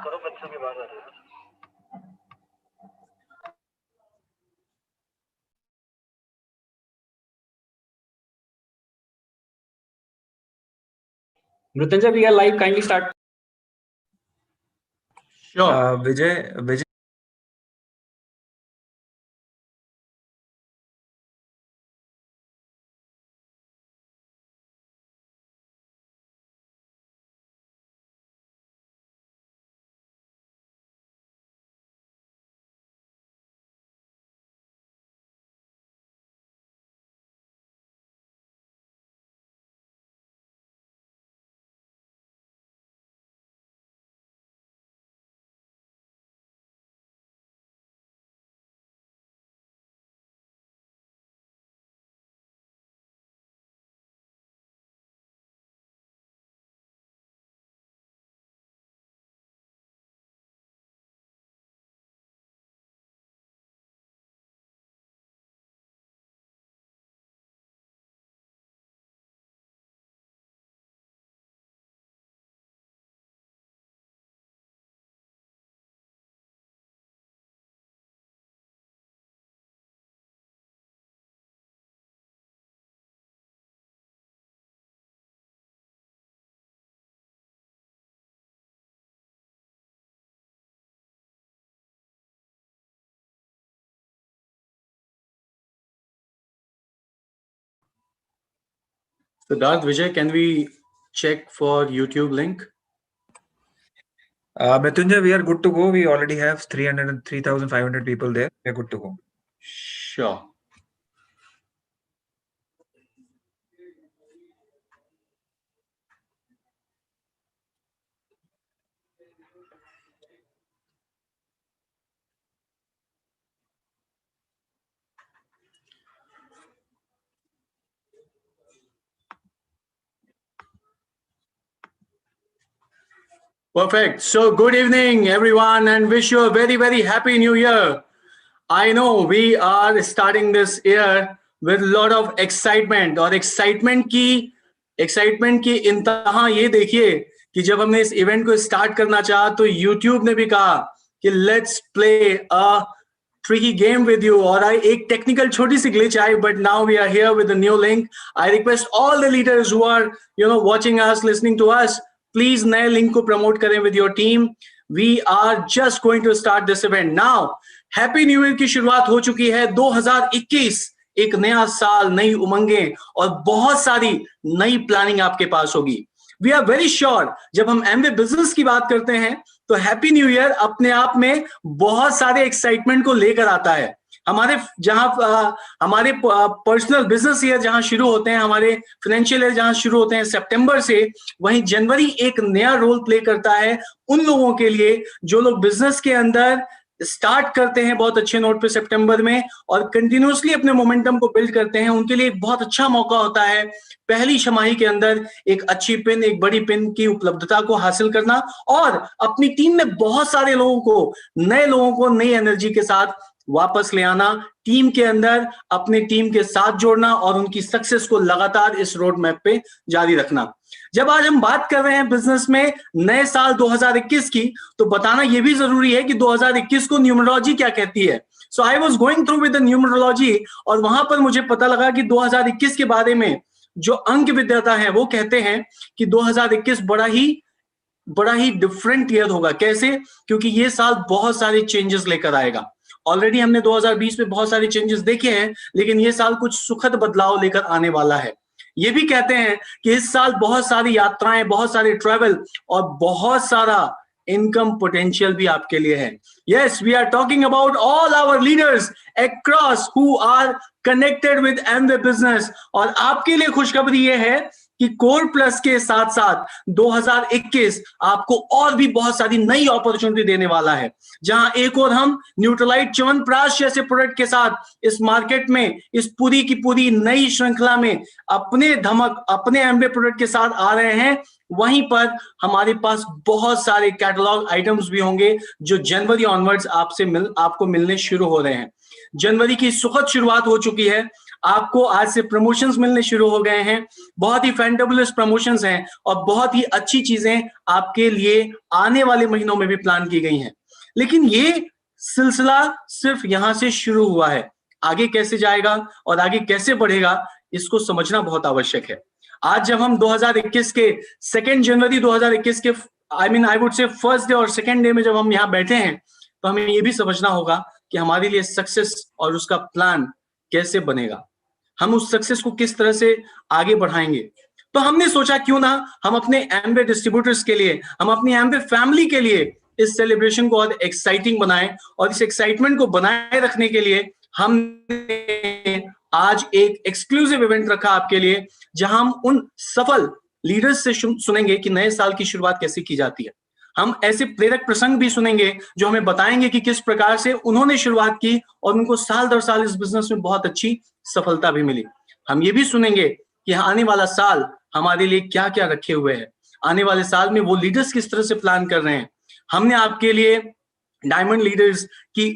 करो, बच्चों की बात आ रही है। Mrityunjay, we are live. Kindly start. Sure. Vijay. Siddharth, Vijay, can we check for YouTube link? Mrityunjay, we are good to go. We already have 3,500 people there. We are good to go. Sure. Perfect. So good evening, everyone, and wish you a very, very happy new year. I know we are starting this year with a lot of excitement और excitement की इंतहा ये देखिए कि जब हमने इस event को स्टार्ट करना चाहा तो YouTube ने भी कहा कि let's play a tricky game with you और एक टेक्निकल छोटी सी ग्लिच आई but now we are here with a new link. I request all the leaders who are watching us, listening to us, please नए link को promote करें with your team. We are just going to start this event now. Happy new year की शुरुआत हो चुकी है 2021 एक नया साल, नई उमंगें और बहुत सारी नई प्लानिंग आपके पास होगी. वी आर वेरी श्योर जब हम एमवे बिजनेस की बात करते हैं तो हैप्पी न्यू ईयर अपने आप में बहुत सारे एक्साइटमेंट को लेकर आता है. हमारे पर्सनल बिजनेस ईयर जहां शुरू होते हैं, हमारे फाइनेंशियल ईयर जहां शुरू होते हैं सितंबर से, वहीं जनवरी एक नया रोल प्ले करता है उन लोगों के लिए जो लोग बिजनेस के अंदर स्टार्ट करते हैं बहुत अच्छे नोट पे सितंबर में और कंटिन्यूअसली अपने मोमेंटम को बिल्ड करते हैं. उनके लिए एक बहुत अच्छा मौका होता है पहली छमाही के अंदर एक अच्छी पिन, एक बड़ी पिन की उपलब्धता को हासिल करना और अपनी टीम में बहुत सारे लोगों को, नए लोगों को नई एनर्जी के साथ वापस ले आना, टीम के अंदर अपने टीम के साथ जोड़ना और उनकी सक्सेस को लगातार इस रोड मैप पे जारी रखना. जब आज हम बात कर रहे हैं बिजनेस में नए साल 2021 की, तो बताना यह भी जरूरी है कि 2021 को न्यूमरोलॉजी क्या कहती है. So I was going through with the numerology और वहां पर मुझे पता लगा कि 2021 के बारे में जो अंक विद्याता है वो कहते हैं कि 2021 बड़ा ही डिफरेंट ईयर होगा. कैसे? क्योंकि ये साल बहुत सारे चेंजेस लेकर आएगा. ऑलरेडी हमने 2020 में बहुत सारे चेंजेस देखे हैं, लेकिन ये साल कुछ सुखद बदलाव लेकर आने वाला है. ये भी कहते हैं कि इस साल बहुत सारी यात्राएं, बहुत सारे ट्रैवल और बहुत सारा इनकम पोटेंशियल भी आपके लिए है. Yes, we are talking about all our leaders across who are connected with Amway business. और आपके लिए खुशखबरी ये है कि कोर प्लस के साथ साथ 2021 आपको और भी बहुत सारी नई अपॉर्चुनिटी देने वाला है, जहां एक और हम न्यूट्रलाइट च्यवनप्राश जैसे प्रोडक्ट के साथ इस मार्केट में, इस पूरी की पूरी नई श्रृंखला में अपने एमवे प्रोडक्ट के साथ आ रहे हैं. वहीं पर हमारे पास बहुत सारे कैटलॉग आइटम्स भी होंगे जो जनवरी ऑनवर्ड्स आपको मिलने शुरू हो रहे हैं. जनवरी की सुखद शुरुआत हो चुकी है. आपको आज से प्रमोशंस मिलने शुरू हो गए हैं, बहुत ही फैंटाबुलस प्रमोशंस हैं और बहुत ही अच्छी चीजें आपके लिए आने वाले महीनों में भी प्लान की गई हैं। लेकिन ये सिलसिला सिर्फ यहां से शुरू हुआ है, आगे कैसे जाएगा और आगे कैसे बढ़ेगा इसको समझना बहुत आवश्यक है। आज जब हम 2021 के 2 जनवरी 2021 के I would say first day और सेकेंड डे में जब हम यहाँ बैठे हैं, तो हमें ये भी समझना होगा कि हमारे लिए सक्सेस और उसका प्लान कैसे बनेगा, हम उस सक्सेस को किस तरह से आगे बढ़ाएंगे। तो हमने सोचा क्यों ना हम अपने एमवे डिस्ट्रीब्यूटर्स के लिए, हम अपनी एमवे फैमिली के लिए इस सेलिब्रेशन को और एक्साइटिंग बनाएं, और इस एक्साइटमेंट को बनाए रखने के लिए हमने आज एक एक्सक्लूसिव इवेंट रखा आपके लिए, जहां हम उन सफल लीडर्स से सुनेंगे कि नए साल की शुरुआत कैसे की जाती है। हम ऐसे प्रेरक प्रसंग भी सुनेंगे जो हमें बताएंगे कि किस प्रकार से उन्होंने शुरुआत की और उनको साल दर साल इस बिजनेस में बहुत अच्छी सफलता भी मिली। हम ये भी सुनेंगे कि आने वाला साल हमारे लिए क्या क्या रखे हुए है, आने वाले साल में वो लीडर्स किस तरह से प्लान कर रहे हैं। हमने आपके लिए डायमंड लीडर्स की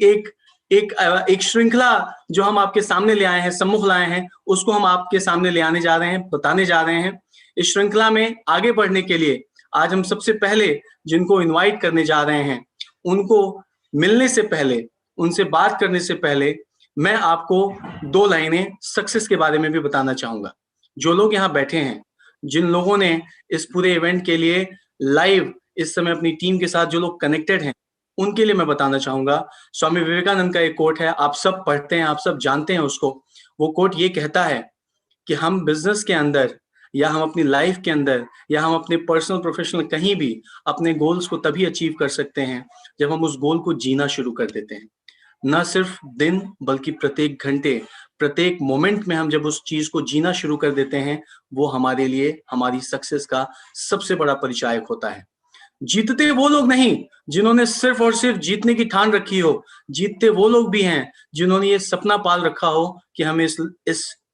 एक श्रृंखला जो हम आपके सामने ले आए हैं, सम्मुख लाए हैं, उसको हम आपके सामने ले आने जा रहे हैं, बताने जा रहे हैं। इस श्रृंखला में आगे बढ़ने के लिए आज हम सबसे पहले जिनको इनवाइट करने जा रहे हैं, उनको मिलने से पहले, उनसे बात करने से पहले मैं आपको 2 लाइनें सक्सेस के बारे में भी बताना चाहूंगा। जो लोग यहाँ बैठे हैं, जिन लोगों ने इस पूरे इवेंट के लिए लाइव इस समय अपनी टीम के साथ जो लोग कनेक्टेड हैं, उनके लिए मैं बताना चाहूंगा, स्वामी विवेकानंद का एक कोट है, आप सब पढ़ते हैं, आप सब जानते हैं उसको। वो कोट ये कहता है कि हम बिजनेस के अंदर या हम अपनी लाइफ के अंदर या हम अपने पर्सनल प्रोफेशनल कहीं भी अपने गोल्स को तभी अचीव कर सकते हैं जब हम उस गोल को जीना शुरू कर देते हैं। न सिर्फ दिन बल्कि प्रत्येक घंटे, प्रत्येक मोमेंट में हम जब उस चीज को जीना शुरू कर देते हैं, वो हमारे लिए हमारी सक्सेस का सबसे बड़ा परिचायक होता है। जीतते वो लोग नहीं जिन्होंने सिर्फ और सिर्फ जीतने की ठान रखी हो, जीतते वो लोग भी हैं जिन्होंने ये सपना पाल रखा हो कि हमें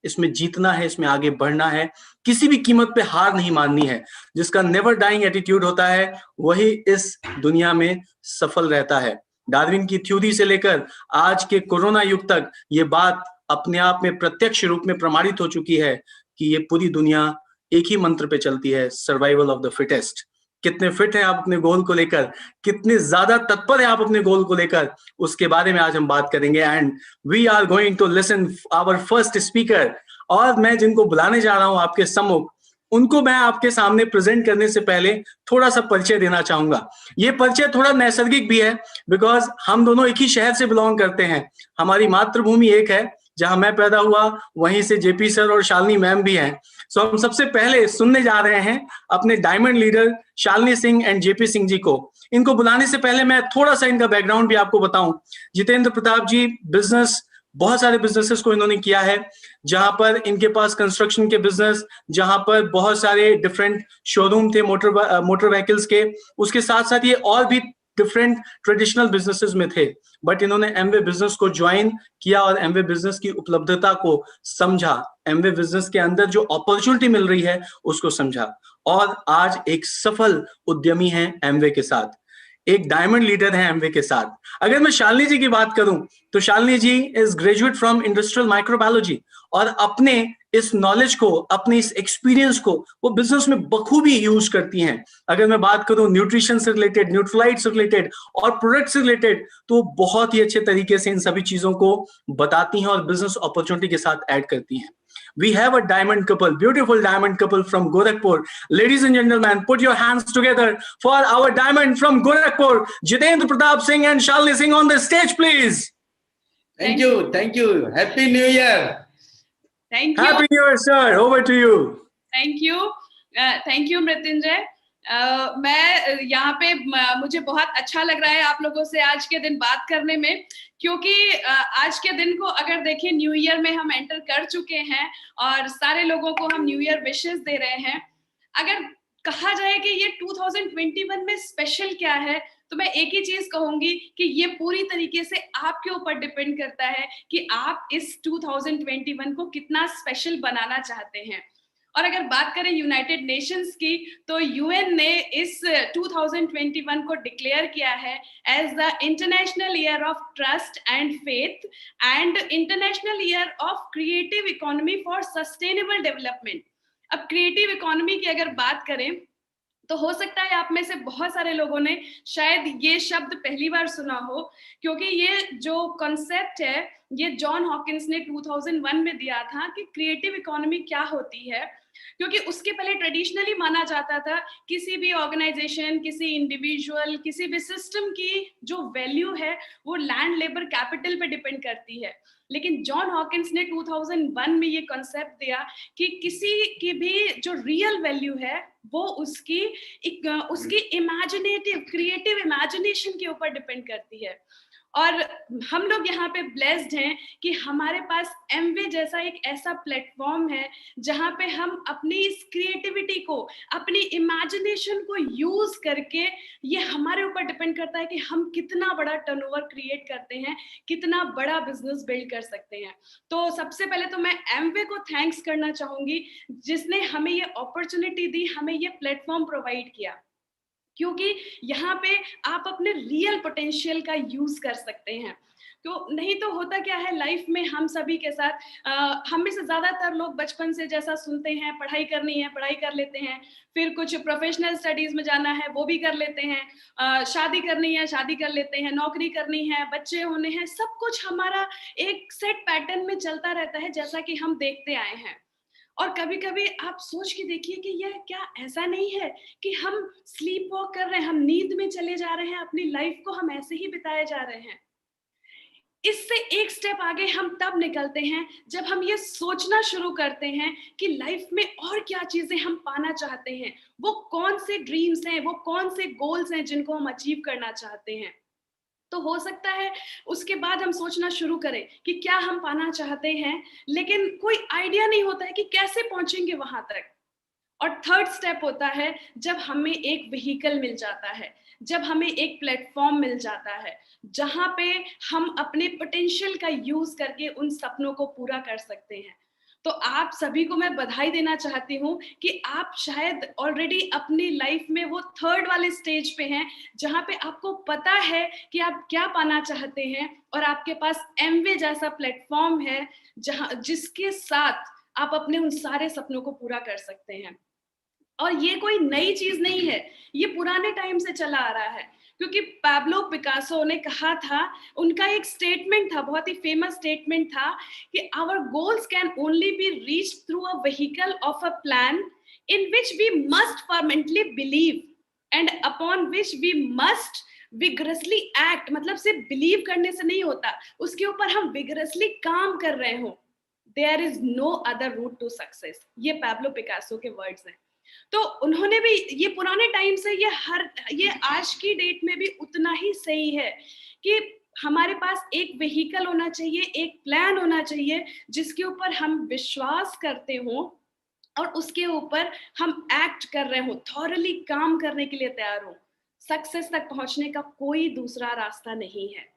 इसमें जीतना है, इसमें आगे बढ़ना है, किसी भी कीमत पे हार नहीं माननी है। जिसका नेवर डाइंग एटीट्यूड होता है, वही इस दुनिया में सफल रहता है। डार्विन की थ्योरी से लेकर आज के कोरोना युग तक ये बात अपने आप में प्रत्यक्ष रूप में प्रमाणित हो चुकी है कि ये पूरी दुनिया एक ही मंत्र पे चलती है, सर्वाइवल ऑफ द फिटेस्ट। कितने फिट हैं आप अपने गोल को लेकर, कितने ज्यादा तत्पर हैं आप अपने गोल को लेकर, उसके बारे में आज हम बात करेंगे। And we are going to listen our first speaker. और मैं जिनको बुलाने जा रहा हूं आपके सम्मुख, उनको मैं आपके सामने प्रेजेंट करने से पहले थोड़ा सा परिचय देना चाहूंगा। ये परिचय थोड़ा नैसर्गिक भी है, बिकॉज हम दोनों एक ही शहर से बिलोंग करते हैं, हमारी मातृभूमि एक है, जहां मैं पैदा हुआ वहीं से जेपी सर और शालिनी मैम भी हैं। सो हम सबसे पहले सुनने जा रहे हैं अपने diamond leader Shalini Singh and JP Singh ji को। इनको बुलाने से पहले मैं थोड़ा सा इनका बैकग्राउंड भी आपको बताऊं। जितेंद्र प्रताप जी बिजनेस, बहुत सारे बिजनेसेस को इन्होंने किया है, जहां पर इनके पास कंस्ट्रक्शन के बिजनेस, जहां पर बहुत सारे डिफरेंट शोरूम थे मोटर व्हीकल्स के, उसके साथ साथ ये और भी डिफरेंट ट्रेडिशनल बिजनेसेस में थे। बट इन्होंने एमवे बिजनेस को ज्वाइन किया और एमवे बिजनेस की उपलब्धता को समझा, एमवे बिजनेस के अंदर जो अपॉर्चुनिटी मिल रही है उसको समझा, और आज एक सफल उद्यमी है एमवे के साथ, एक डायमंड लीडर है एमवे के साथ। अगर मैं शालिनी जी की बात करूं तो Shalini ji is graduate from industrial microbiology, और अपने इस नॉलेज को, अपने इस एक्सपीरियंस को वो बिजनेस में बखूबी यूज करती हैं। अगर मैं बात करूं न्यूट्रिशन से रिलेटेड, न्यूट्रोलाइट से रिलेटेड और प्रोडक्ट से रिलेटेड, तो बहुत ही अच्छे तरीके से इन सभी चीजों को बताती हैं और बिजनेस अपॉर्चुनिटी के साथ ऐड करती हैं। We have a diamond couple, beautiful diamond couple from Gorakhpur. Ladies and gentlemen, put your hands together for our diamond from Gorakhpur, Jitendra Pratap Singh and Shalini Singh on the stage, please. Thank you. Thank you. Happy New Year. Thank you. Happy New Year, sir. Over to you. Thank you, Mrityunjay. मैं यहाँ पे मुझे बहुत अच्छा लग रहा है आप लोगों से आज के दिन बात करने में, क्योंकि आज के दिन को अगर देखें, न्यू ईयर में हम एंटर कर चुके हैं और सारे लोगों को हम न्यू ईयर विशेस दे रहे हैं। अगर कहा जाए कि ये 2021 में स्पेशल क्या है, तो मैं एक ही चीज कहूंगी कि ये पूरी तरीके से आपके ऊपर डिपेंड करता है कि आप इस 2021 को कितना स्पेशल बनाना चाहते हैं। और अगर बात करें यूनाइटेड नेशंस की, तो यूएन ने इस 2021 को डिक्लेयर किया है as the international year of trust and faith and international year of creative economy for sustainable development. अब क्रिएटिव इकोनॉमी की अगर बात करें तो हो सकता है आप में से बहुत सारे लोगों ने शायद ये शब्द पहली बार सुना हो, क्योंकि ये जो कॉन्सेप्ट है ये जॉन हॉकिंस ने 2001 में दिया था कि क्रिएटिव इकोनॉमी क्या होती है। क्योंकि उसके पहले ट्रेडिशनली माना जाता था किसी भी ऑर्गेनाइजेशन, किसी इंडिविजुअल, किसी भी सिस्टम की जो वैल्यू है वो लैंड, लेबर, कैपिटल पे डिपेंड करती है। लेकिन जॉन हॉकिंस ने 2001 में ये कॉन्सेप्ट दिया कि किसी की भी जो रियल वैल्यू है वो उसकी इमेजिनेटिव, क्रिएटिव इमेजिनेशन के ऊपर डिपेंड करती है। और हम लोग यहाँ पे ब्लेस्ड हैं कि हमारे पास एमवे जैसा एक ऐसा प्लेटफॉर्म है जहाँ पे हम अपनी इस क्रिएटिविटी को, अपनी इमेजिनेशन को यूज करके, ये हमारे ऊपर डिपेंड करता है कि हम कितना बड़ा टर्नओवर क्रिएट करते हैं, कितना बड़ा बिजनेस बिल्ड कर सकते हैं। तो सबसे पहले तो मैं एमवे को थैंक्स करना चाहूंगी जिसने हमें ये अपॉर्चुनिटी दी, हमें ये प्लेटफॉर्म प्रोवाइड किया, क्योंकि यहाँ पे आप अपने रियल पोटेंशियल का यूज कर सकते हैं। तो नहीं तो होता क्या है लाइफ में हम सभी के साथ, हम में से ज्यादातर लोग बचपन से जैसा सुनते हैं, पढ़ाई करनी है पढ़ाई कर लेते हैं, फिर कुछ प्रोफेशनल स्टडीज में जाना है वो भी कर लेते हैं, शादी करनी है शादी कर लेते हैं, नौकरी करनी है, बच्चे होने हैं, सब कुछ हमारा एक सेट पैटर्न में चलता रहता है जैसा कि हम देखते आए हैं। और कभी कभी आप सोच के देखिए कि यह क्या ऐसा नहीं है कि हम स्लीप वॉक कर रहे हैं, हम नींद में चले जा रहे हैं, अपनी लाइफ को हम ऐसे ही बिताए जा रहे हैं। इससे एक स्टेप आगे हम तब निकलते हैं जब हम ये सोचना शुरू करते हैं कि लाइफ में और क्या चीजें हम पाना चाहते हैं, वो कौन से ड्रीम्स हैं, वो कौन से गोल्स हैं जिनको हम अचीव करना चाहते हैं। तो हो सकता है उसके बाद हम सोचना शुरू करें कि क्या हम पाना चाहते हैं, लेकिन कोई आइडिया नहीं होता है कि कैसे पहुंचेंगे वहां तक। और थर्ड स्टेप होता है जब हमें एक व्हीकल मिल जाता है, जब हमें एक प्लेटफॉर्म मिल जाता है जहां पे हम अपने पोटेंशियल का यूज करके उन सपनों को पूरा कर सकते हैं। तो आप सभी को मैं बधाई देना चाहती हूँ कि आप शायद ऑलरेडी अपनी लाइफ में वो थर्ड वाले स्टेज पे हैं जहाँ पे आपको पता है कि आप क्या पाना चाहते हैं, और आपके पास एमवे जैसा प्लेटफॉर्म है जिसके साथ आप अपने उन सारे सपनों को पूरा कर सकते हैं। और ये कोई नई चीज नहीं है, ये पुराने टाइम से चला आ रहा है, क्योंकि पैब्लो पिकासो ने कहा था, उनका एक स्टेटमेंट था, बहुत ही फेमस स्टेटमेंट था कि our goals can only be reached through a vehicle of a plan in which we must fervently believe and upon which we must vigorously act. मतलब सिर्फ बिलीव करने से नहीं होता, उसके ऊपर हम विगरसली काम कर रहे हो। There is no other route to success, ये पैब्लो पिकासो के वर्ड्स हैं। तो उन्होंने भी ये पुराने टाइम से ये आज की डेट में भी उतना ही सही है कि हमारे पास एक व्हीकल होना चाहिए, एक प्लान होना चाहिए जिसके ऊपर हम विश्वास करते हो और उसके ऊपर हम एक्ट कर रहे हो, थॉरली काम करने के लिए तैयार हो। सक्सेस तक पहुंचने का कोई दूसरा रास्ता नहीं है।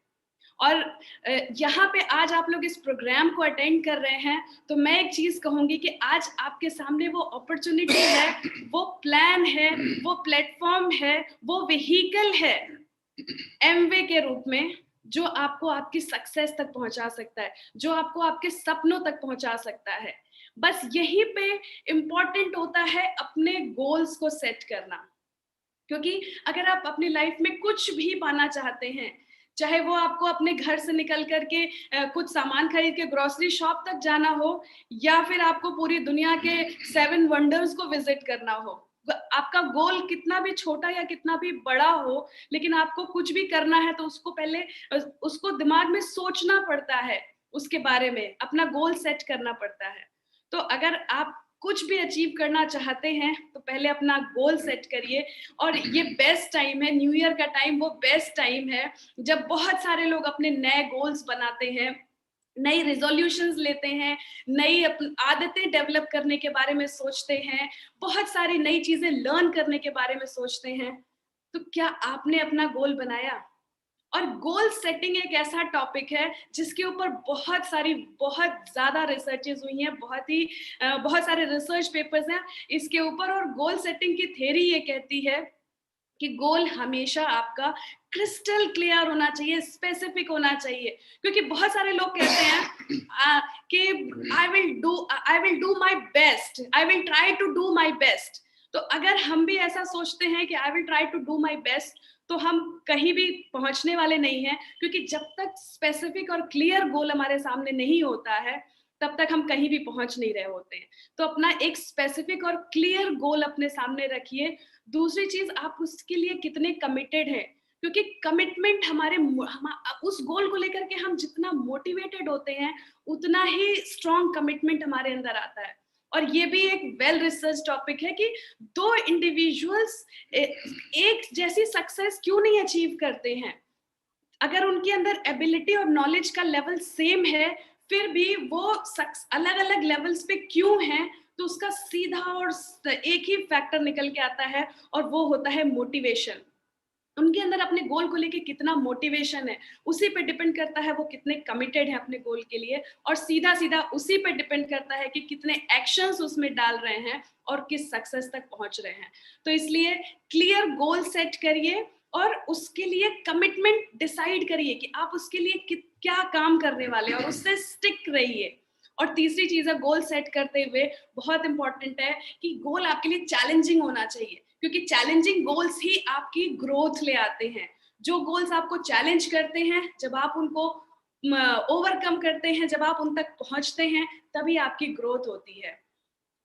और यहाँ पे आज आप लोग इस प्रोग्राम को अटेंड कर रहे हैं, तो मैं एक चीज कहूंगी कि आज आपके सामने वो अपॉर्चुनिटी है, वो प्लान है, वो प्लेटफॉर्म है, वो व्हीकल है एमवे के रूप में, जो आपको आपकी सक्सेस तक पहुंचा सकता है, जो आपको आपके सपनों तक पहुंचा सकता है। बस यहीं पे इम्पोर्टेंट होता है अपने गोल्स को सेट करना, क्योंकि अगर आप अपनी लाइफ में कुछ भी पाना चाहते हैं, चाहे वो आपको अपने घर से निकल करके कुछ सामान खरीद के ग्रोसरी शॉप तक जाना हो, या फिर आपको पूरी दुनिया के 7 वंडर्स को विजिट करना हो, आपका गोल कितना भी छोटा या कितना भी बड़ा हो, लेकिन आपको कुछ भी करना है तो उसको पहले उसको दिमाग में सोचना पड़ता है, उसके बारे में अपना गोल सेट करना पड़ता है। तो अगर आप कुछ भी अचीव करना चाहते हैं तो पहले अपना गोल सेट करिए। और ये बेस्ट टाइम है, न्यू ईयर का टाइम वो बेस्ट टाइम है जब बहुत सारे लोग अपने नए गोल्स बनाते हैं, नई रेजोल्यूशंस लेते हैं, नई आदतें डेवलप करने के बारे में सोचते हैं, बहुत सारी नई चीजें लर्न करने के बारे में सोचते हैं। तो क्या आपने अपना गोल बनाया? और गोल सेटिंग एक ऐसा टॉपिक है जिसके ऊपर बहुत ज्यादा रिसर्चेस हुई हैं, बहुत सारे रिसर्च पेपर्स हैं इसके ऊपर। और गोल सेटिंग की थ्योरी ये कहती है कि गोल हमेशा आपका क्रिस्टल क्लियर होना चाहिए, स्पेसिफिक होना चाहिए। क्योंकि बहुत सारे लोग कहते हैं कि I will do my best, I will try to do my best. तो अगर हम भी ऐसा सोचते हैं कि I will try to do my best, तो हम कहीं भी पहुंचने वाले नहीं हैं। क्योंकि जब तक स्पेसिफिक और क्लियर गोल हमारे सामने नहीं होता है तब तक हम कहीं भी पहुंच नहीं रहे होते हैं। तो अपना एक स्पेसिफिक और क्लियर गोल अपने सामने रखिए। दूसरी चीज, आप उसके लिए कितने कमिटेड हैं, क्योंकि कमिटमेंट उस गोल को लेकर के हम जितना मोटिवेटेड होते हैं उतना ही स्ट्रॉन्ग कमिटमेंट हमारे अंदर आता है। और ये भी एक वेल रिसर्च टॉपिक है कि दो इंडिविजुअल्स एक जैसी सक्सेस क्यों नहीं अचीव करते हैं। अगर उनके अंदर एबिलिटी और नॉलेज का लेवल सेम है फिर भी वो अलग अलग लेवल्स पे क्यों हैं, तो उसका सीधा और एक ही फैक्टर निकल के आता है और वो होता है मोटिवेशन। उनके अंदर अपने गोल को लेके कितना मोटिवेशन है उसी पे डिपेंड करता है वो कितने कमिटेड है अपने गोल के लिए, और सीधा सीधा उसी पे डिपेंड करता है कि कितने एक्शंस उसमें डाल रहे हैं और किस सक्सेस तक पहुंच रहे हैं। तो इसलिए क्लियर गोल सेट करिए और उसके लिए कमिटमेंट डिसाइड करिए कि आप उसके लिए क्या काम करने वाले हैं और उससे स्टिक रहिए। और तीसरी चीज है, गोल सेट करते हुए बहुत इंपॉर्टेंट है कि गोल आपके लिए चैलेंजिंग होना चाहिए, क्योंकि चैलेंजिंग गोल्स ही आपकी ग्रोथ ले आते हैं। जो गोल्स आपको चैलेंज करते हैं, जब आप उनको ओवरकम करते हैं, जब आप उन तक पहुंचते हैं, तभी आपकी ग्रोथ होती है।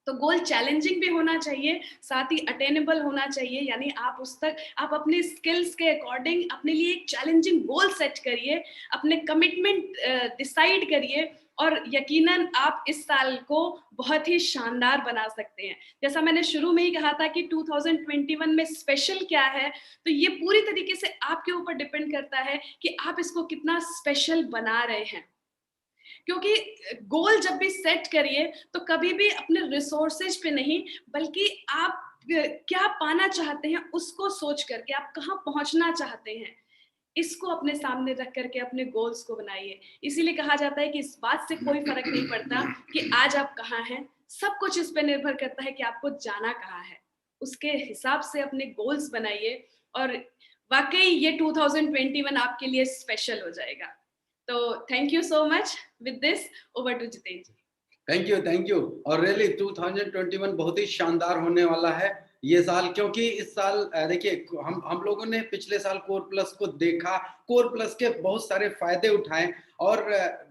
तो गोल चैलेंजिंग भी होना चाहिए, साथ ही अटेनेबल होना चाहिए। यानी आप अपने स्किल्स के अकॉर्डिंग अपने लिए एक चैलेंजिंग गोल सेट करिए, अपने कमिटमेंट डिसाइड करिए, और यकीनन आप इस साल को बहुत ही शानदार बना सकते हैं। जैसा मैंने शुरू में ही कहा था कि 2021 में स्पेशल क्या है, तो ये पूरी तरीके से आपके ऊपर डिपेंड करता है कि आप इसको कितना स्पेशल बना रहे हैं। क्योंकि गोल जब भी सेट करिए तो कभी भी अपने रिसोर्सेज पे नहीं, बल्कि आप क्या पाना चाहते हैं उसको सोच करके, आप कहाँ पहुंचना चाहते हैं, इसको अपने सामने रख करके अपने गोल्स को बनाइए। इसीलिए कहा जाता है कि इस बात से कोई फर्क नहीं पड़ता कि आज आप कहाँ हैं, सब कुछ इस पे निर्भर करता है कि आपको जाना कहाँ है। उसके हिसाब से अपने गोल्स बनाइए और वाकई ये 2021 आपके लिए स्पेशल हो जाएगा। तो thank you so much. With this over to Jitendra ji. Thank you. और रियली 2021 बहुत ही शानदार होने वाला है ये साल, क्योंकि इस साल देखिए हम लोगों ने पिछले साल कोर प्लस को देखा, कोर प्लस के बहुत सारे फायदे उठाए और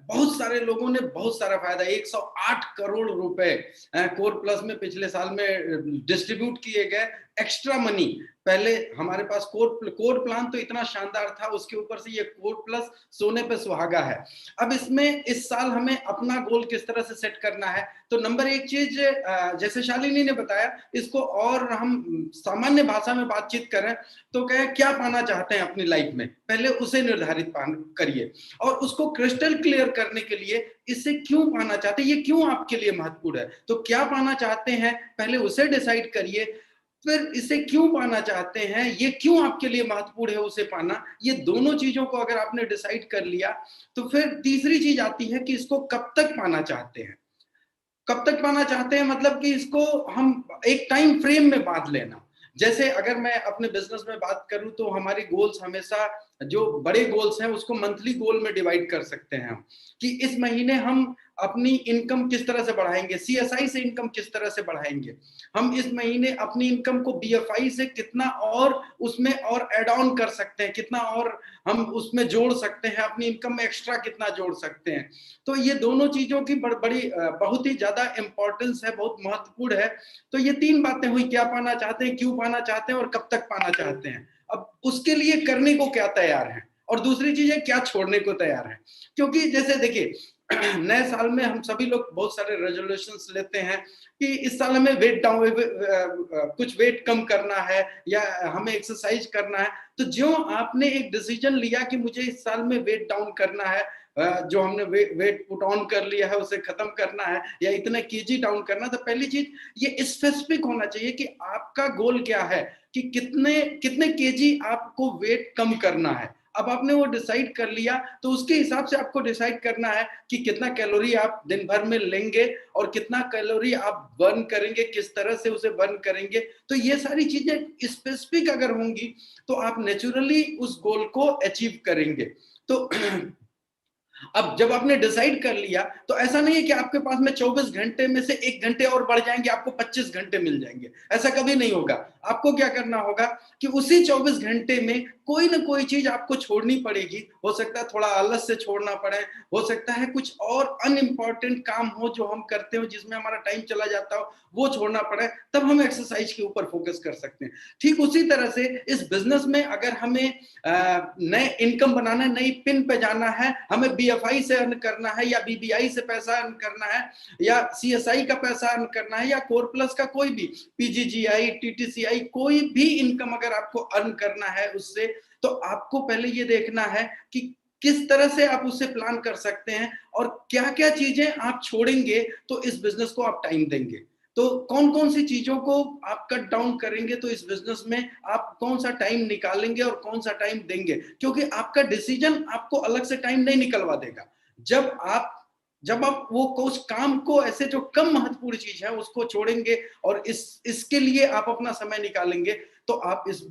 बहुत सारे लोगों ने बहुत सारा फायदा, 108 करोड़ रुपए कोर प्लस में पिछले साल में डिस्ट्रीब्यूट किए गए एक्स्ट्रा मनी। पहले हमारे पास कोर प्लान तो इतना शानदार था, उसके ऊपर से ये कोर प्लस सोने पे सुहागा है। अब इसमें इस साल हमें अपना गोल किस तरह से सेट करना है, तो नंबर एक चीज जैसे शालिनी ने बताया, इसको और हम सामान्य भाषा में बातचीत करें तो कहें क्या पाना चाहते हैं अपनी लाइफ में, पहले उसे निर्धारित करिए और उसको क्रिस्टल क्लियर करने के लिए इसे क्यों पाना चाहते हैं, ये क्यों आपके लिए महत्वपूर्ण है। तो क्या पाना चाहते हैं पहले उसे डिसाइड करिए, फिर इसे क्यों पाना चाहते हैं, ये क्यों आपके लिए महत्वपूर्ण है उसे पाना। ये दोनों चीजों को अगर आपने डिसाइड कर लिया तो फिर तीसरी चीज आती है कि इसको कब तक पाना चाहते हैं। कब तक पाना चाहते हैं मतलब कि इसको हम एक टाइम फ्रेम में बांध लेना। जैसे अगर मैं अपने बिजनेस में बात करूं तो हमारी गोल्स हमेशा, जो बड़े गोल्स हैं उसको मंथली गोल में डिवाइड कर सकते हैं हम, कि इस महीने हम अपनी इनकम किस तरह से बढ़ाएंगे, सीएसआई से इनकम किस तरह से बढ़ाएंगे, हम इस महीने अपनी इनकम को बीएफआई से कितना और उसमें और ऐड ऑन कर सकते हैं, कितना और हम उसमें जोड़ सकते हैं, अपनी इनकम में एक्स्ट्रा कितना जोड़ सकते हैं। तो ये दोनों चीजों की बड़ी बहुत ही ज्यादा इंपॉर्टेंस है, बहुत महत्वपूर्ण है। तो ये तीन बातें हुई, क्या पाना चाहते हैं, क्यों पाना चाहते हैं और कब तक पाना चाहते हैं। अब उसके लिए करने को क्या तैयार है, और दूसरी चीज है क्या छोड़ने को तैयार है। क्योंकि जैसे देखिए नए साल में हम सभी लोग बहुत सारे रेजोल्यूशंस लेते हैं कि इस साल हमें वेट डाउन, कुछ वेट कम करना है या हमें एक्सरसाइज करना है। तो जो आपने एक डिसीजन लिया कि मुझे इस साल में वेट डाउन करना है, जो हमने वेट पुट ऑन कर लिया है उसे खत्म करना है या इतने केजी डाउन करना, तो पहली चीज ये स्पेसिफिक होना चाहिए कि आपका गोल क्या है, कि कितने केजी आपको वेट कम करना है। अब आपने वो डिसाइड कर लिया तो उसके हिसाब से आपको डिसाइड करना है कि कितना कैलोरी आप दिन भर में लेंगे और कितना कैलोरी आप बर्न करेंगे, किस तरह से उसे बर्न करेंगे। तो ये सारी चीजें स्पेसिफिक अगर होंगी तो आप नेचुरली उस गोल को अचीव करेंगे। तो अब जब आपने डिसाइड कर लिया तो ऐसा नहीं है कि आपके पास में 24 घंटे में से 1 घंटे और बढ़ जाएंगे, आपको 25 घंटे मिल जाएंगे, ऐसा कभी नहीं होगा। आपको क्या करना होगा कि उसी 24 घंटे में कोई ना कोई चीज आपको छोड़नी पड़ेगी। हो सकता है थोड़ा आलस से छोड़ना पड़े, हो सकता है कुछ और अनइम्पॉर्टेंट काम हो जो हम करते हो जिसमें हमारा टाइम चला जाता हो, वो छोड़ना पड़े, तब हम एक्सरसाइज के ऊपर फोकस कर सकते हैं। ठीक उसी तरह से इस बिजनेस में अगर हमें नए इनकम बनाना है, नई पिन पे जाना है, हमें BFI से अर्न करना है या BBI से पैसा अर्न करना है या CSI का पैसा अर्न करना है या कोर प्लस का कोई भी PGGI, TTCI, कोई भी इनकम अगर आपको अर्न करना है उससे, तो आपको पहले ये देखना है कि किस तरह से आप उसे प्लान कर सकते हैं और क्या क्या चीजें आप छोड़ेंगे तो इस बिजनेस को आप टाइम देंगे। तो कौन कौन सी चीजों को आप कट डाउन करेंगे तो इस बिजनेस में आप कौन सा टाइम निकालेंगे और कौन सा टाइम देंगे, क्योंकि आपका डिसीजन आपको अलग से टाइम नहीं निकलवा देगा। जब आप वो उस काम को, ऐसे जो कम महत्वपूर्ण चीज है उसको छोड़ेंगे और इसके लिए आप अपना समय निकालेंगे तो आप इस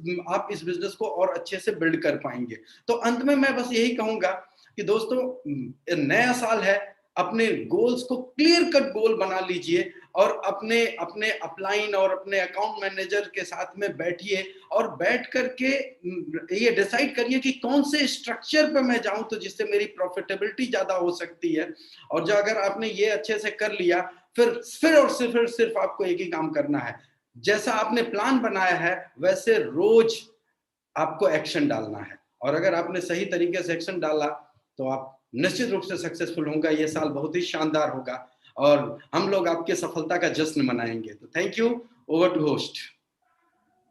बिजनेस को और अच्छे से बिल्ड कर पाएंगे। तो अंत में मैं बस यही कहूंगा कि दोस्तों, नया साल है, अपने गोल्स को क्लियर कट गोल बना लीजिए और अपने अपलाइन और अपने अकाउंट मैनेजर के साथ में बैठिए और बैठ करके ये डिसाइड करिए कि कौन से स्ट्रक्चर पे मैं जाऊं तो जिससे मेरी प्रॉफिटेबिलिटी ज्यादा हो सकती है। और जो अगर आपने ये अच्छे से कर लिया, फिर और सिर्फ आपको एक ही काम करना है, जैसा आपने प्लान बनाया है वैसे रोज आपको एक्शन डालना है। और अगर आपने सही तरीके से एक्शन डाला तो आप निश्चित रूप से सक्सेसफुल होगा। ये साल बहुत ही शानदार होगा और हम लोग आपके सफलता का जश्न मनाएंगे। तो thank you, over to host.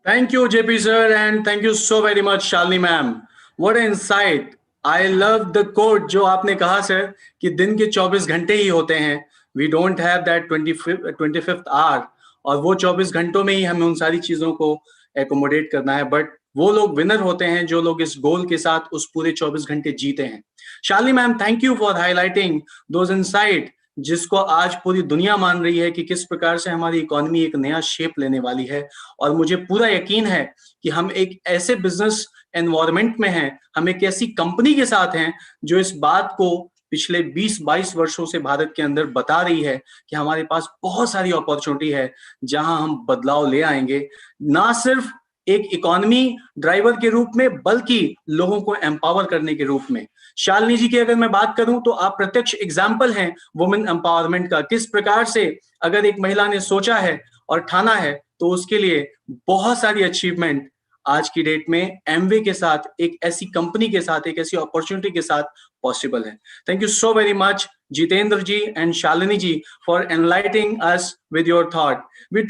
Thank you, JP sir, and thank you so very much, Shalini ma'am. What an insight! I love the quote जो आपने कहा सर कि दिन के 24 घंटे ही होते हैं। We don't have that 25th hour, और वो 24 घंटों में ही हमें उन सारी चीजों को एकोमोडेट करना है। बट वो लोग विनर होते हैं जो लोग इस गोल के साथ उस पूरे 24 घंटे जीते हैं। Shalini ma'am, thank you for highlighting those insight जिसको आज पूरी दुनिया मान रही है कि किस प्रकार से हमारी इकोनॉमी एक नया शेप लेने वाली है। और मुझे पूरा यकीन है कि हम एक ऐसे बिजनेस एनवायरनमेंट में हैं, हम एक ऐसी कंपनी के साथ हैं जो इस बात को पिछले 20-22 वर्षों से भारत के अंदर बता रही है कि हमारे पास बहुत सारी अपॉर्चुनिटी है जहां हम बदलाव ले आएंगे, ना सिर्फ एक इकोनॉमी ड्राइवर के रूप में बल्कि लोगों को एम्पावर करने के रूप में। शालिनी जी की अगर मैं बात करूं तो आप प्रत्यक्ष एग्जाम्पल हैं वुमेन एम्पावरमेंट का। किस प्रकार से अगर एक महिला ने सोचा है और ठाना है तो उसके लिए बहुत सारी अचीवमेंट आज की डेट में एमवे के साथ, एक ऐसी कंपनी के साथ, एक ऐसी अपॉर्चुनिटी के साथ पॉसिबल है। Thank you so very much Jitendra ji and Shalini ji for enlightening us with your thought. We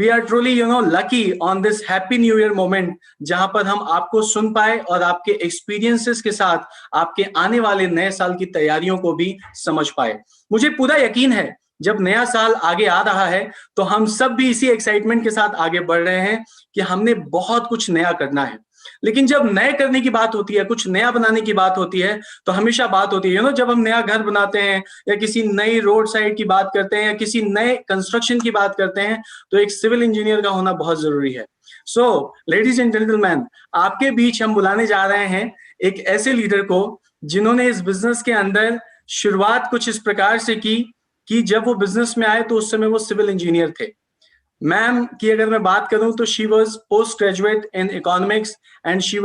are truly lucky on this happy new year moment जहां पर हम आपको सुन पाए और आपके experiences के साथ आपके आने वाले नए साल की तैयारियों को भी समझ पाए। मुझे पूरा यकीन है जब नया साल आगे आ रहा है तो हम सब भी इसी एक्साइटमेंट के साथ आगे बढ़ रहे हैं कि हमने बहुत कुछ नया करना है। लेकिन जब नए करने की बात होती है, कुछ नया बनाने की बात होती है, तो हमेशा बात होती है जब हम नया घर बनाते हैं या किसी नई रोड साइड की बात करते हैं या किसी नए कंस्ट्रक्शन की बात करते हैं तो एक सिविल इंजीनियर का होना बहुत जरूरी है। सो लेडीज एंड जेंटलमैन, आपके बीच हम बुलाने जा रहे हैं एक ऐसे लीडर को जिन्होंने इस बिजनेस के अंदर शुरुआत कुछ इस प्रकार से की कि जब वो बिजनेस में आए तो उस समय वो सिविल इंजीनियर थे। मैम की अगर मैं बात करूं तो she was post graduate in economics and she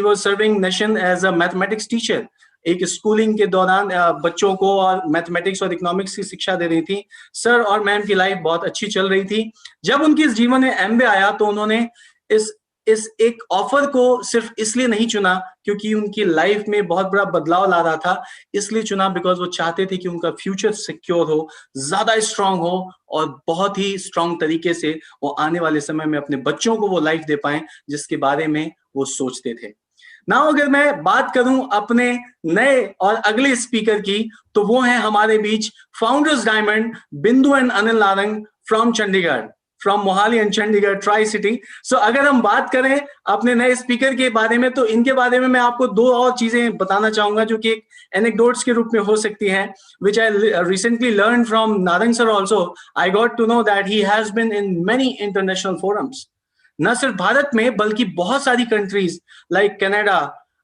was serving nation as a mathematics teacher. एक स्कूलिंग के दौरान बच्चों को और मैथमेटिक्स और इकोनॉमिक्स की शिक्षा दे रही थी। सर और मैम की लाइफ बहुत अच्छी चल रही थी। जब उनके इस जीवन में एमबीए आया तो उन्होंने इस एक ऑफर को सिर्फ इसलिए नहीं चुना क्योंकि उनकी लाइफ में बहुत बड़ा बदलाव ला रहा था, इसलिए चुना बिकॉज वो चाहते थे कि उनका फ्यूचर सिक्योर हो, ज्यादा स्ट्रांग हो और बहुत ही स्ट्रांग तरीके से वो आने वाले समय में अपने बच्चों को वो लाइफ दे पाए जिसके बारे में वो सोचते थे। नाउ अगर मैं बात करूं अपने नए और अगले स्पीकर की तो वो है हमारे बीच founders diamond Bindu and Anil Narang from Chandigarh. From Mohali and Chandigarh tricity. So अगर हम बात करें अपने नए स्पीकर के बारे में, तो इनके बारे में मैं आपको दो और चीजें बताना चाहूंगा जो कि एक एनेक्डोट्स के रूप में हो सकती हैं, which I recently learned from Narang sir also. I got to know that he has been in many international forums. न सिर्फ भारत में बल्कि बहुत सारी कंट्रीज लाइक कनाडा,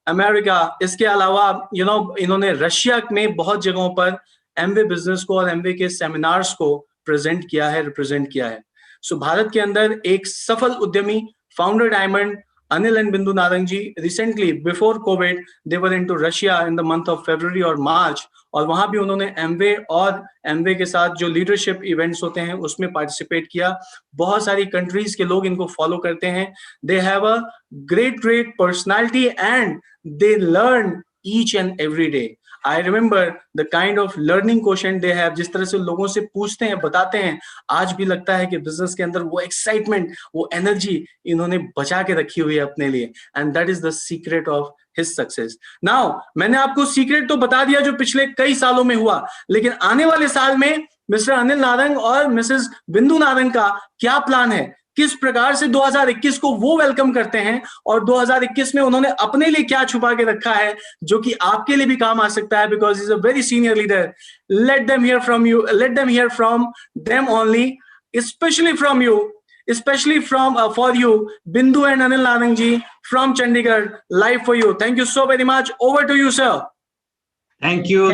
अमेरिका, इसके अलावा इन्होंने रशिया में बहुत जगहों पर एमवे बिजनेस को और एमवे के सेमिनार्स को प्रेजेंट किया है, रिप्रेजेंट किया है। सो भारत के अंदर एक सफल उद्यमी founder diamond Anil and Bindu Narang ji, recently before COVID, they were into Russia in the month of February और March, और वहां भी उन्होंने एमवे और एमवे के साथ जो लीडरशिप इवेंट्स होते हैं उसमें पार्टिसिपेट किया। बहुत सारी कंट्रीज के लोग इनको फॉलो करते हैं। They have a great personality and they learn each and every day. I remember the kind of learning quotient they have, जिस तरह से लोगों से पूछते हैं, बताते हैं, आज भी लगता है कि बिजनेस के अंदर वो एक्साइटमेंट, वो एनर्जी इन्होंने बचा के रखी हुई है अपने लिए, and that is the secret of his success. Now मैंने आपको सीक्रेट तो बता दिया जो पिछले कई सालों में हुआ, लेकिन आने वाले साल में मिस्टर अनिल नारंग और मिसेस बिंदु नारंग का क्या प्लान है, किस प्रकार से 2021 को वो वेलकम करते हैं, और 2021 में उन्होंने अपने लिए क्या छुपा के रखा है जो कि आपके लिए भी काम आ सकता है, because is a very senior leader. Let them here from you, let them here from them only, specially from you, especially for you, Bindu and Anil Narang ji from Chandigarh, live for you. Thank you so very much. Over to you, sir. Thank you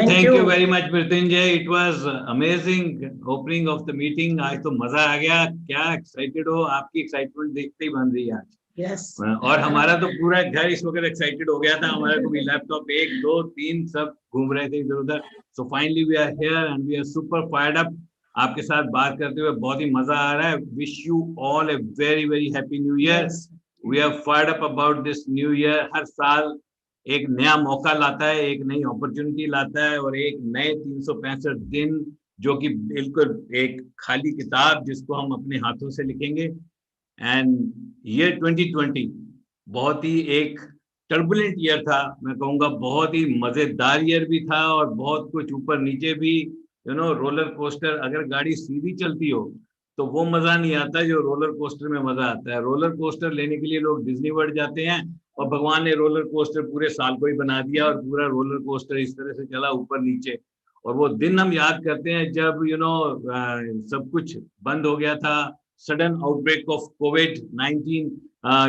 very much, Mrityunjay. It was amazing opening of the meeting. आज तो मजा आ गया। क्या excited हो, आपकी excitement देखते ही बन रही है आज। Yes. और हमारा तो पूरा घर इस वक्त excited हो गया था। हमारे को भी लैपटॉप 1, 2, 3 सब घूम रहे थे इधर उधर। So finally we are here and we are super fired up. आपके साथ बात करते हुए बहुत ही मजा आ रहा है। Wish you all a very happy new year. Yes. We are fired up about this new year. हर साल एक नया मौका लाता है, एक नई अपॉर्चुनिटी लाता है, और एक नए 365 दिन जो कि बिल्कुल एक खाली किताब जिसको हम अपने हाथों से लिखेंगे। एंड ये 2020 बहुत ही एक टर्बुलेंट ईयर था, मैं कहूँगा बहुत ही मजेदार ईयर भी था, और बहुत कुछ ऊपर नीचे भी, रोलर कोस्टर। अगर गाड़ी सीधी चलती हो तो वो मजा नहीं आता जो रोलर कोस्टर में मजा आता है। रोलर कोस्टर लेने के लिए लोग डिज्नी वर्ल्ड जाते हैं, और भगवान ने रोलर कोस्टर पूरे साल को ही बना दिया, और पूरा रोलर कोस्टर इस तरह से चला ऊपर नीचे। और वो दिन हम याद करते हैं जब सब कुछ बंद हो गया था, सडन आउटब्रेक ऑफ कोविड-19,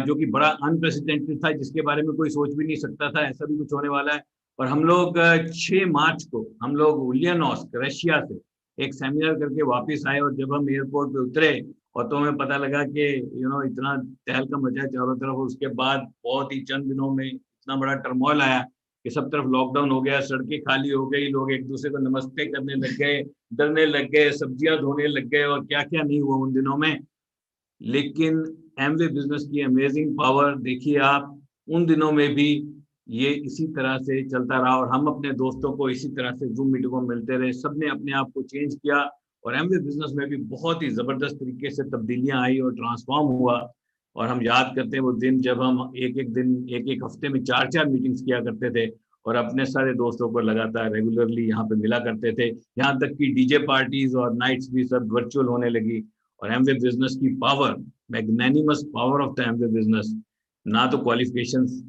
जो कि बड़ा अनप्रेसिडेंटेड था, जिसके बारे में कोई सोच भी नहीं सकता था ऐसा भी कुछ होने वाला है। और हम लोग 6 मार्च को हम लोग उलियानॉस्क रशिया से एक सेमिनार करके वापस आए, और जब हम एयरपोर्ट पे उतरे और तो हमें पता लगा कि इतना तहलका मचा चारों तरफ। उसके बाद बहुत ही चंद दिनों में इतना बड़ा टर्मोइल आया कि सब तरफ लॉकडाउन हो गया, सड़कें खाली हो गई, लोग एक दूसरे को नमस्ते करने लग गए, डरने लग गए, सब्जियां धोने लग गए, और क्या क्या नहीं हुआ उन दिनों में। लेकिन एमवे बिजनेस की अमेजिंग पावर देखिए आप, उन दिनों में भी ये इसी तरह से चलता रहा, और हम अपने दोस्तों को इसी तरह से जूम मीटिंगों में मिलते रहे। सबने अपने आप को चेंज किया, और एमवे बिजनेस में भी बहुत ही जबरदस्त तरीके से तब्दीलियां आई और ट्रांसफॉर्म हुआ। और हम याद करते हैं वो दिन जब हम एक हफ्ते में 4 मीटिंग्स किया करते थे, और अपने सारे दोस्तों को लगातार रेगुलरली यहाँ पे मिला करते थे। यहाँ तक कि डीजे पार्टीज और नाइट्स भी सब वर्चुअल होने लगी। और एमवे बिजनेस की power, magnanimous power of the Amway business, ना तो क्वालिफिकेशंस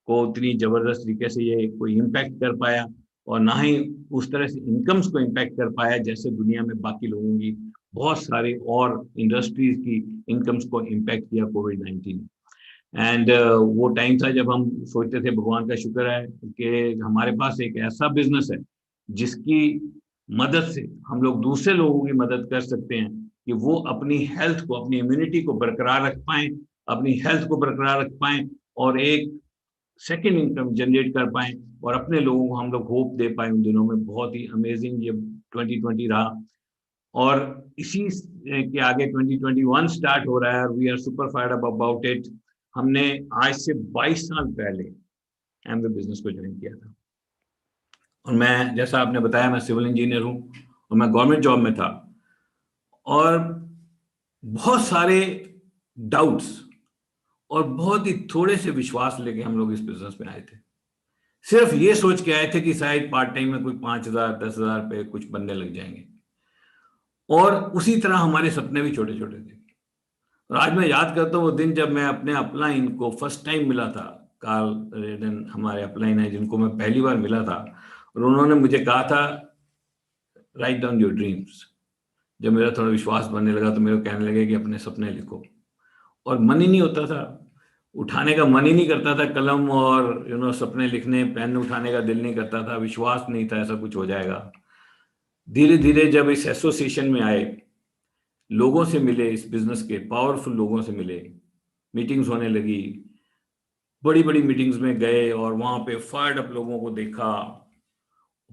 को उतनी जबरदस्त तरीके से ये कोई इम्पैक्ट कर पाया, और ना ही उस तरह से इनकम्स को इम्पैक्ट कर पाया जैसे दुनिया में बाकी लोगों की बहुत सारे और इंडस्ट्रीज की इनकम्स को इम्पैक्ट किया कोविड-19। एंड वो टाइम था जब हम सोचते थे भगवान का शुक्र है कि हमारे पास एक ऐसा बिजनेस है जिसकी मदद से हम लोग दूसरे लोगों की मदद कर सकते हैं कि वो अपनी हेल्थ को, अपनी इम्यूनिटी को बरकरार रख पाएं, अपनी हेल्थ को बरकरार रख पाएं, और एक सेकेंड इनकम जनरेट कर पाएं, और अपने लोगों को हम लोग होप दे पाए। उन दिनों में बहुत ही अमेजिंग ये 2020 रहा, और इसी के आगे 2021 स्टार्ट हो रहा है, और we are super fired up about it. हमने आज से 22 साल पहले एमवे बिजनेस को ज्वाइन किया था, और मैं, जैसा आपने बताया, मैं सिविल इंजीनियर हूँ और मैं गवर्नमेंट जॉब में था, और बहुत सारे डाउट्स और बहुत ही थोड़े से विश्वास लेके हम लोग इस बिजनेस में आए थे। सिर्फ ये सोच के आए थे कि शायद पार्ट टाइम में कोई 5,000 10,000 पे कुछ बनने लग जाएंगे, और उसी तरह हमारे सपने भी छोटे छोटे थे। और आज मैं याद करता हूँ वो दिन जब मैं अपने अपलाइन को फर्स्ट टाइम मिला था। कार्ल रेडन हमारे अपलाइन है जिनको मैं पहली बार मिला था, और उन्होंने मुझे कहा था राइट डाउन योर ड्रीम्स। जब मेरा थोड़ा विश्वास बनने लगा तो मेरे को कहने लगे कि अपने सपने लिखो, और मन ही नहीं होता था, उठाने का मन ही नहीं करता था कलम, और सपने लिखने, पेन उठाने का दिल नहीं करता था, विश्वास नहीं था ऐसा कुछ हो जाएगा। धीरे धीरे जब इस एसोसिएशन में आए, लोगों से मिले, इस बिजनेस के पावरफुल लोगों से मिले, मीटिंग्स होने लगी, बड़ी बड़ी मीटिंग्स में गए और वहां पे फायर्ड अप लोगों को देखा,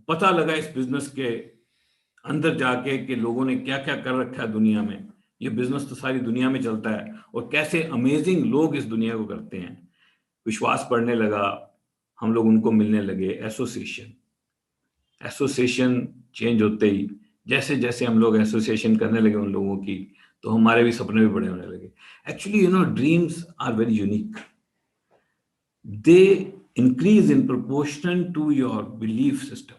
पता लगा इस बिजनेस के अंदर जाके कि लोगों ने क्या क्या कर रखा है दुनिया में। ये बिजनेस तो सारी दुनिया में चलता है और कैसे अमेजिंग लोग इस दुनिया को करते हैं। विश्वास पड़ने लगा, हम लोग उनको मिलने लगे। एसोसिएशन चेंज होते ही जैसे जैसे हम लोग एसोसिएशन करने लगे उन लोगों की, तो हमारे भी सपने भी बड़े होने लगे। Actually dreams are very unique, they increase in proportion to your belief system.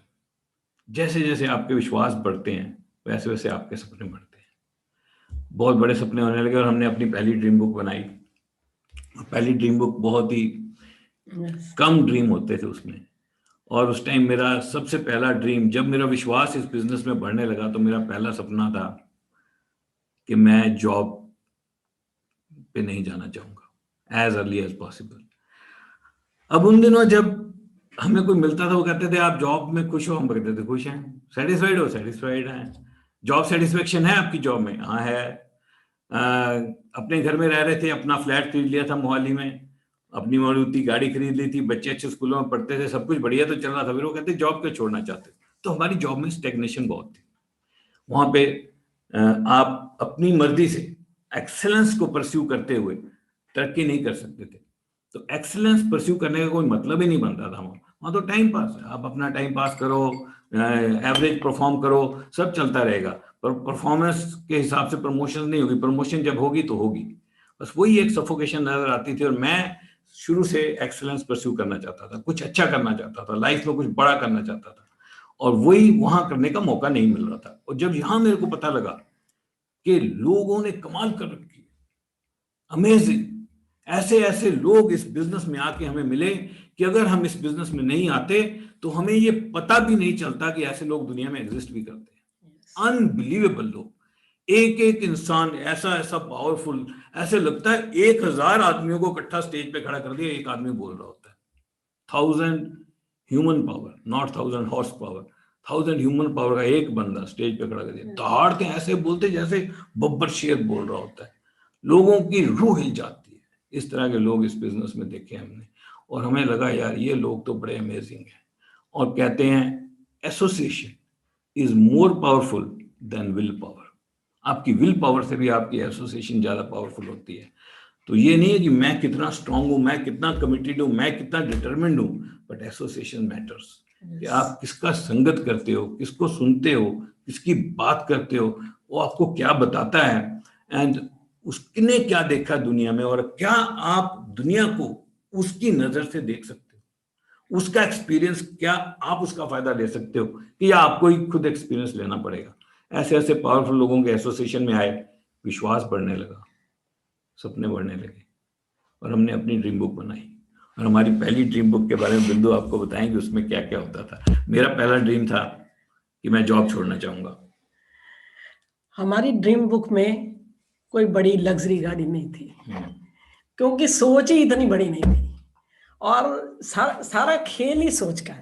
जैसे जैसे आपके विश्वास बढ़ते हैं वैसे वैसे आपके सपने बढ़ते हैं। बहुत बड़े सपने होने लगे और हमने अपनी पहली ड्रीम बुक बनाई। पहली ड्रीम बुक बहुत ही कम ड्रीम होते थे उसमें, और उस टाइम मेरा सबसे पहला ड्रीम, जब मेरा विश्वास इस बिजनेस में बढ़ने लगा तो मेरा पहला सपना था कि मैं जॉब पे नहीं जाना चाहूंगा एज अर्ली एज पॉसिबल। अब उन दिनों जब हमें कोई मिलता था वो कहते थे आप जॉब में खुश हो, हम कहते थे खुश हैं। सेटिस्फाइड हो, सेटिस्फाइड हैं। जॉब सेटिस्फेक्शन है आपकी जॉब में? हाँ है। अपने घर में रह रहे थे, अपना फ्लैट खरीद लिया था मोहाली में, अपनी मारुति गाड़ी खरीद ली थी, बच्चे अच्छे स्कूलों में पढ़ते थे, सब कुछ बढ़िया तो चल रहा था। फिर वो कहते जॉब क्यों छोड़ना चाहते? तो हमारी जॉब में स्टेग्नेशन बहुत थी। वहां पे आप अपनी मर्जी से एक्सेलेंस को परस्यू करते हुए तरक्की नहीं कर सकते थे। तो एक्सेलेंस परस्यू करने का कोई मतलब ही नहीं बनता था वहां तो टाइम पास है, आप अपना टाइम पास करो, एवरेज परफॉर्म करो, सब चलता रहेगा, पर परफॉर्मेंस के हिसाब से प्रमोशन नहीं होगी। प्रमोशन जब होगी तो होगी, बस वही एक सफोकेशन नजर आती थी। और मैं शुरू से एक्सेलेंस परस्यू करना चाहता था, कुछ अच्छा करना चाहता था, लाइफ में कुछ बड़ा करना चाहता था, और वही वहां करने का मौका नहीं मिल रहा था। और जब यहां मेरे को पता लगा कि लोगों ने कमाल कर रखी, अमेजिंग, ऐसे ऐसे लोग इस बिजनेस में आके हमें मिले कि अगर हम इस बिजनेस में नहीं आते तो हमें ये पता भी नहीं चलता कि ऐसे लोग दुनिया में एग्जिस्ट भी करते हैं। अनबिलीवेबल लोग, एक एक इंसान ऐसा ऐसा पावरफुल, ऐसे लगता है 1000 आदमियों को इकट्ठा स्टेज पे खड़ा कर दिया, एक आदमी बोल रहा होता है। 1000 human power, not 1000 horse power, 1000 human power का एक बंदा स्टेज पे खड़ा कर दिया, दहाड़ते ऐसे बोलते जैसे बब्बर शेर बोल रहा होता है, लोगों की रूह हिल जाती है। इस तरह के लोग इस बिजनेस में देखे हमने, और हमें लगा यार ये लोग तो बड़े अमेजिंग हैं। और कहते हैं association is more powerful than will power. आपकी विल पावर से भी आपकी एसोसिएशन ज्यादा पावरफुल होती है। तो ये नहीं है कि मैं कितना स्ट्रांग हूं, मैं कितना कमिटेड हूं, मैं कितना डिटरमिन्ड हूं, बट एसोसिएशन मैटर्स। कि आप किसका संगत करते हो, किसको सुनते हो, किसकी बात करते हो, वो आपको क्या बताता है, एंड उसने क्या देखा दुनिया में, और क्या आप दुनिया को उसकी नजर से देख सकते हो, उसका एक्सपीरियंस, क्या आप उसका फायदा ले सकते हो, कि या आपको ही खुद एक्सपीरियंस लेना पड़ेगा। ऐसे ऐसे पावरफुल लोगों के एसोसिएशन में आए, विश्वास बढ़ने लगा, सपने बढ़ने लगे, और हमने अपनी ड्रीम बुक बनाई। और हमारी पहली ड्रीम बुक के बारे में बिंदु आपको बताएंगे उसमें क्या क्या होता था। मेरा पहला ड्रीम था कि मैं जॉब छोड़ना चाहूंगा। हमारी ड्रीम बुक में कोई बड़ी लग्जरी गाड़ी नहीं थी, क्योंकि सोच ही इतनी बड़ी नहीं थी, और सारा खेल ही सोच का है।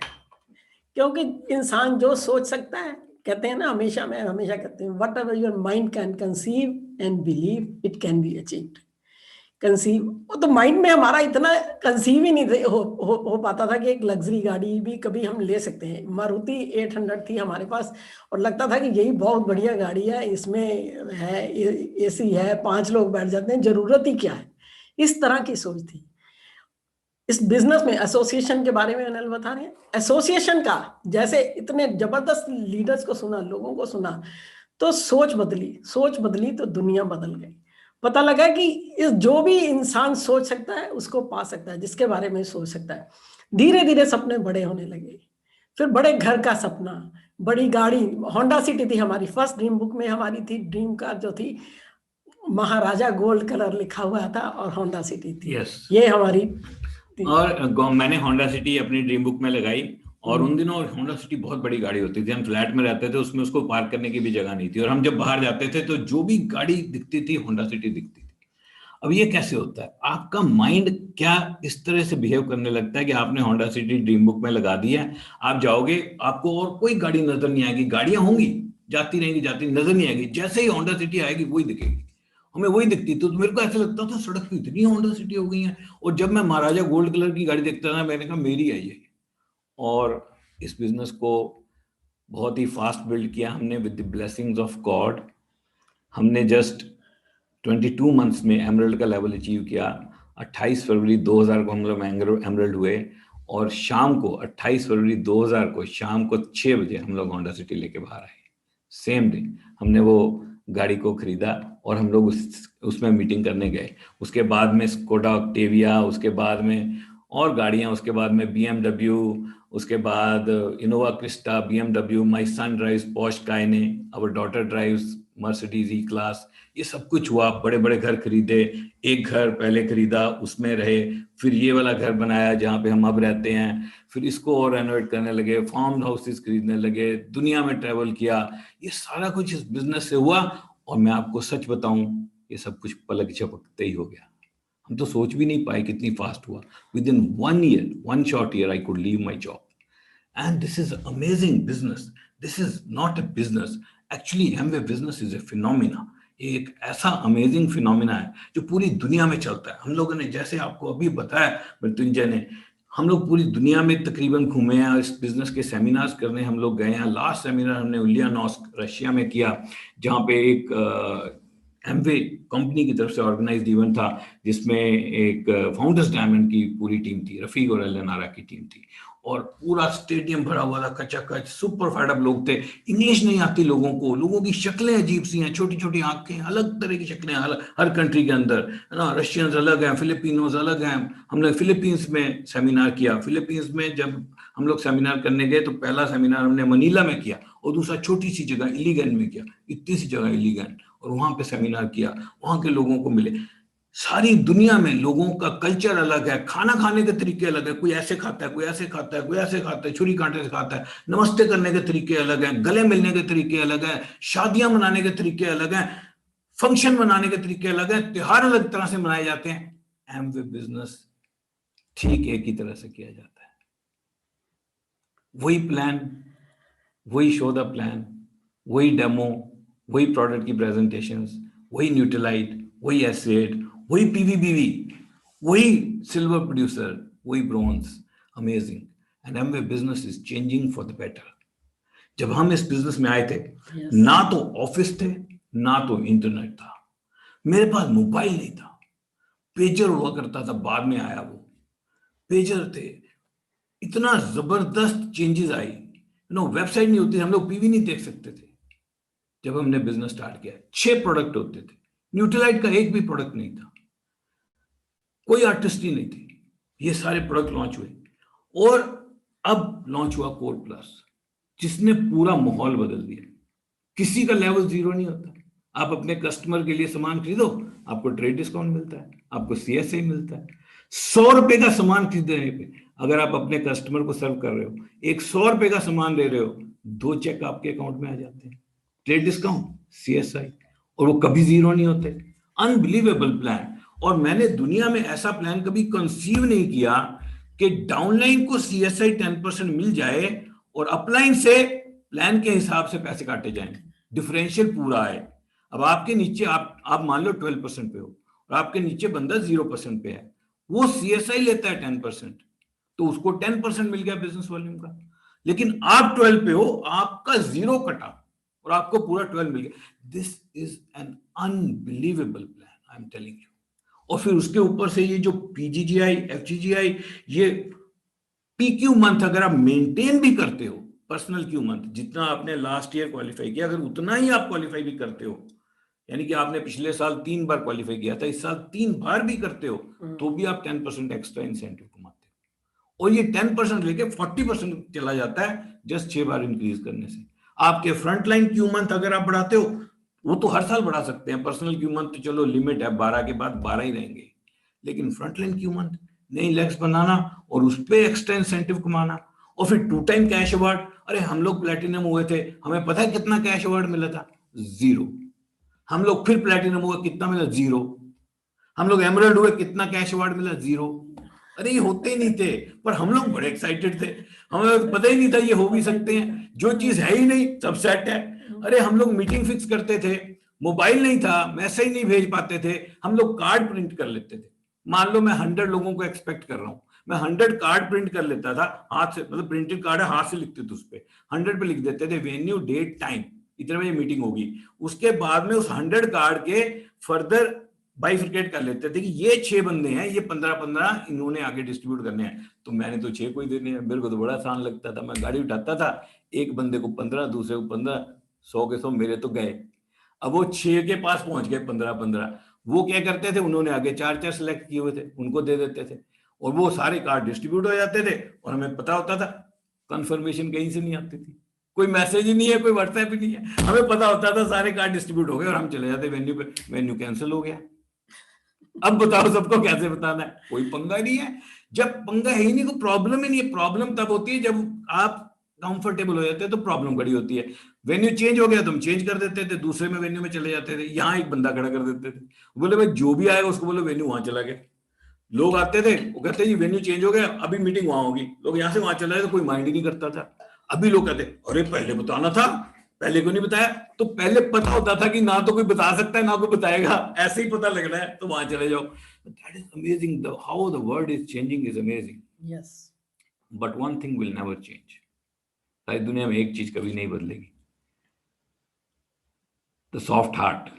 क्योंकि इंसान जो सोच सकता है, कहते हैं ना, मैं हमेशा कहती हूँ, what ever your mind can conceive and believe it can be achieved. Conceive, वो तो माइंड में हमारा इतना कंसीव ही नहीं हो पाता था कि एक लग्जरी गाड़ी भी कभी हम ले सकते हैं। मारुति 800 थी हमारे पास, और लगता था कि यही बहुत बढ़िया गाड़ी है, इसमें है एसी है, 5 लोग बैठ जाते हैं, जरूरत ही क्या है। इस तरह की सोच थी। इस बिजनेस में एसोसिएशन के बारे में अनिल बता रहे हैं, एसोसिएशन का जैसे इतने जबरदस्त लीडर्स को सुना, लोगों को सुना, तो सोच बदली तो दुनिया बदल गई। पता लगा कि इस जो भी इंसान सोच सकता है उसको पा सकता है, जिसके बारे में सोच सकता है। धीरे धीरे सपने बड़े होने लगे, फिर बड़े घर का सपना, बड़ी गाड़ी, होंडा सिटी थी हमारी फर्स्ट ड्रीम बुक में, हमारी थी ड्रीम कार जो थी महाराजा गोल्ड कलर लिखा हुआ था और होंडा सिटी थी। Yes. ये हमारी और मैंने होंडा सिटी अपनी ड्रीम बुक में लगाई, और उन दिनों होंडा सिटी बहुत बड़ी गाड़ी होती थी, हम फ्लैट में रहते थे, उसमें उसको पार्क करने की भी जगह नहीं थी, और हम जब बाहर जाते थे तो जो भी गाड़ी दिखती थी होंडा सिटी दिखती थी। अब ये कैसे होता है, आपका माइंड क्या इस तरह से बिहेव करने लगता है कि आपने होंडा सिटी ड्रीम बुक में लगा दिया है, आप जाओगे आपको और कोई गाड़ी नजर नहीं आएगी, गाड़ियां होंगी जाती रहेंगी, जाती नजर नहीं आएगी, जैसे ही होंडा सिटी आएगी वही दिखेगी, हमें वही दिखती। तो मेरे को ऐसा लगता था सड़क पे इतनी होंडा सिटी हो गई है, और जब मैं महाराजा गोल्ड कलर की गाड़ी देखता था मैंने कहा मेरी है ये। और इस बिजनेस को बहुत ही फास्ट बिल्ड किया हमने with the blessings of God. हमने जस्ट 22 मंथ्स में एमरल्ड का लेवल अचीव किया। 28 फरवरी 2000 को हम लोग एमरल्ड हुए, और शाम को 28 फरवरी 2000 को शाम को 6 बजे हम लोग होंडा सिटी लेके बाहर आए। सेम डे हमने वो गाड़ी को खरीदा और हम लोग उसमें मीटिंग करने गए। उसके बाद में स्कोडा ऑक्टेविया, उसके बाद में और गाड़ियां, उसके बाद में BMW, उसके बाद Innova Crysta, BMW, my son drives Porsche Cayenne, our daughter drives Mercedes E class, ये सब कुछ हुआ। बड़े बड़े घर खरीदे, एक घर पहले खरीदा उसमें रहे, फिर ये वाला घर बनाया जहाँ पे हम अब रहते हैं, फिर इसको और रेनोवेट करने लगे, फार्म हाउसेस खरीदने लगे, दुनिया में ट्रेवल किया। ये सारा कुछ इस बिजनेस से हुआ, और मैं आपको सच बताऊं ये सब कुछ पलक झपकते ही हो गया। हम तो सोच भी नहीं पाए कितनी फास्ट हुआ। With in 1 year, 1 short year I could leave my job, and this is amazing business. This is not a business, actually Amway business is a phenomena. ये एक ऐसा अमेजिंग फिनोमिना है जो पूरी दुनिया में चलता है। हम लोगों ने, जैसे आपको अभी बताया मृत्युंजय ने, हम लोग पूरी दुनिया में तकरीबन घूमे हैं, इस बिजनेस के सेमिनार्स करने हम लोग गए हैं। लास्ट सेमिनार हमने उलियानॉस्क रशिया में किया, जहाँ पे एक एमवे कंपनी की तरफ से ऑर्गेनाइज्ड इवेंट था, जिसमें एक फाउंडर्स डायमंड की पूरी टीम थी, रफीक और एलेनारा की टीम थी, और पूरा स्टेडियम भरा हुआ था, कचाकच, सुपर फाइड अप लोग थे। इंग्लिश नहीं आती लोगों को, लोगों की शक्लें अजीब सी हैं, छोटी छोटी आंखें, अलग तरह की शक्लें हर कंट्री के अंदर, है ना। रशियंस अलग हैं, फिलिपिनोज अलग हैं। हमने फिलीपींस में सेमिनार किया। फिलीपींस में जब हम लोग सेमिनार करने गए तो पहला सेमिनार हमने मनीला में किया, और दूसरा छोटी सी जगह इलीगन में किया, इतनी सी जगह इलीगन, और वहां पे सेमिनार किया, वहां के लोगों को मिले। सारी दुनिया में लोगों का कल्चर अलग है, खाना खाने के तरीके अलग है, कोई ऐसे खाता है, कोई ऐसे खाता है, कोई ऐसे खाता है, छुरी कांटे से खाता है, नमस्ते करने के तरीके अलग हैं, गले मिलने के तरीके अलग हैं, शादियां मनाने के तरीके अलग हैं, फंक्शन मनाने के तरीके अलग हैं, त्योहार अलग तरह से मनाए जाते हैं। एमवे बिजनेस ठीक एक ही तरह से किया जाता है। वही प्लान, वही शो द प्लान, वही डेमो, वही प्रोडक्ट की प्रेजेंटेशंस, वही न्यूट्रलाइट, वही एसेट, वही पीवीबीवी, वही सिल्वर प्रोड्यूसर, वही bronze. Amazing. And Amway business is changing for the better. जब हम इस बिजनेस में आए थे, ना तो ऑफिस थे, ना तो इंटरनेट था, मेरे पास मोबाइल नहीं था, पेजर हुआ करता था, बाद में आया वो पेजर थे। इतना जबरदस्त चेंजेस आई, वेबसाइट नहीं होती, हम लोग पीवी नहीं देख सकते थे। जब हमने बिजनेस स्टार्ट किया 6 प्रोडक्ट होते थे, न्यूट्रलाइट का एक भी प्रोडक्ट नहीं था, कोई आर्टिस्ट्री नहीं थी, ये सारे प्रोडक्ट लॉन्च हुए। और अब लॉन्च हुआ कोर प्लस, जिसने पूरा माहौल बदल दिया। किसी का लेवल 0 नहीं होता। आप अपने कस्टमर के लिए सामान खरीदो, आपको ट्रेड डिस्काउंट मिलता है, आपको CSI मिलता है। 100 रुपए का सामान खरीदने पे अगर आप अपने कस्टमर को सर्व कर रहे हो, एक 100 रुपए का सामान दे रहे हो, 2 चेक आपके अकाउंट में आ जाते हैं, ट्रेड डिस्काउंट, CSI, और वो कभी 0 नहीं होते। Unbelievable plan. और मैंने दुनिया में ऐसा प्लान कभी कंसीव नहीं किया कि डाउनलाइन को CSI 10% मिल जाए और अपलाइन से प्लान के हिसाब से पैसे काटे जाएं, डिफरेंशियल पूरा है। अब आपके नीचे आप मान लो 12% पे हो और आपके नीचे बंदा 0% पे है, वो CSI लेता है 10%, तो उसको 10% मिल गया बिजनेस वॉल्यूम का। लेकिन आप 12 पे हो, आपका 0 कटा और आपको पूरा 12 मिल गया। This is an unbelievable plan, I am telling you. और फिर उसके ऊपर से ये जो PGGI, FGGI, ये PQ मंथ अगर आप मेंटेन भी करते हो, पर्सनल क्यू मंथ, जितना आपने लास्ट ईयर क्वालिफाई किया, अगर उतना ही आप क्वालिफाई भी करते हो, यानी कि आपने पिछले साल 3 बार क्वालिफाई किया था, इस साल 3 बार भी करते हो, तो भी आप 10% एक्स्ट्रा इंसेंटिव कमाते हो। और ये 10% लेके 40% चला जाता है जस्ट 6 बार इंक्रीज करने से। आपके फ्रंट लाइन क्यू मंथ अगर आप बढ़ाते हो वो तो हर साल बढ़ा सकते हैं। पर्सनल क्यू मंथ तो चलो लिमिट है, 12 के बाद 12 ही रहेंगे, लेकिन फ्रंटलाइन क्यू मंथ नई लेग्स बनाना और उस पे एक्स्ट्रा इंसेंटिव कमाना और फिर 2 टाइम कैश अवार्ड। अरे हम लोग प्लेटिनम हुए थे, हमें पता है कितना कैश अवार्ड मिला था? 0। हम लोग फिर प्लेटिनम हुए, कितना मिला? 0। हम लोग एमरल्ड हुए, कितना कैश अवार्ड मिला? 0। अरे ये होते ही नहीं थे, पर हम लोग बड़े एक्साइटेड थे, हमें पता ही नहीं था ये हो भी सकते हैं। जो चीज है ही नहीं, सब सेट है। अरे हम लोग मीटिंग फिक्स करते थे, मोबाइल नहीं था, मैसेज नहीं भेज पाते थे, हम लोग कार्ड प्रिंट कर लेते थे। मान लो मैं 100 लोगों को एक्सपेक्ट कर रहा हूं, मैं 100 कार्ड प्रिंट कर लेता था हाथ से, मतलब प्रिंटेड कार्ड है, हाथ से लिखते थे, उस पे 100 पे लिख देते थे वेन्यू, डेट, टाइम, इतने बजे मीटिंग होगी। उसके बाद में उस 100 कार्ड के फर्दर बाइफिकेट कर लेते थे कि ये 6 बंदे हैं, ये 15-15 इन्होंने आगे डिस्ट्रीब्यूट करने हैं, तो मैंने तो 6 को ही देने हैं। मेरे को तो बड़ा आसान लगता था, मैं गाड़ी उठाता था, एक बंदे को 15, दूसरे को 15, 100 के 100 मेरे तो गए। अब वो 6 के पास पहुंच गए 15-15, वो क्या करते थे, उन्होंने आगे 4-4 सिलेक्ट किए हुए थे, उनको दे देते थे और वो सारे कार्ड डिस्ट्रीब्यूट हो जाते थे और हमें पता होता था। कंफर्मेशन कहीं से नहीं आती थी, कोई मैसेज ही नहीं है, कोई व्हाट्सएप ही नहीं है, हमें पता होता था सारे कार्ड डिस्ट्रीब्यूट हो गए और हम चले जाते वेन्यू पे, वेन्यू कैंसिल हो गया। अब बताओ सबको कैसे बताना है? कोई पंगा नहीं है। जब पंगा है ही नहीं, कोई प्रॉब्लम ही नहीं है। प्रॉब्लम तब होती है जब आप कंफर्टेबल हो जाते हैं, तो प्रॉब्लम खड़ी होती है। वेन्यू चेंज हो गया तो हम चेंज कर देते थे, दूसरे में वेन्यू में चले जाते थे, यहाँ एक बंदा खड़ा कर देते थे, बोले भाई जो भी आएगा उसको बोलो वेन्यू वहां चला गया। लोग आते थे, वो कहते जी वेन्यू चेंज हो गया, अभी मीटिंग वहां होगी, लोग यहाँ से वहां चले जाते, कोई माइंड ही नहीं करता था। अभी लोग कहते अरे पहले बताना था, पहले क्यों नहीं बताया? तो पहले पता होता था कि ना तो कोई बता सकता है ना कोई बताएगा, ऐसे ही पता लग रहा है तो वहां चले जाओ। That is amazing. How the world is changing is amazing. Yes. But one thing will never change. सारी दुनिया में एक चीज कभी नहीं बदलेगी, the soft heart,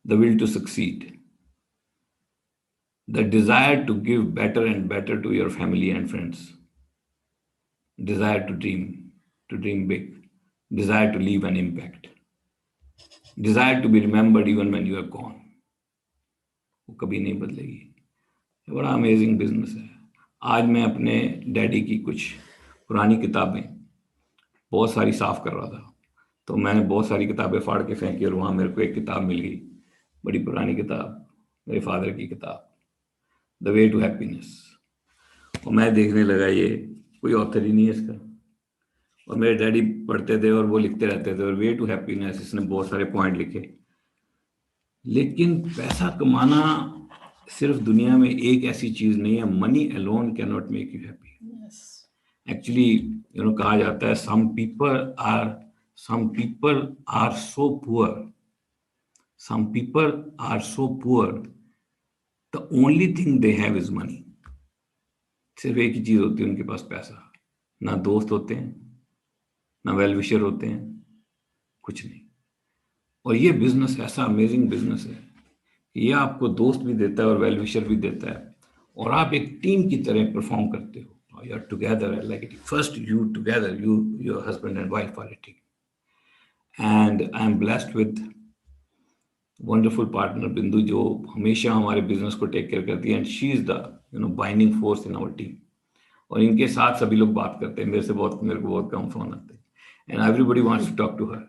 the will to succeed, the desire to give better and better to your family and friends, desire to dream big, desire to leave an impact, desire to be remembered even when you are gone. वो कभी नहीं बदलेगी। ये बड़ा amazing business है। आज मैं अपने डैडी की कुछ पुरानी किताबें बहुत सारी साफ कर रहा था, तो मैंने बहुत सारी किताबें फाड़ के फेंकी और वहाँ मेरे को एक किताब मिल गई, बड़ी पुरानी किताब, मेरे फादर की किताब, द वे टू हैप्पीनेस। और मैं देखने लगा ये कोई ऑथर ही नहीं है इसका, और मेरे डैडी पढ़ते थे और वो लिखते रहते थे, और वे टू हैप्पीनेस, इसने बहुत सारे पॉइंट लिखे। लेकिन पैसा कमाना सिर्फ दुनिया में एक ऐसी चीज नहीं है, money alone can not make you happy. Actually कहा जाता है some people are so poor, the only thing they have is money. सिर्फ एक ही चीज होती है उनके पास, पैसा। ना दोस्त होते हैं, ना वेल विशर होते हैं, कुछ नहीं। और ये बिजनेस ऐसा अमेजिंग बिजनेस है, ये आपको दोस्त भी देता है और वेल विशर भी देता है, और आप एक टीम की तरह परफॉर्म करते हो। You are together, like it. First, you together, your husband and wife are a team. And I am blessed with wonderful partner Bindu, जो हमेशा हमारे बिजनेस को टेक केयर करती है, and she is the binding force in our team. और इनके साथ सभी लोग बात करते हैं, मेरे को बहुत कम फोन आते हैं, and everybody wants to talk to her.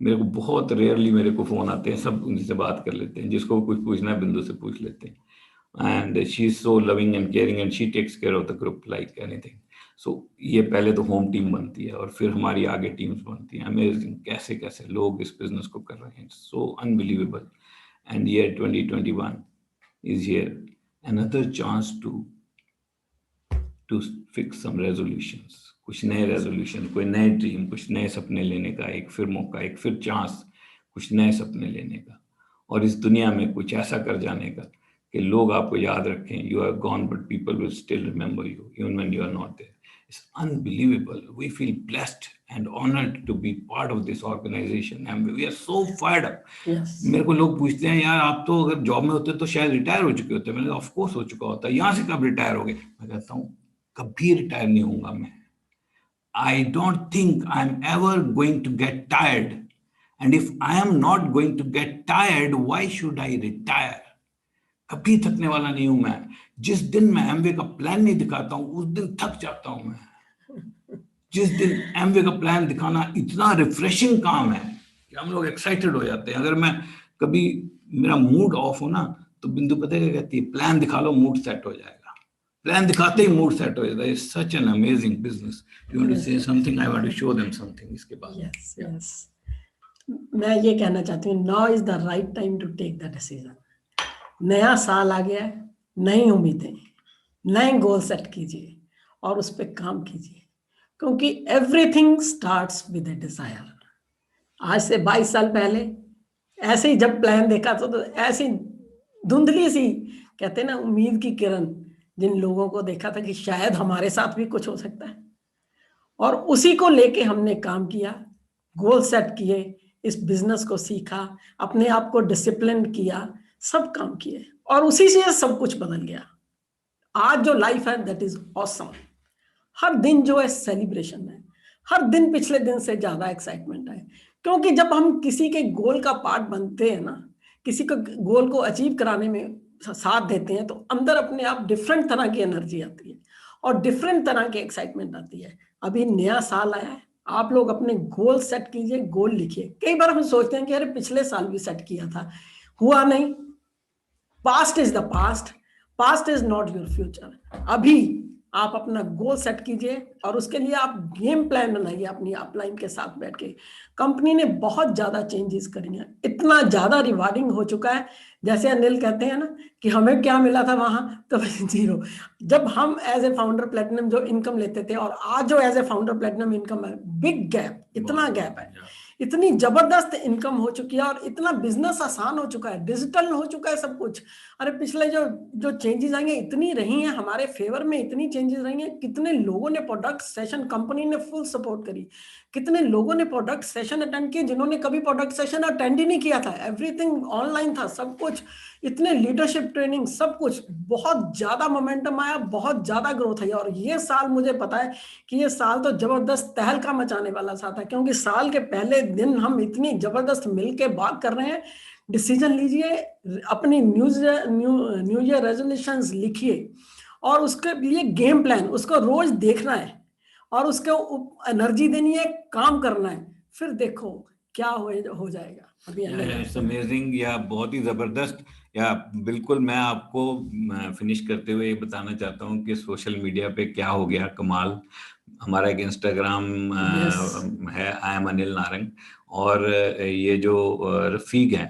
मेरे को बहुत रेयरली मेरे को फोन आते हैं, सब उनसे बात कर लेते हैं, जिसको कुछ पूछना है बिंदु से पूछ लेते हैं। And she is so loving and caring, and she takes care of the group like anything. So ये पहले तो होम टीम बनती है और फिर हमारी आगे टीम्स बनती हैं। अमेजिंग कैसे कैसे लोग इस बिजनेस को कर रहे हैं, so unbelievable. And year 2021 is here, another chance to fix some resolutions. कुछ नए रेजोल्यूशन, कोई नए ड्रीम, कुछ नए सपने लेने का एक फिर मौका, एक फिर चांस, कुछ नए सपने लेने का, और इस दुनिया में कुछ ऐसा कर जाने का कि लोग आपको याद रखें। You are gone but people will still remember you even when you are not there. It's unbelievable. We feel blessed and honoured to be part of this organisation and we are so fired up. मेरे को लोग पूछते हैं, यार आप तो अगर job में होते तो शायद रिटायर हो चुके होते। मैंने ऑफ कोर्स हो चुका होता, यहाँ से कब रिटायर हो गए? मैं कहता हूँ कभी रिटायर नहीं होऊंगा मैं। I don't think I'm ever going to get tired, and if I am not going to get tired, why should I retire? कभी थकने वाला नहीं हूं मैं। जिस दिन मैं एमवे का प्लान नहीं दिखाता हूं उस दिन थक जाता हूं मैं। जिस दिन एमवे का प्लान दिखाना इतना रिफ्रेशिंग काम है कि कि हम लोग एक्साइटेड हो जाते हैं। अगर मैं कभी मेरा मूड ऑफ हो ना, तो बिंदु पता है क्या कहती है, प्लान दिखा लो मूड सेट हो जाएगा। प्लान दिखाते ही मूड सेट हो जाता है। It's such an amazing business. You want to say something? I want to show them something इसके बाद। यस यस, मैं ये कहना चाहती हूँ, now is the right time to take the decision. नया साल आ गया है, नई उम्मीदें, नए गोल सेट कीजिए और उस पर काम कीजिए, क्योंकि everything starts with a desire. आज से 22 साल पहले ऐसे ही जब प्लान देखा तो ऐसी धुंधली सी, कहते हैं ना, उम्मीद की किरण, जिन लोगों को देखा था कि शायद हमारे साथ भी कुछ हो सकता है, और उसी को लेके हमने काम किया, गोल सेट किए, इस बिजनेस को सीखा, अपने आप को डिसिप्लिन किया, सब काम किए, और उसी से सब कुछ बदल गया। आज जो लाइफ है दैट इज ऑसम। हर दिन जो है सेलिब्रेशन है, हर दिन पिछले दिन से ज्यादा एक्साइटमेंट है, क्योंकि जब हम किसी के गोल का पार्ट बनते हैं ना, किसी को गोल को अचीव कराने में साथ देते हैं, तो अंदर अपने आप डिफरेंट तरह की एनर्जी आती है और डिफरेंट तरह की एक्साइटमेंट आती है। अभी नया साल आया है, आप लोग अपने गोल सेट कीजिए, गोल लिखिए। कई बार हम सोचते हैं कि अरे पिछले साल भी सेट किया था, हुआ नहीं। Past is the past, past is not your future. अभी आप अपना गोल सेट कीजिए और उसके लिए आप गेम प्लान बनाइए अपनी अपलाइन के साथ बैठ के। कंपनी ने बहुत ज्यादा चेंजेस करी हैं, इतना ज्यादा रिवार्डिंग हो चुका है। जैसे अनिल कहते हैं ना कि हमें क्या मिला था वहां, तो 0। जब हम एज ए फाउंडर प्लेटिनम जो इनकम लेते थे और आज जो as a founder platinum income है, बिग गैप, इतना गैप है, इतनी जबरदस्त इनकम हो चुकी है और इतना बिजनेस आसान हो चुका है, डिजिटल हो चुका है सब कुछ। अरे पिछले जो चेंजेस आएंगे इतनी रही हैं हमारे फेवर में, इतनी चेंजेस रही हैं। कितने लोगों ने प्रोडक्ट सेशन, कंपनी ने फुल सपोर्ट करी, कितने लोगों ने प्रोडक्ट सेशन अटेंड किए जिन्होंने कभी प्रोडक्ट सेशन अटेंड ही नहीं किया था। एवरीथिंग ऑनलाइन था, सब कुछ, इतने लीडरशिप ट्रेनिंग, सब कुछ, बहुत ज्यादा मोमेंटम आया, बहुत ज्यादा ग्रोथ आई। और ये साल मुझे पता है कि ये साल तो जबरदस्त तहलका मचाने वाला सा था, क्योंकि साल के पहले दिन हम इतनी जबरदस्त मिलके बात कर रहे हैं। डिसीजन लीजिए, अपनी न्यू ईयर रेजोल्यूशंस लिखिए और उसके लिए गेम प्लान, उसको रोज देखना है और उसको एनर्जी देनी है, काम करना है, फिर देखो क्या हो जाएगा। अभी इट्स अमेजिंग, या बहुत ही जबरदस्त। या बिल्कुल, मैं आपको फिनिश करते हुए ये बताना चाहता हूँ कि सोशल मीडिया पे क्या हो गया कमाल। हमारा एक इंस्टाग्राम है, आई एम अनिल नारंग, और ये जो रफीक है,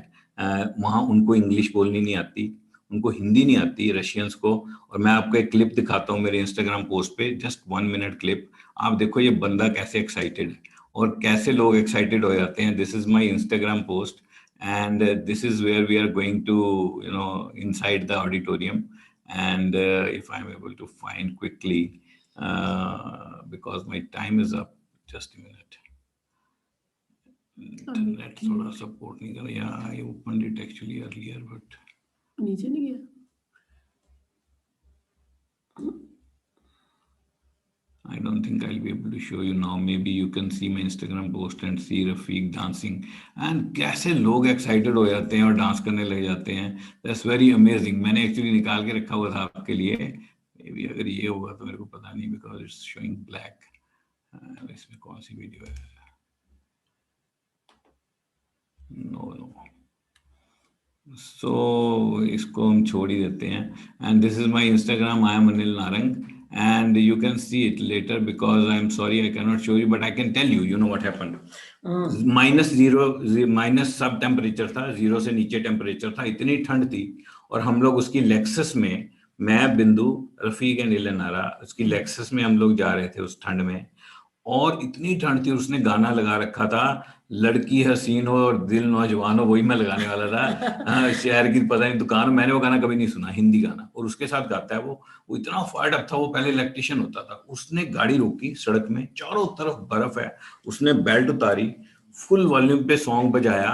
वहाँ उनको इंग्लिश बोलनी नहीं आती, उनको हिंदी नहीं आती, रशियंस को। और मैं आपको एक क्लिप दिखाता हूँ मेरे इंस्टाग्राम पोस्ट पे, जस्ट 1 मिनट क्लिप। आप देखो ये बंदा कैसे एक्साइटेड है और कैसे लोग एक्साइटेड हो जाते हैं। This is my Instagram post and this is where we are going to, inside the auditorium, and if I'm able to find quickly, because my time is up, just a minute. Internet thoda support nahi kar raha. I opened it actually earlier, but नीचे नहीं गया। I don't think I'll be able to show you now. Maybe you can see my Instagram post and see Rafiq dancing. And कैसे लोग excited हो जाते हैं और dance करने लग जाते हैं। That's very amazing. मैंने actually निकाल के रखा हुआ था आपके लिए। Maybe अगर ये होगा तो मेरे को पता नहीं, because it's showing black. इसमें कौन सी वीडियो है? No. So इसको हम छोड़ ही देते हैं। And this is my Instagram. I am Anil Narang. And you can see it later, because I'm sorry I cannot show you, but I can tell you, you know what happened. -0 minus सब temperature था, 0 से नीचे temperature था, इतनी ठंड थी। और हम लोग उसकी लेक्सस में, मैं, बिंदु, रफीक एंड इलेनारा, उसकी लेक्सस में हम लोग जा रहे थे उस ठंड में, और इतनी ठंड थी। उसने गाना लगा रखा था, लड़की हसीन हो और दिल नौजवान हो, वही मैं लगाने वाला था। शहर की पता नहीं दुकान, मैंने वो गाना कभी नहीं सुना, हिंदी गाना, और उसके साथ गाता है वो इतना फायर्ड अप था। वो पहले इलेक्ट्रिशियन होता था। उसने गाड़ी रोकी सड़क में, चारों तरफ बर्फ है, उसने बेल्ट उतारी, फुल वॉल्यूम पे सॉन्ग बजाया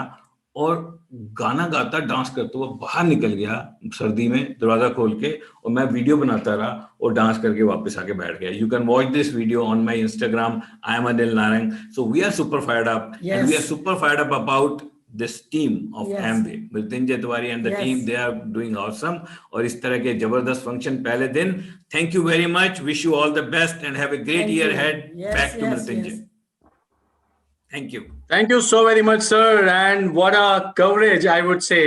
और गाना गाता, डांस करता हुआ बाहर निकल गया सर्दी में, दरवाजा खोल के, और मैं वीडियो बनाता रहा और डांस करके वापस आके बैठ गया। You can watch this video on my Instagram. I am Anil Narang. So we are super fired up, and we are super fired up about this team of Amway. Mrityunjay Tiwari and the team, they are doing awesome. और इस तरह के जबरदस्त function पहले दिन। Thank you very much. Wish you all the best and have a great year ahead. Back to Mrityunjay. Thank you. Thank you so very much, sir. And what a coverage, I would say.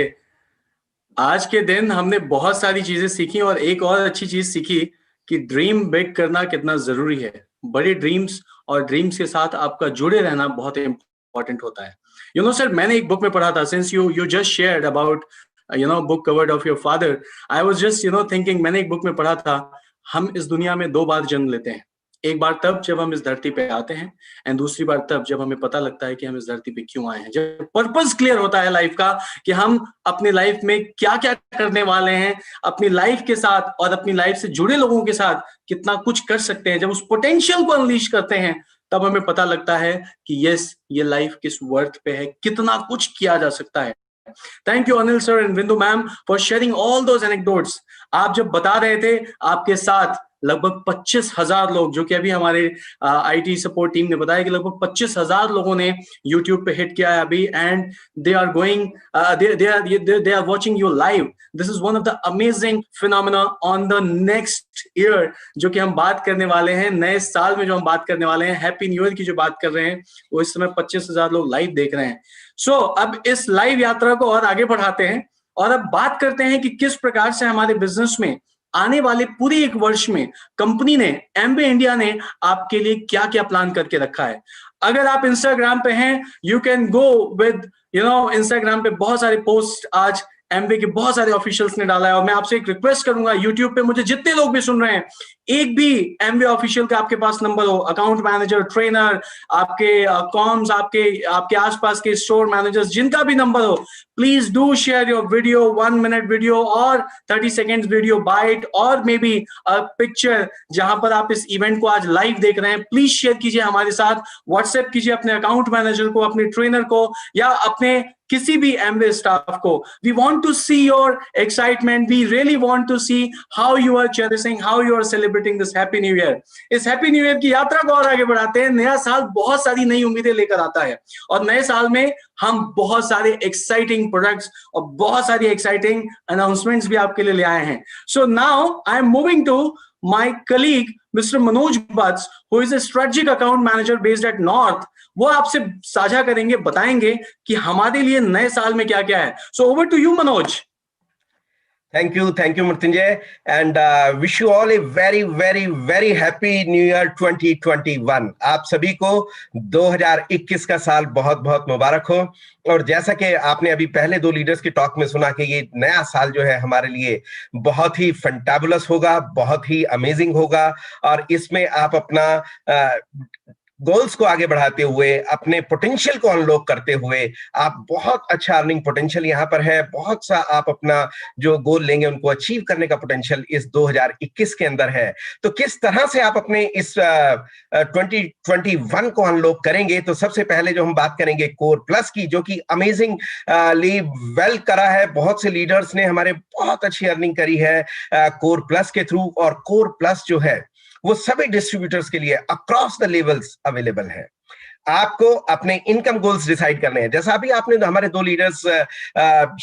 आज के दिन हमने बहुत सारी चीजें सीखी और एक और अच्छी चीज सीखी कि ड्रीम बिग करना कितना जरूरी है। बड़े ड्रीम्स और ड्रीम्स के साथ आपका जुड़े रहना बहुत इंपॉर्टेंट होता है। यू नो सर, मैंने एक बुक में पढ़ा था, since you just shared about book covered of your father, I was just thinking, मैंने एक बुक में पढ़ा था, हम इस दुनिया में 2 बार जन्म लेते हैं। एक बार तब जब हम इस धरती पे आते हैं, एंड दूसरी बार तब जब हमें पता लगता है कि हम इस धरती पे क्यों आए हैं। जब पर्पस क्लियर होता है लाइफ का कि हम अपनी लाइफ में क्या क्या करने वाले हैं, अपनी लाइफ के साथ और अपनी लाइफ से जुड़े लोगों के साथ कितना कुछ कर सकते हैं, जब उस पोटेंशियल को अनलीश करते हैं, तब हमें पता लगता है कि यस, ये लाइफ किस वर्थ पे है, कितना कुछ किया जा सकता है। Thank you Anil sir and Bindu ma'am for sharing all those anecdotes. आप जब बता रहे थे, आपके साथ लगभग 25,000 लोग, जो कि अभी हमारे आईटी सपोर्ट टीम ने बताया कि लगभग 25,000 लोगों ने यूट्यूब पे हिट किया है अभी, and they are going, they are watching you live. This is one of the amazing phenomena on the next year, जो कि हम बात करने वाले हैं, नए साल में जो हम बात करने वाले हैं, हैप्पी न्यू ईयर की जो बात कर रहे हैं, वो इस समय 25,000 लोग लाइव देख रहे हैं। सो अब इस लाइव यात्रा को और आगे बढ़ाते हैं और अब बात करते हैं कि किस प्रकार से हमारे बिजनेस में आने वाले पूरे 1 वर्ष में कंपनी ने, एमवे इंडिया ने आपके लिए क्या क्या प्लान करके रखा है। अगर आप इंस्टाग्राम पे हैं, you can go with Instagram पे बहुत सारे पोस्ट आज एमवे के बहुत सारे ऑफिशियल्स ने डाला है, और मैं आपसे एक रिक्वेस्ट करूंगा, यूट्यूब पे मुझे जितने लोग भी सुन रहे हैं, एक भी एमवे ऑफिशियल का आपके पास नंबर हो, अकाउंट मैनेजर, ट्रेनर, आपके कॉम्स, आपके आसपास के स्टोर मैनेजर्स, जिनका भी नंबर हो, please do share your video, 1 minute video और 30 सेकेंड्स वीडियो बाइट, और मे बी अ पिक्चर जहां पर आप इस इवेंट को आज लाइव देख रहे हैं। प्लीज शेयर कीजिए हमारे साथ, व्हाट्सएप कीजिए अपने अकाउंट मैनेजर को, अपने ट्रेनर को, या अपने किसी भी एमवे स्टाफ को। We want to see your excitement, we really want to see how you are cherishing, how you are celebrating this happy new year. इस हैप्पी न्यू ईयर की यात्रा को और आगे बढ़ाते हैं। नया साल बहुत सारी नई उम्मीदें लेकर आता है, और नए साल में हम बहुत सारे एक्साइटिंग प्रोडक्ट्स और बहुत सारी एक्साइटिंग अनाउंसमेंट्स भी आपके लिए ले आए हैं। So now I am moving to my colleague Mr. Manoj Butts, who is a strategic account manager based at North. वो आपसे साझा करेंगे, बताएंगे कि हमारे लिए नए साल में क्या क्या है। So over to you, Manoj. Thank you, Mrityunjay, and wish you all a very, very, very happy New Year 2021. आप सभी को 2021 का साल बहुत बहुत मुबारक हो। और जैसा कि आपने अभी पहले 2 लीडर्स की टॉक में सुना कि ये नया साल जो है हमारे लिए बहुत ही फैंटाबुलस होगा, बहुत ही अमेजिंग होगा, और इसमें आप अपना गोल्स को आगे बढ़ाते हुए, अपने पोटेंशियल को अनलॉक करते हुए, आप बहुत अच्छा अर्निंग पोटेंशियल यहाँ पर है, बहुत सा आप अपना जो गोल लेंगे उनको अचीव करने का पोटेंशियल इस 2021 के अंदर है। तो किस तरह से आप अपने इस 2021 को अनलॉक करेंगे, तो सबसे पहले जो हम बात करेंगे कोर प्लस की, जो कि अमेजिंग वेल करा है। बहुत से लीडर्स ने हमारे बहुत अच्छी अर्निंग करी है कोर प्लस के थ्रू, और कोर प्लस जो है वो सभी डिस्ट्रीब्यूटर्स के लिए अक्रॉस द लेवल्स अवेलेबल है। आपको अपने इनकम गोल्स डिसाइड करने हैं। जैसा अभी आपने हमारे 2 लीडर्स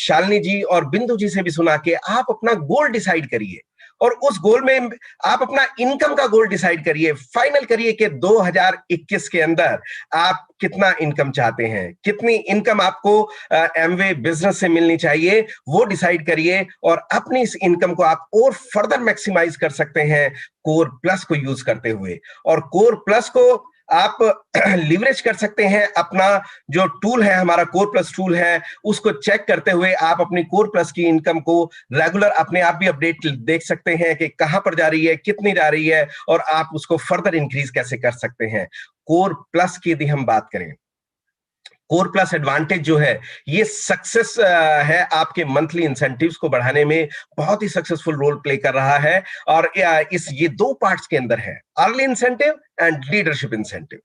शालिनी जी और बिंदु जी से भी सुना कि आप अपना गोल डिसाइड करिए, और उस गोल में आप अपना इनकम का गोल डिसाइड करिए, फाइनल करिए कि 2021 के अंदर आप कितना इनकम चाहते हैं, कितनी इनकम आपको एमवे बिजनेस से मिलनी चाहिए, वो डिसाइड करिए, और अपनी इस इनकम को आप और फर्दर मैक्सिमाइज कर सकते हैं कोर प्लस को यूज करते हुए। और कोर प्लस को आप लिवरेज कर सकते हैं, अपना जो टूल है, हमारा कोर प्लस टूल है, उसको चेक करते हुए आप अपनी कोर प्लस की इनकम को रेगुलर अपने आप भी अपडेट देख सकते हैं कि कहां पर जा रही है, कितनी जा रही है, और आप उसको फर्दर इंक्रीज कैसे कर सकते हैं। कोर प्लस की यदि हम बात करें, कोर प्लस एडवांटेज जो है ये सक्सेस है, आपके मंथली इंसेंटिव्स को बढ़ाने में बहुत ही सक्सेसफुल रोल प्ले कर रहा है। और ये 2 पार्ट्स के अंदर है, early incentive and leadership incentive.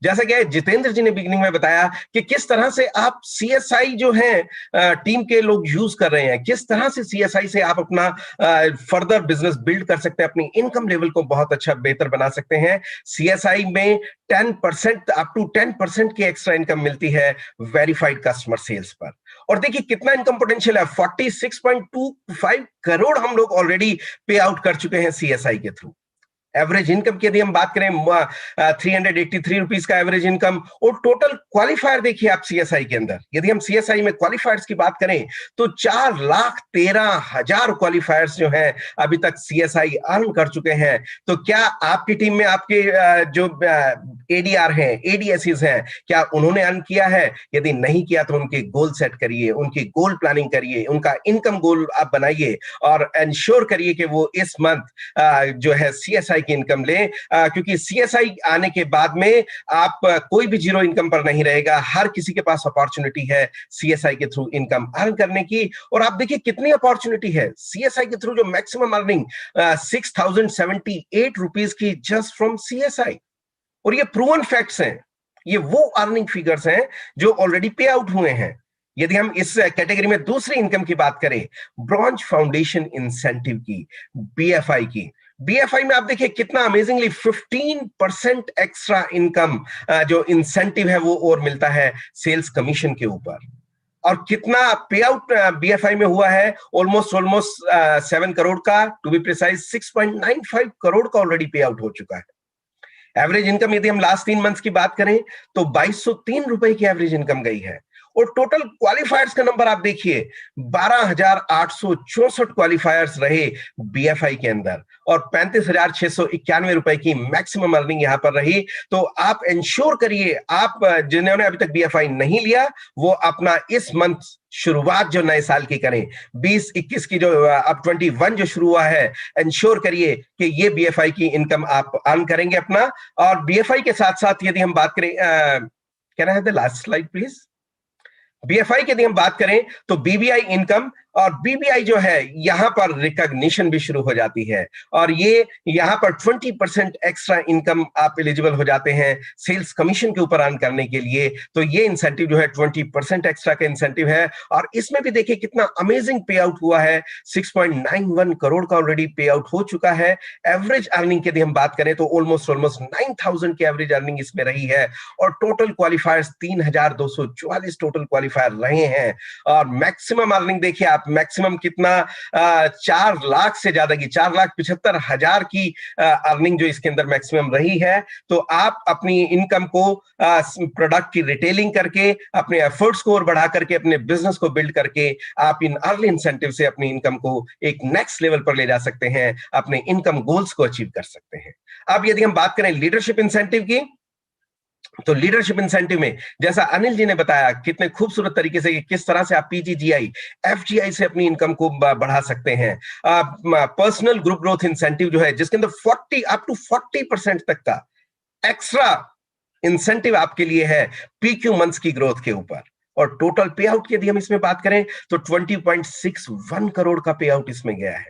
जैसा कि जितेंद्र जी ने बिगिनिंग में बताया कि किस तरह से आप सीएसआई जो है टीम के लोग यूज कर रहे हैं, किस तरह से सीएसआई से आप अपना फर्दर बिजनेस बिल्ड कर सकते हैं, अपनी इनकम लेवल को बहुत अच्छा बेहतर बना सकते हैं। सीएसआई में 10% अप टू 10% की एक्स्ट्रा इनकम मिलती है वेरीफाइड कस्टमर सेल्स पर। और देखिए कितना इनकम पोटेंशियल है, 46.25 करोड़ हम लोग ऑलरेडी पे आउट कर चुके हैं सीएसआई के थ्रू। एवरेज इनकम की यदि हम बात करें 383 रुपीज का एवरेज इनकम, और टोटल क्वालिफायर देखिए आप सीएसआई के अंदर, यदि हम सीएसआई में क्वालिफायर्स की बात करें तो 4,13,000 क्वालिफायर्स जो हैं अभी तक सीएसआई अर्न कर चुके हैं। तो क्या आपकी टीम में आपके जो एडीआर हैं, एडीएसईज हैं, क्या उन्होंने अर्न किया है? यदि नहीं किया तो उनके गोल सेट करिए, उनकी गोल प्लानिंग करिए, उनका इनकम गोल आप बनाइए और एंश्योर करिए कि वो इस मंथ जो है सीएसआई की इनकम लें, क्योंकि सीएसआई आने के बाद में आप कोई भी जीरो इनकम पर नहीं रहेगा। हर किसी के पास अपॉर्चुनिटी है सीएसआई के थ्रू इनकम अर्न करने की। और आप देखिए कितनी अपॉर्चुनिटी है सीएसआई के थ्रू, जो मैक्सिमम अर्निंग 6,078 रुपीज की जस्ट फ्रॉम सीएसआई। और ये प्रूवन फैक्ट्स हैं, ये वो अर्निंग फिगर्स हैं जो ऑलरेडी पे आउट हुए हैं। यदि हम इस कैटेगरी में दूसरी इनकम की बात करें, ब्रॉन्ज फाउंडेशन इंसेंटिव की, बीएफआई की, बीएफआई में आप देखिए कितना अमेजिंगली 15% एक्स्ट्रा इनकम जो इंसेंटिव है वो और मिलता है सेल्स कमीशन के ऊपर। और कितना पे आउट बीएफआई में हुआ है, ऑलमोस्ट 7 करोड़ का, टू बी प्रिसाइज 6.95 करोड़ का ऑलरेडी पे आउट हो चुका है। एवरेज इनकम यदि हम लास्ट 3 मंथ्स की बात करें तो 2,203 रुपए की एवरेज इनकम गई है। और टोटल क्वालिफायर्स का नंबर आप देखिए 12,864 क्वालिफायर्स रहे बीएफआई के अंदर, और 35,691 रुपए की मैक्सिमम अर्निंग यहां पर रही। तो आप इंश्योर करिए, आप जिन्होंने अभी तक बीएफआई नहीं लिया वो अपना इस मंथ शुरुआत जो नए साल की करें, 20-21 की जो अब 21 जो शुरू हुआ है, इंश्योर करिए कि ये बीएफआई की इनकम आप अर्न करेंगे अपना। और बीएफआई के साथ साथ यदि हम बात करें, can I have the last slide please? BFI की यदि हम बात करें तो बीबीआई इनकम, और बीबीआई जो है यहां पर रिकॉग्निशन भी शुरू हो जाती है, और ये यहां पर 20% एक्स्ट्रा इनकम आप एलिजिबल हो जाते हैं सेल्स कमीशन के ऊपर अर्न करने के लिए। तो ये इंसेंटिव जो है 20% एक्स्ट्रा का इंसेंटिव है। और इसमें भी देखिए कितना अमेजिंग पे आउट हुआ है, 6.91 करोड़ का ऑलरेडी पे आउट हो चुका है। एवरेज अर्निंग की यदि हम बात करें तो ऑलमोस्ट 9,000 की एवरेज अर्निंग इसमें रही है। और टोटल क्वालिफायर्स 3,244 टोटल क्वालिफायर रहे हैं। और मैक्सिमम अर्निंग देखिए आप, मैक्सिमम कितना, 4 लाख से ज्यादा की, 4,75,000 की अर्निंग जो इसके अंदर मैक्सिमम रही है। तो आप अपनी इनकम को प्रोडक्ट की रिटेलिंग करके, अपने एफर्ट्स को और बढ़ा करके, अपने बिजनेस को बिल्ड करके आप इन अर्ली इंसेंटिव से अपनी इनकम को एक नेक्स्ट लेवल पर ले जा सकते हैं, अपने इनकम गोल्स को अचीव कर सकते हैं। अब यदि हम बात करें लीडरशिप इंसेंटिव की, तो लीडरशिप इंसेंटिव में जैसा अनिल जी ने बताया कितने खूबसूरत तरीके से किस तरह से आप पीजीजीआई, एफजीआई से अपनी इनकम को बढ़ा सकते हैं। पर्सनल ग्रुप ग्रोथ इंसेंटिव जो है जिसके अंदर अप टू 40% तक का एक्स्ट्रा इंसेंटिव आपके लिए है पीक्यू मंथ्स की ग्रोथ के ऊपर। और टोटल पे आउट की यदि हम इसमें बात करें तो 20.61 करोड़ का पे आउट इसमें गया है।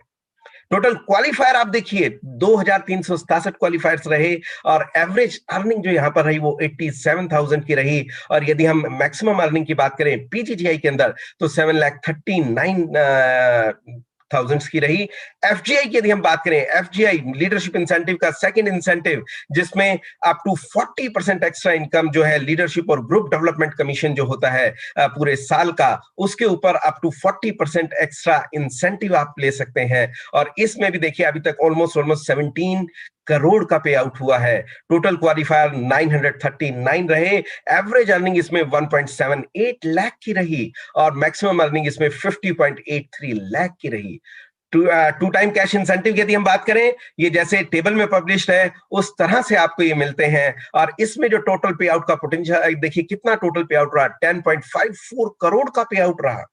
टोटल क्वालिफायर आप देखिए 2,367 क्वालिफायर्स रहे, और एवरेज अर्निंग जो यहां पर रही वो 87,000 की रही। और यदि हम मैक्सिमम अर्निंग की बात करें पीजीजीआई के अंदर तो 7,39,000 की रही। एफजीआई की यदि हम बात करें, एफजीआई लीडरशिप इंसेंटिव का सेकंड इंसेंटिव जिसमें अप टू 40% एक्स्ट्रा इनकम जो है लीडरशिप और ग्रुप डेवलपमेंट कमीशन जो होता है पूरे साल का, उसके ऊपर अप टू 40% एक्स्ट्रा इंसेंटिव आप ले सकते हैं। और इसमें भी देखिए अभी तक ऑलमोस्ट 17 करोड़ का पे आउट हुआ है। टोटल क्वालिफायर 939 रहे। एवरेज अर्निंग इसमें 1.78 लाख की रही, और मैक्सिमम अर्निंग इसमें 50.83 लाख की रही। टू टाइम कैश इंसेंटिव यदि हम बात करें, ये जैसे टेबल में पब्लिश्ड है उस तरह से आपको ये मिलते हैं। और इसमें जो टोटल पे आउट का पोटेंशियल देखिए कितना टोटल पे आउट रहा, 10.54 करोड़ का पे आउट रहा।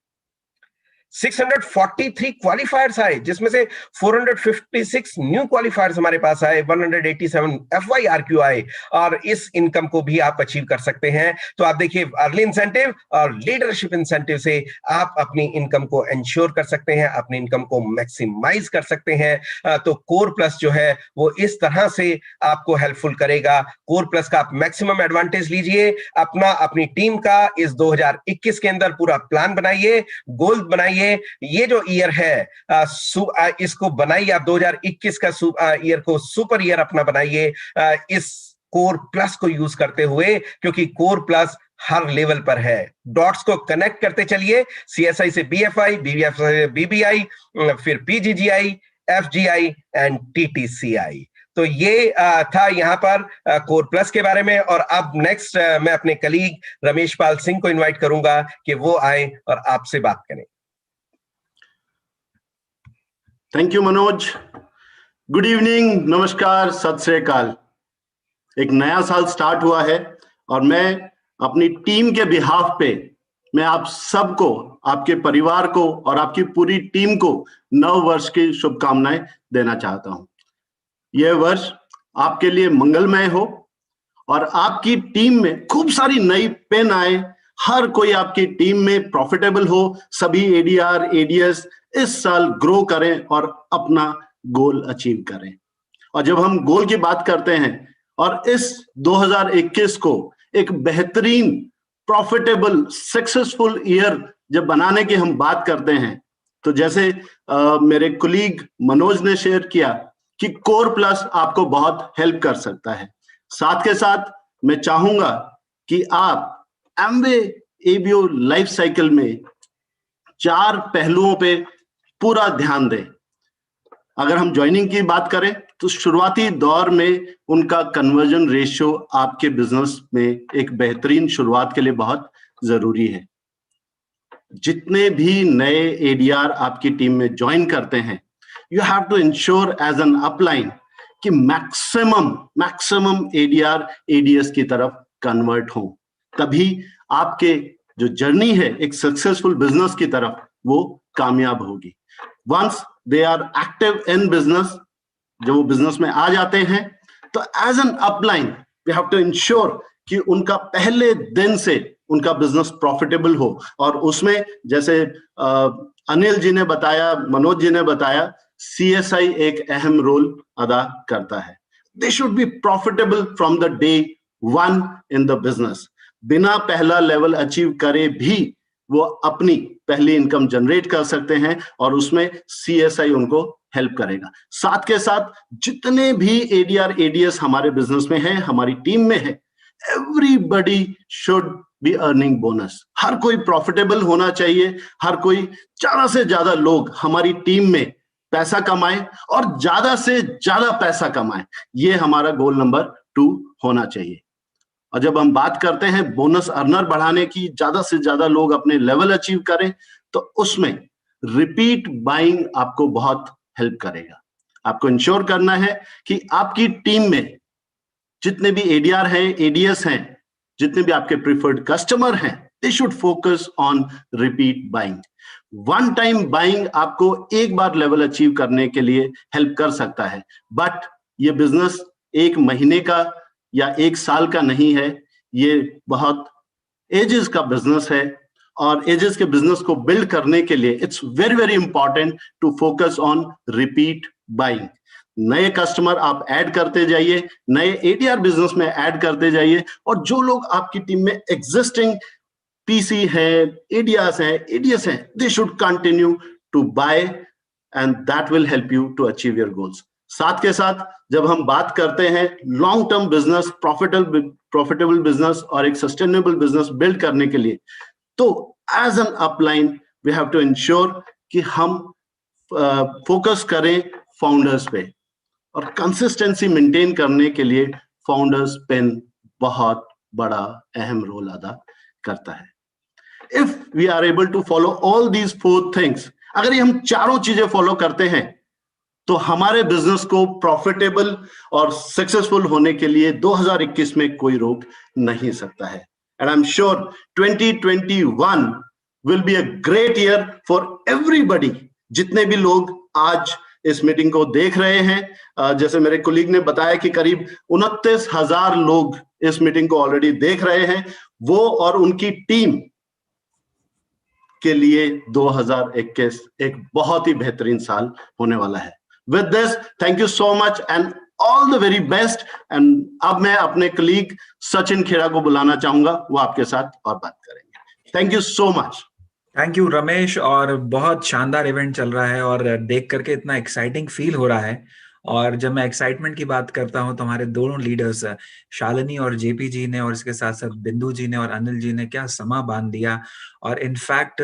643 क्वालिफायर्स आए जिसमें से 456 न्यू क्वालिफायर्स हमारे पास आए, 187 FYRQ आए, और इस इनकम को भी आप अचीव कर सकते हैं। तो आप देखिए अर्ली इंसेंटिव और लीडरशिप इंसेंटिव से आप अपनी इनकम को इंश्योर कर सकते हैं, अपनी इनकम को मैक्सिमाइज कर सकते हैं। तो कोर प्लस जो है वो इस तरह से आपको हेल्पफुल करेगा। कोर प्लस का आप मैक्सिमम एडवांटेज लीजिए, अपनी टीम का इस 2021 के अंदर पूरा प्लान बनाइए, गोल बनाइए। ये जो ईयर है इसको बनाइए आप 2021 का ईयर को सुपर ईयर अपना बनाइए इस कोर प्लस को यूज करते हुए, क्योंकि कोर प्लस हर लेवल पर है। डॉट्स को कनेक्ट करते चलिए, सीएसआई से बीएफआई, बीबीएफ से बीबीआई, फिर पीजीजीआई, एफजीआई एंड टीटीसीआई। तो ये था यहाँ पर कोर प्लस के बारे में। और अब नेक्स्ट मैं अपने कलीग रमेश पाल सिंह को इनवाइट करूंगा कि वो आए और आपसे बात करें। Thank you Manoj. Good evening, नमस्कार, सत श्री अकाल। एक नया साल स्टार्ट हुआ है और मैं अपनी टीम के बिहाफ पे मैं आप सबको, आपके परिवार को और आपकी पूरी टीम को नव वर्ष की शुभकामनाएं देना चाहता हूं। यह वर्ष आपके लिए मंगलमय हो और आपकी टीम में खूब सारी नई पेन आए, हर कोई आपकी टीम में प्रॉफिटेबल हो, सभी एडीआर एडीएस इस साल ग्रो करें और अपना गोल अचीव करें। और जब हम गोल की बात करते हैं और इस 2021 को एक बेहतरीन प्रॉफिटेबल सक्सेसफुल ईयर जब बनाने की हम बात करते हैं, तो जैसे मेरे कोलीग मनोज ने शेयर किया कि कोर प्लस आपको बहुत हेल्प कर सकता है। साथ के साथ मैं चाहूंगा कि आप एमवे एबीओ लाइफ साइकिल में 4 पहलुओं पे पूरा ध्यान दें। अगर हम ज्वाइनिंग की बात करें तो शुरुआती दौर में उनका कन्वर्जन रेशियो आपके बिजनेस में एक बेहतरीन शुरुआत के लिए बहुत जरूरी है। जितने भी नए एडीआर आपकी टीम में ज्वाइन करते हैं, you have to ensure as an upline कि मैक्सिमम एडीआर एडीएस की तरफ कन्वर्ट हो, तभी आपके जो जर्नी है एक सक्सेसफुल बिजनेस की तरफ वो कामयाब होगी। Once they are active in business, जब वो बिजनेस में आ जाते हैं, तो as an upline we have to ensure कि उनका पहले दिन से उनका बिजनेस प्रॉफिटेबल हो। और उसमें जैसे अनिल जी ने बताया, मनोज जी ने बताया, सीएसआई एक अहम रोल अदा करता है। They should be profitable from the day 1 in the business. बिना पहला लेवल अचीव करे भी वो अपनी पहली इनकम जनरेट कर सकते हैं और उसमें सीएसआई उनको हेल्प करेगा। साथ के साथ जितने भी एडीआर एडीएस हमारे बिजनेस में है, हमारी टीम में है, everybody should be earning bonus. हर कोई प्रॉफिटेबल होना चाहिए, हर कोई ज्यादा से ज्यादा लोग हमारी टीम में पैसा कमाए और ज्यादा से ज्यादा पैसा कमाए। ये हमारा गोल नंबर 2 होना चाहिए। और जब हम बात करते हैं बोनस अर्नर बढ़ाने की, ज्यादा से ज्यादा लोग अपने लेवल अचीव करें, तो उसमें रिपीट बाइंग आपको बहुत हेल्प करेगा। आपको इंश्योर करना है कि आपकी टीम में जितने भी एडीआर हैं, एडीएस हैं, जितने भी आपके प्रिफर्ड कस्टमर हैं, they should focus on repeat buying. One time buying आपको एक बार लेवल अचीव करने के लिए हेल्प कर सकता है, बट ये बिजनेस 1 महीने का या 1 साल का नहीं है, ये बहुत एजेस का बिजनेस है। और एजेस के बिजनेस को बिल्ड करने के लिए it's very very important to focus on repeat buying. नए कस्टमर आप ऐड करते जाइए, नए एडीआर बिजनेस में ऐड करते जाइए, और जो लोग आपकी टीम में एग्जिस्टिंग पीसी है, एडीआर है, एडीएस है, they should continue to buy and that will help you to achieve your goals. साथ के साथ जब हम बात करते हैं long term business, profitable business और एक सस्टेनेबल बिजनेस बिल्ड करने के लिए, तो as an upline we have to ensure कि हम फोकस करें फाउंडर्स पे, और कंसिस्टेंसी मेंटेन करने के लिए फाउंडर्स पेन बहुत बड़ा अहम रोल अदा करता है। If we are able to follow all these 4 things, अगर ये हम चारों चीजें फॉलो करते हैं, तो हमारे बिजनेस को प्रॉफिटेबल और सक्सेसफुल होने के लिए 2021 में कोई रोक नहीं सकता है। And I am sure 2021 will be a great year for everybody. जितने भी लोग आज इस मीटिंग को देख रहे हैं, जैसे मेरे कोलीग ने बताया कि करीब 29,000 लोग इस मीटिंग को ऑलरेडी देख रहे हैं, वो और उनकी टीम के लिए 2021 एक बहुत ही बेहतरीन साल होने वाला है। With this, thank you so much and all the very best. And अब मैं अपने कलीग सचिन खेड़ा को बुलाना चाहूंगा, वो आपके साथ और बात करेंगे। Thank you so much. Thank you Ramesh. और बहुत शानदार इवेंट चल रहा है और देख करके इतना एक्साइटिंग फील हो रहा है। और जब मैं एक्साइटमेंट की बात करता हूं तो हमारे दोनों लीडर्स शालिनी और जेपी जी ने और इसके साथ साथ बिंदु जी ने और अनिल जी ने क्या समा बांध दिया। और इनफैक्ट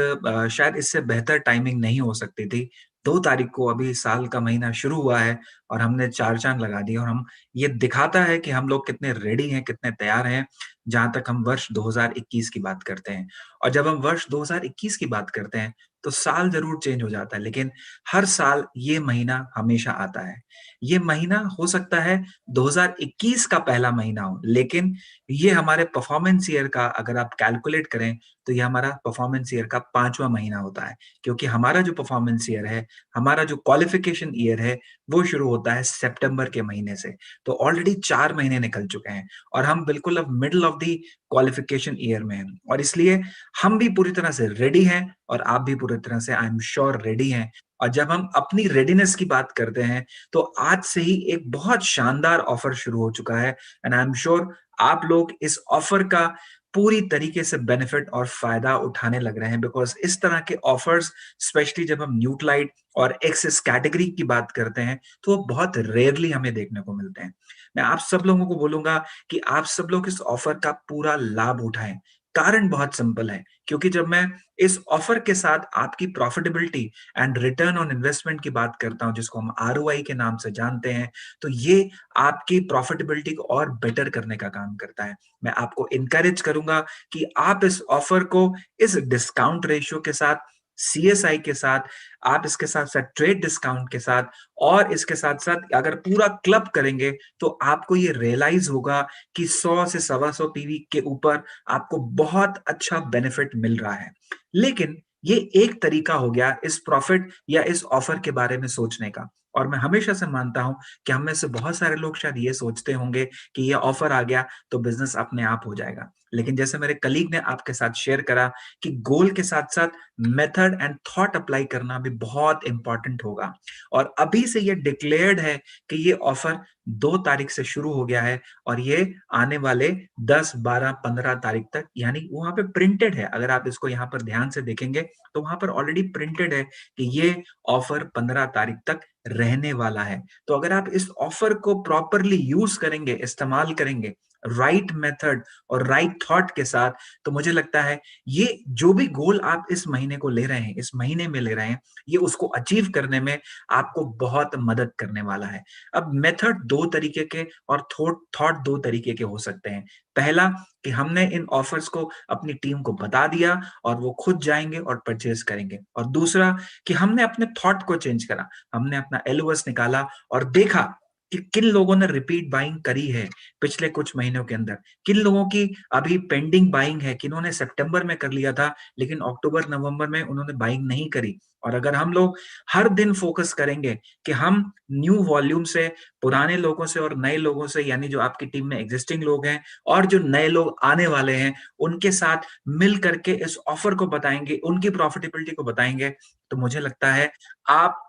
शायद इससे बेहतर टाइमिंग नहीं हो सकती थी 2 तारीख को अभी साल का महीना शुरू हुआ है और हमने 4 चांद लगा दिए, और हम ये दिखाता है कि हम लोग कितने रेडी हैं, कितने तैयार हैं, जहाँ तक हम वर्ष 2021 की बात करते हैं। और जब हम वर्ष 2021 की बात करते हैं, तो साल ज़रूर चेंज हो जाता है, लेकिन हर साल ये महीना हमेशा आता है। ये महीना हो सकता है 2021 का पहला महीना हो, लेकिन ये हमारे परफॉर्मेंस ईयर का अगर आप कैलकुलेट करें, तो ये हमारा परफॉर्मेंस ईयर का 5वां महीना होता है। क्योंकि हमारा जो परफॉर्मेंस ईयर है, हमारा जो क्वालिफिकेशन ईयर है, वो शुरू होता है सितंबर के महीने से। तो ऑलरेडी 4 महीने निकल चुके हैं और हम बिल्कुल अब middle of the qualification year में हैं, और इसलिए हम भी पूरी तरह से रेडी हैं और आप भी पूरी तरह से आई एम श्योर रेडी हैं। और जब हम अपनी रेडीनेस की बात करते हैं, तो आज से ही एक बहुत शानदार ऑफर शुरू हो चुका है, एंड आई एम श्योर आप लोग इस ऑफर का पूरी तरीके से बेनिफिट और फायदा उठाने लग रहे हैं, बिकॉज इस तरह के ऑफर्स, स्पेशली जब हम न्यूट्रालाइट और एक्सेस कैटेगरी की बात करते हैं, तो वो बहुत रेयरली हमें देखने को मिलते हैं। मैं आप सब लोगों को बोलूंगा कि आप सब लोग इस ऑफर का पूरा लाभ उठाएं। कारण बहुत सिंपल है, क्योंकि जब मैं इस ऑफर के साथ आपकी profitability and return on investment की बात करता हूं, जिसको हम ROI के नाम से जानते हैं, तो ये आपकी प्रॉफिटेबिलिटी को और बेटर करने का काम करता है। मैं आपको इनकरेज करूंगा कि आप इस ऑफर को इस डिस्काउंट रेशियो के साथ, CSI के साथ, आप इसके साथ साथ ट्रेड डिस्काउंट के साथ, और इसके साथ साथ अगर पूरा क्लब करेंगे, तो आपको ये रियलाइज होगा कि 100 से 125 PV के ऊपर आपको बहुत अच्छा बेनिफिट मिल रहा है। लेकिन ये एक तरीका हो गया इस प्रॉफिट या इस ऑफर के बारे में सोचने का, और मैं हमेशा से मानता हूं कि हम में से बहुत सारे लोग शायद ये सोचते होंगे कि ये ऑफर आ गया तो बिजनेस अपने आप हो जाएगा। लेकिन जैसे मेरे कलीग ने आपके साथ शेयर करा कि गोल के साथ साथ मेथड एंड थॉट अप्लाई करना भी बहुत इंपॉर्टेंट होगा। और अभी से ये डिक्लेयर्ड है कि ये ऑफर 2 तारीख से शुरू हो गया है, और ये आने वाले 10, 12, 15 तारीख तक, यानी वहां पे प्रिंटेड है। अगर आप इसको यहाँ पर ध्यान से देखेंगे, तो वहां पर ऑलरेडी प्रिंटेड है कि ये ऑफर 15 तारीख तक रहने वाला है। तो अगर आप इस ऑफर को प्रॉपरली यूज करेंगे, इस्तेमाल करेंगे राइट मेथड और राइट थॉट के साथ, तो मुझे लगता है ये जो भी गोल आप इस महीने को ले रहे हैं, इस महीने में ले रहे हैं, ये उसको अचीव करने में आपको बहुत मदद करने वाला है। अब मेथड 2 तरीके के और थॉट 2 तरीके के हो सकते हैं। पहला कि हमने इन ऑफर्स को अपनी टीम को बता दिया और वो खुद जाएंगे और परचेज करेंगे, और दूसरा कि हमने अपने थॉट को चेंज करा, हमने अपना LOS निकाला और देखा कि किन लोगों ने रिपीट बाइंग करी है पिछले कुछ महीनों के अंदर, किन लोगों की अभी पेंडिंग बाइंग है, किन्होंने सितंबर में कर लिया था लेकिन अक्टूबर नवंबर में उन्होंने बाइंग नहीं करी। और अगर हम लोग हर दिन फोकस करेंगे कि हम न्यू वॉल्यूम से, पुराने लोगों से और नए लोगों से, यानी जो आपकी टीम में एग्जिस्टिंग लोग हैं और जो नए लोग आने वाले हैं, उनके साथ मिल करके इस ऑफर को बताएंगे, उनकी प्रॉफिटेबिलिटी को बताएंगे, तो मुझे लगता है आप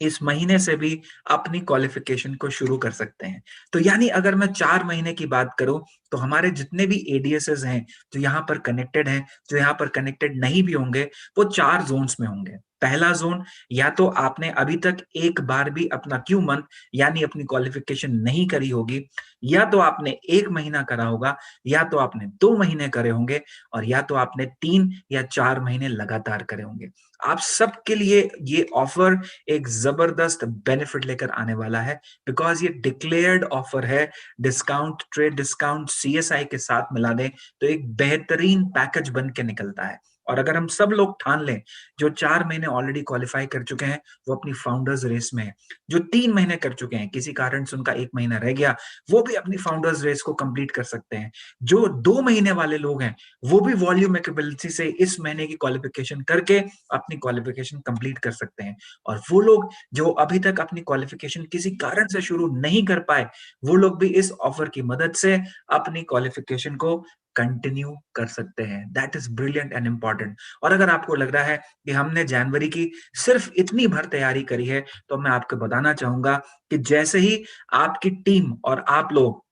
इस महीने से भी अपनी क्वालिफिकेशन को शुरू कर सकते हैं। तो यानी अगर मैं 4 महीने की बात करूं, तो हमारे जितने भी ADSs हैं जो यहाँ पर कनेक्टेड हैं, जो यहाँ पर कनेक्टेड नहीं भी होंगे, वो 4 जोन्स में होंगे। पहला जोन, या तो आपने अभी तक एक बार भी अपना Q मंथ यानी अपनी क्वालिफिकेशन नहीं करी होगी, या तो आपने 1 महीना करा होगा, या तो आपने 2 महीने करे होंगे, और या तो आपने 3 या 4 महीने लगातार करे होंगे। आप सबके लिए ये ऑफर एक जबरदस्त बेनिफिट लेकर आने वाला है, बिकॉज ये डिक्लेयर्ड ऑफर है। डिस्काउंट, ट्रेड डिस्काउंट, CSI के साथ मिला दें तो एक बेहतरीन पैकेज बन के निकलता है। और अगर हम सब लोग ठान लें, जो 4 महीने ऑलरेडी क्वालिफाई कर चुके हैं वो अपनी फाउंडर्स रेस में है, जो 3 महीने कर चुके हैं, किसी कारण से उनका 1 महीना रह गया, वो भी अपनी फाउंडर्स रेस को कंप्लीट कर सकते हैं। जो 2 महीने वाले लोग हैं, वो भी वॉल्यूम एकेबिलिटी से इस महीने की क्वालिफिकेशन करके अपनी क्वालिफिकेशन कंप्लीट कर सकते हैं। और वो लोग जो अभी तक अपनी क्वालिफिकेशन किसी कारण से शुरू नहीं कर पाए, वो लोग भी इस ऑफर की मदद से अपनी क्वालिफिकेशन को कंटिन्यू कर सकते हैं। That is brilliant and important. और अगर आपको लग रहा है कि हमने जनवरी की सिर्फ इतनी भर तैयारी करी है, तो मैं आपको बताना चाहूंगा कि जैसे ही आपकी टीम और आप लोग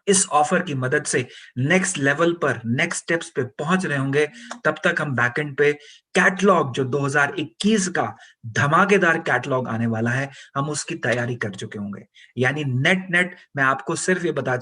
इस ऑफर की मदद से नेक्स्ट लेवल पर, नेक्स्ट स्टेप्स पे पहुंच रहे होंगे, तब तक हम बैकएंड पे कैटलॉग जो 2021 का धमाकेदार कैटलॉग आने वाला है, हम उसकी तैयारी कर चुके होंगे। यानी नेट मैं आपको सिर्फ ये बता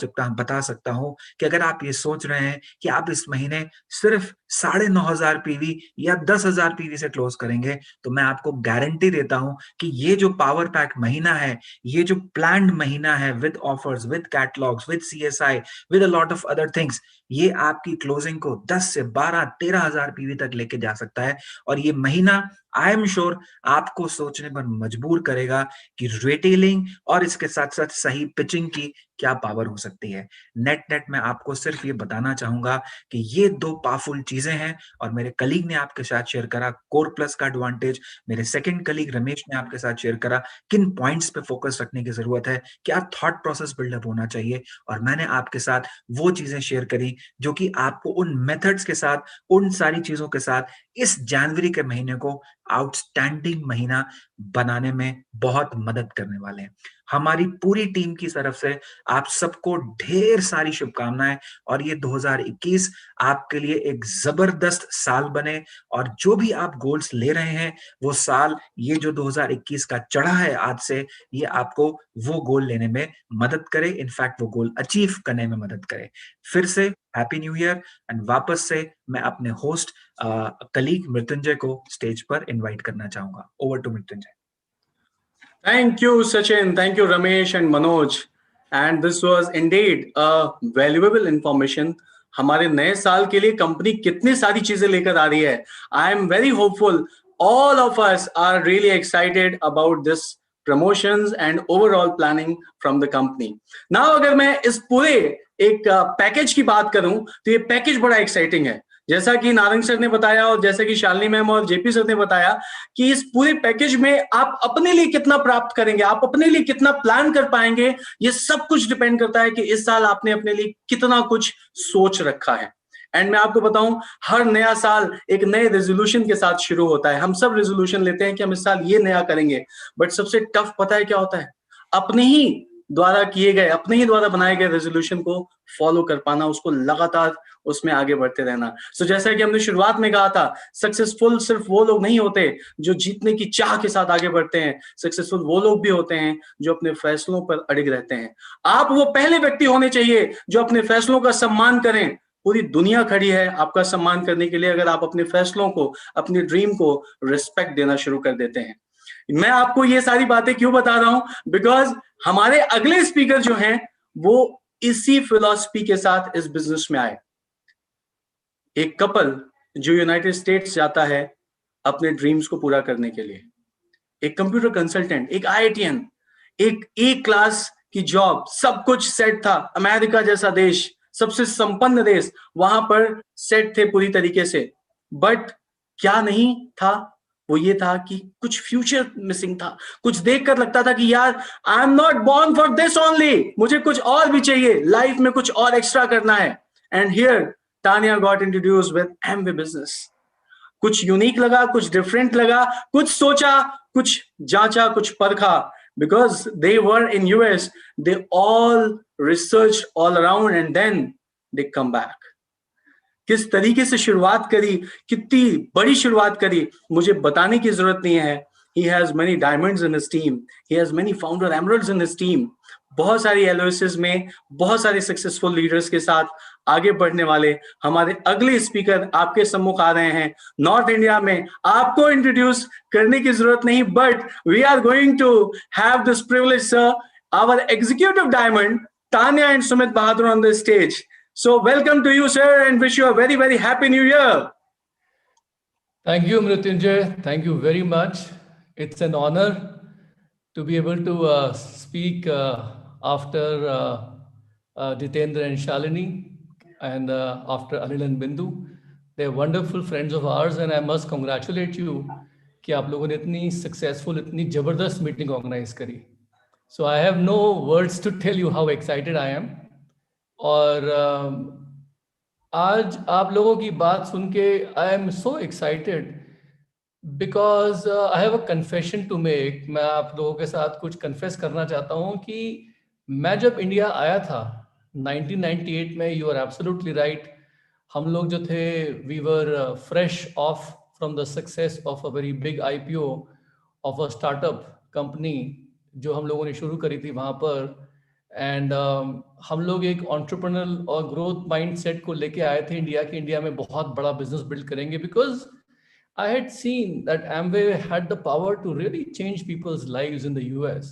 सकता हूं कि अगर आप ये सोच रहे हैं कि आप इस महीने सिर्फ 9,500 पीवी या 10,000 पीवी से क्लोज करेंगे, तो मैं आपको गारंटी देता हूं कि ये जो पावर पैक महीना है, ये जो प्लान्ड महीना है with offers, with catalogues, with CSI, with a lot of other things, ये आपकी क्लोजिंग को 10 से 12-13,000 पीवी तक लेके जा सकता है। और ये महीना आई एम श्योर आपको सोचने पर मजबूर करेगा कि रिटेलिंग और इसके साथ साथ सही पिचिंग की क्या पावर हो सकती है। नेट मैं आपको सिर्फ ये बताना चाहूंगा कि ये 2 पावरफुल चीजें हैं। और मेरे कलीग ने आपके साथ शेयर करा कोर प्लस का एडवांटेज, मेरे सेकंड कलीग रमेश ने आपके साथ शेयर करा किन पॉइंट्स पे फोकस रखने की जरूरत है, क्या थॉट प्रोसेस बिल्डअप होना चाहिए, और मैंने आपके साथ वो चीजें शेयर करी जो कि आपको उन मेथड्स के साथ, उन सारी चीजों के साथ इस जनवरी के महीने को आउटस्टैंडिंग महीना बनाने में बहुत मदद करने वाले हैं। हमारी पूरी टीम की तरफ से आप सबको ढेर सारी शुभकामनाएं, और ये 2021 आपके लिए एक जबरदस्त साल बने। और जो भी आप गोल्स ले रहे हैं, वो साल ये जो 2021 का चढ़ा है आज से, ये आपको वो गोल लेने में मदद करे, इनफैक्ट वो गोल अचीव करने में मदद करे। फिर से हैप्पी न्यू ईयर। एंड वापस से मैं अपने होस्ट कलीग मृत्युंजय को स्टेज पर इनवाइट करना चाहूंगा। Over to Mrityunjay. Thank you, Sachin. Thank you, Ramesh and Manoj. And this was indeed a valuable information. हमारे नए साल के लिए कंपनी कितनी सारी चीजें लेकर आ रही है. I am very hopeful. All of us are really excited about this promotions and overall planning from the company. Now, अगर मैं इस पूरे एक पैकेज की बात करूं, तो ये पैकेज बड़ा एक्साइटिंग है. जैसा कि नारंग सर ने बताया और जैसा कि शालिनी मैम और जेपी सर ने बताया कि इस पूरे पैकेज में आप अपने लिए कितना प्राप्त करेंगे, आप अपने लिए कितना प्लान कर पाएंगे, ये सब कुछ डिपेंड करता है कि इस साल आपने अपने लिए कितना कुछ सोच रखा है. एंड मैं आपको बताऊं, हर नया साल एक नए रेजोल्यूशन के साथ शुरू होता है. हम सब रेजोल्यूशन लेते हैं कि हम इस साल ये नया करेंगे, बट सबसे टफ पता है क्या होता है? अपने ही द्वारा किए गए, अपने ही द्वारा बनाए गए रेजोल्यूशन को फॉलो कर पाना, उसको लगातार उसमें आगे बढ़ते रहना. सो जैसा कि हमने शुरुआत में कहा था, सक्सेसफुल सिर्फ वो लोग नहीं होते जो जीतने की चाह के साथ आगे बढ़ते हैं. सक्सेसफुल वो लोग भी होते हैं जो अपने फैसलों पर अड़िग रहते हैं. आप वो पहले व्यक्ति होने चाहिए जो अपने फैसलों का सम्मान करें. पूरी दुनिया खड़ी है आपका सम्मान करने के लिए, अगर आप अपने फैसलों को, अपनी ड्रीम को रिस्पेक्ट देना शुरू कर देते हैं. मैं आपको ये सारी बातें क्यों बता रहा हूं? बिकॉज हमारे अगले स्पीकर जो हैं वो इसी फिलॉसफी के साथ इस बिजनेस में आए. एक कपल जो यूनाइटेड स्टेट्स जाता है अपने ड्रीम्स को पूरा करने के लिए, एक कंप्यूटर कंसल्टेंट, एक IITian, एक क्लास की जॉब, सब कुछ सेट था. अमेरिका जैसा देश, सबसे संपन्न देश, वहां पर सेट थे पूरी तरीके से. बट क्या नहीं था? वो ये था कि कुछ फ्यूचर मिसिंग था. कुछ देखकर लगता था कि यार, आई am not born for this only, मुझे कुछ और भी चाहिए, लाइफ में कुछ और एक्स्ट्रा करना है. And here Tanya got introduced with Amway Business. कुछ यूनिक लगा, कुछ डिफरेंट लगा, कुछ सोचा, कुछ जांचा, कुछ परखा. Because they were in US, they all researched all around and then they come back. किस तरीके से शुरुआत करी, कितनी बड़ी शुरुआत करी, मुझे बताने की जरूरत नहीं है. He has many diamonds in his team. He has many founder emeralds in his team. बहुत सारी LOSs में बहुत सारे सक्सेसफुल लीडर्स के साथ आगे बढ़ने वाले हमारे अगले स्पीकर आपके सम्मुख आ रहे हैं. नॉर्थ इंडिया में आपको इंट्रोड्यूस करने की जरूरत नहीं, but we are going to have this privilege sir, our executive diamond Tanya and Sumit Bahadur on the stage. So welcome to you sir and wish you a very very happy new year. Thank you, Mrityunjay. Thank you very much. It's an honor to be able to speak after Jitendra and Shalini and after Anil and Bindu. They're wonderful friends of ours and I must congratulate you कि आप लोगों ने इतनी successful, इतनी जबरदस्त meeting organize करी. So I have no words to tell you how excited I am. और आज आप लोगों की बात सुन के I am so excited because I have a confession to make. मैं आप लोगों के साथ कुछ confess करना चाहता हूँ कि मैं जब इंडिया आया था 1998 में, you are absolutely right, हम लोग जो थे we were fresh off from the success of a very big IPO of a startup company जो हम लोगों ने शुरू करी थी वहाँ पर, एंड हम लोग एक एंटरप्रेन्योरल और ग्रोथ माइंडसेट को लेके आए थे इंडिया के, इंडिया में बहुत बड़ा बिजनेस बिल्ड करेंगे, because I had seen that Amway had the power to really change people's lives in the US.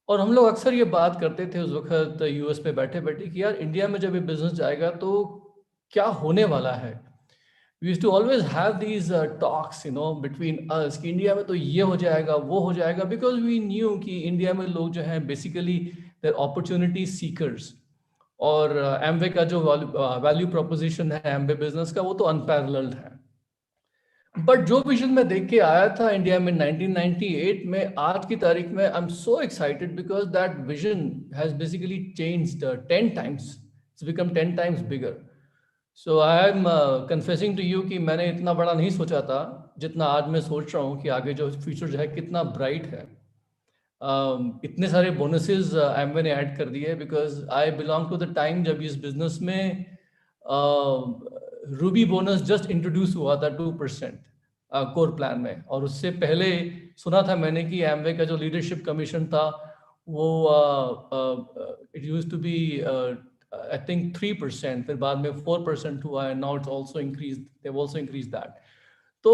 और हम लोग अक्सर ये बात करते थे उस वक्त यूएस में बैठे बैठे कि यार इंडिया में जब ये बिजनेस जाएगा तो क्या होने वाला है. We used to always have these talks, you know, between us कि इंडिया में तो ये हो जाएगा वो हो जाएगा, because we knew कि इंडिया में लोग जो हैं basically they're opportunity seekers. और Amway का जो वैल्यू प्रोपोजिशन है Amway बिजनेस का वो तो अनपैरेलल्ड है. बट जो विजन मैं देख के आया था इंडिया में 1998 में, आज की तारीख में I am so excited because that vision has basically changed 10 times. It's become 10 times bigger. So I am confessing to you कि मैंने इतना बड़ा नहीं सोचा था जितना आज मैं सोच रहा हूँ कि आगे जो फ्यूचर जो है कितना ब्राइट है. इतने सारे बोनसेस एमवे ने ऐड कर दिए, because I belong to the time जब इस बिजनेस में रूबी बोनस जस्ट इंट्रोड्यूस हुआ था 2% कोर प्लान में, और उससे पहले सुना था मैंने कि एमवे का जो लीडरशिप कमीशन था वो it used to be I think 3%, फिर बाद में 4% हुआ है, now it's also increase, they have also increase that. तो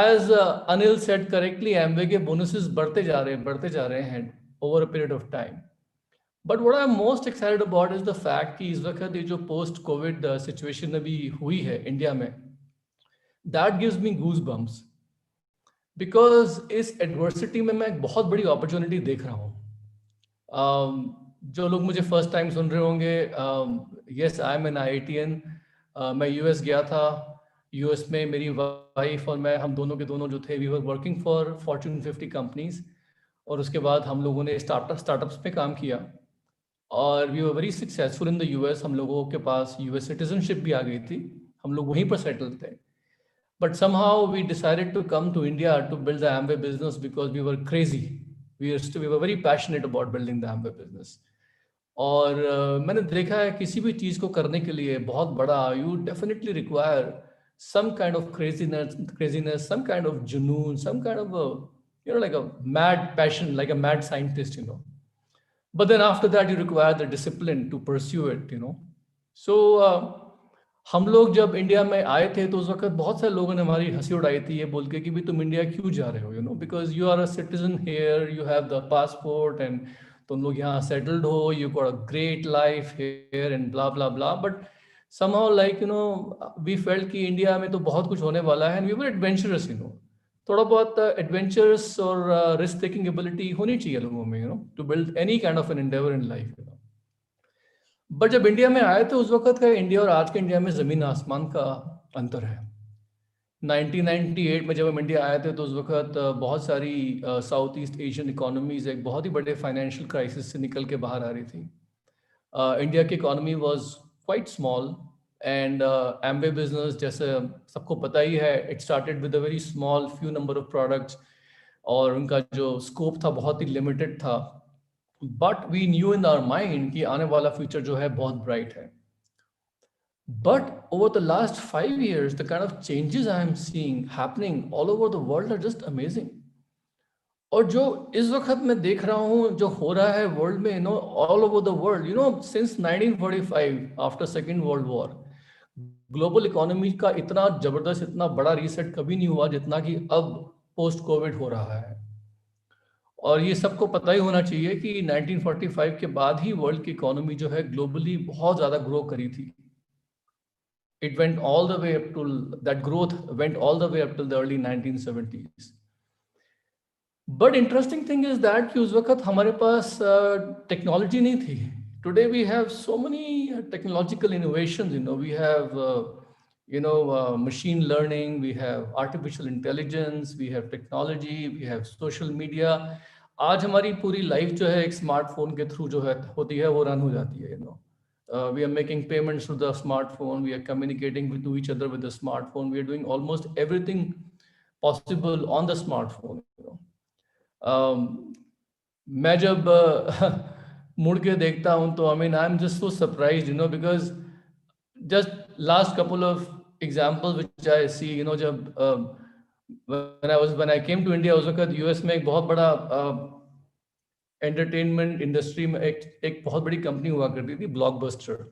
as Anil said correctly, Amway के बोनसेस बढ़ते जा रहे हैं over a period of time. But what I am most excited about is the fact कि इस वक्त ये जो पोस्ट कोविड सिचुएशन अभी हुई है इंडिया में, that gives me goose bumps, because इस एडवर्सिटी में मैं एक बहुत बड़ी अपॉर्चुनिटी देख रहा हूँ. जो लोग मुझे फर्स्ट टाइम सुन रहे होंगे, yes I am an IITian. मैं यूएस गया था. यूएस में मेरी वाइफ और मैं, हम दोनों के दोनों जो थे, we were working for Fortune 50 companies, और उसके बाद हम लोगों ने स्टार्टअप्स पे काम किया और we were very successful in the US. हम लोगों के पास यूएस सिटीजनशिप भी आ गई थी, हम लोग वहीं पर सेटल थे. But somehow we decided to come to India to build the Amway business because we were crazy, we were very passionate about building the Amway business. और मैंने देखा है किसी भी चीज़ को करने के लिए बहुत बड़ा, you definitely require some kind of craziness, some kind of junoon, some kind of a, you know, like a mad passion, like a mad scientist, you know. But then after that, you require the discipline to pursue it, you know. So, हम लोग जब India में आए थे तो उस वक्त बहुत सारे लोगों ने हमारी हंसी उड़ाई थी ये बोल के कि भाई तुम इंडिया क्यों जा रहे हो, you know, because you are a citizen here, you have the passport and तुम लोग यहाँ settled हो, you got a great life here and blah blah blah. But somehow, like, you know, we felt कि India में तो बहुत कुछ होने वाला है, and we were adventurous, you know. थोड़ा बहुत adventurous और risk taking ability होनी चाहिए लोगों में, you know, to build any kind of an endeavor in life, you know. But जब इंडिया में आए थे उस वक्त का इंडिया और आज के इंडिया में जमीन आसमान का अंतर है. 1998 में जब हम इंडिया आए थे तो उस वक्त बहुत सारी साउथ ईस्ट एशियन इकोनॉमीज एक बहुत ही बड़े फाइनेंशियल क्राइसिस से निकल के बाहर आ रही थी. इंडिया की economy was quite small, and Amway business, जैसे सबको पता ही है, it started with a very small few number of products, और उनका जो scope था बहुत ही limited था. But we knew in our mind कि आने वाला future जो है बहुत bright है. But over the last 5 years, the kind of changes I am seeing happening all over the world are just amazing. और जो इस वक्त मैं देख रहा हूँ जो हो रहा है वर्ल्ड में, you know, all over the world, you know, since 1945 after second world war, global economy का इतना जबरदस्त, इतना बड़ा रीसेट कभी नहीं हुआ जितना कि अब पोस्ट कोविड हो रहा है. और ये सबको पता ही होना चाहिए कि 1945 के बाद ही वर्ल्ड की इकोनॉमी जो है ग्लोबली बहुत ज्यादा ग्रो करी थी. It went all the way up to, that growth went all the way up till the early 1970s. But interesting thing is that कि उस वक्त हमारे पास टेक्नोलॉजी नहीं थी. Today we have so many technological innovations, you know, we have machine learning, we have artificial intelligence, we have technology, we have social media. आज हमारी पूरी लाइफ जो है एक स्मार्टफोन के थ्रू जो है होती है, वो रन हो जाती है, you know. We are making payments through the smartphone, we are communicating to each other with the smartphone, we are doing almost everything possible on the smartphone, you know. मैं जब मुड़ के देखता हूँ तो I mean I'm just so surprised, you know, because just last couple of examples which I see, you know, जब when I came to India, उस वक्त US में एक बहुत बड़ा एंटरटेनमेंट इंडस्ट्री में एक बहुत बड़ी कंपनी हुआ करती थी, ब्लॉकबस्टर,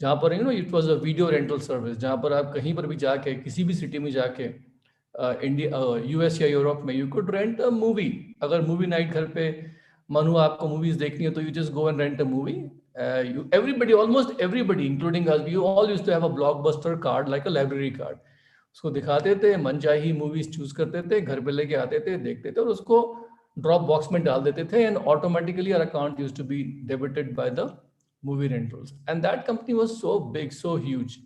जहाँ पर it was a video rental service, जहाँ पर आप कहीं पर भी जाके किसी भी सिटी में जाके इंडिया US या यूरोप में you could rent a movie. अगर मूवी नाइट घर पे मन हुआ आपको मूवीज देखनी है तो you just go and rent a movie. Everybody, almost everybody, including us, we all used to have a blockbuster card, like a library card. उसको दिखाते थे, मनचाही मूवीज चूज करते थे, घर पे लेके आते थे, देखते थे और उसको ड्रॉप बॉक्स में डाल देते थे, and automatically our account used to be debited by the movie rentals. And that company was so big, so huge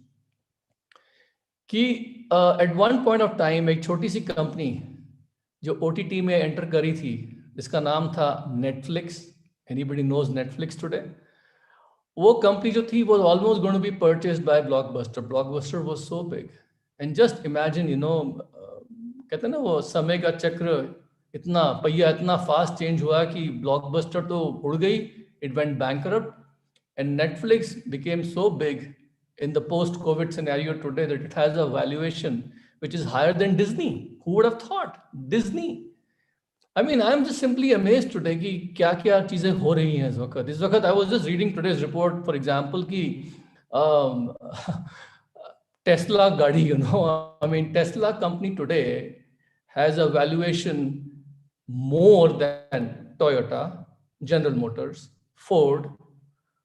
कि at one point of time एक छोटी सी कंपनी जो OTT में एंटर करी थी, जिसका नाम था Netflix. Anybody knows Netflix today? वो कंपनी जो थी was almost going to be purchased by Blockbuster. Blockbuster was so big. And just imagine, कहते हैं ना वो समय का चक्र, इतना पहिया इतना फास्ट चेंज हुआ कि Blockbuster तो उड़ गई, it went bankrupt, and Netflix became so big in the post-COVID scenario today that it has a valuation which is higher than Disney. Who would have thought? Disney. I mean, I'm just simply amazed today कि क्या क्या चीजें हो रही हैं इस वक्त. I was just reading today's report, for example, कि Tesla गाड़ी, I mean, Tesla company today has a valuation more than Toyota, General Motors, Ford,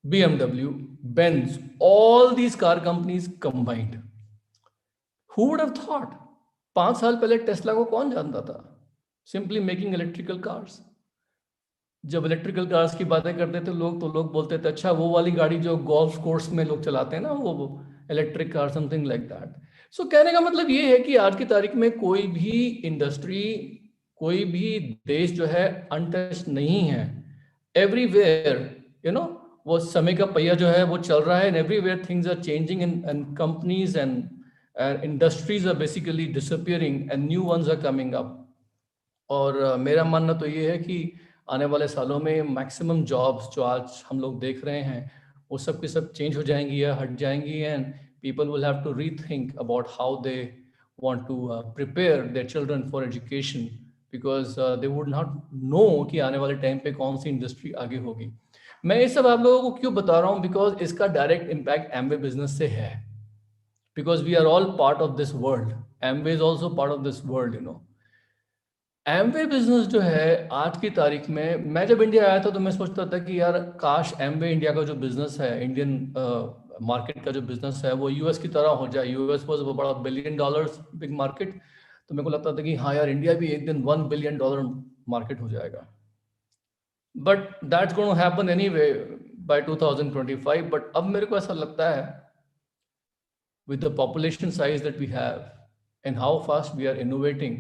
BMW, Benz, all these car companies combined. Who would have thought? 5 साल पहले Tesla को कौन जानता था? Simply making electrical cars. जब electrical cars की बातें करते थे लोग, तो लोग बोलते थे अच्छा वो वाली गाड़ी जो गोल्फ कोर्स में लोग चलाते हैं ना, वो electric car, something like that. So कहने का मतलब ये है कि आज की तारीख में कोई भी इंडस्ट्री, कोई भी देश जो है अनटच्ड नहीं है. एवरीवेयर वो समय का पहिया जो है वो चल रहा है, and everywhere things are changing and companies and industries are basically disappearing and new ones are coming up. और मेरा मानना तो ये है कि आने वाले सालों में मैक्सिमम जॉब्स जो आज हम लोग देख रहे हैं वो सब के सब चेंज हो जाएंगी या हट जाएंगी, and people will have to rethink about how they want to prepare their children for education, because they would not know कि आने वाले टाइम पे कौन सी इंडस्ट्री आगे होगी. मैं ये सब आप लोगों को क्यों बता रहा हूँ? बिकॉज इसका डायरेक्ट इम्पैक्ट एमवे बिजनेस से है, because we are all part of this world. Amway is also part of this world. Amway business जो है आज की तारीख में, मैं जब इंडिया आया था तो मैं सोचता था कि यार काश एमवे इंडिया का जो बिजनेस है, इंडियन मार्केट का जो बिजनेस है वो यूएस की तरह हो जाए. यूएस वाज वो बड़ा $1 बिलियन बिग मार्केट, तो मेरे को लगता था कि हाँ यार इंडिया भी एक दिन $1 बिलियन मार्केट हो जाएगा. But that's going to happen anyway by 2025. But अब मेरे को ऐसा लगता है with the population size that we have and how fast we are innovating,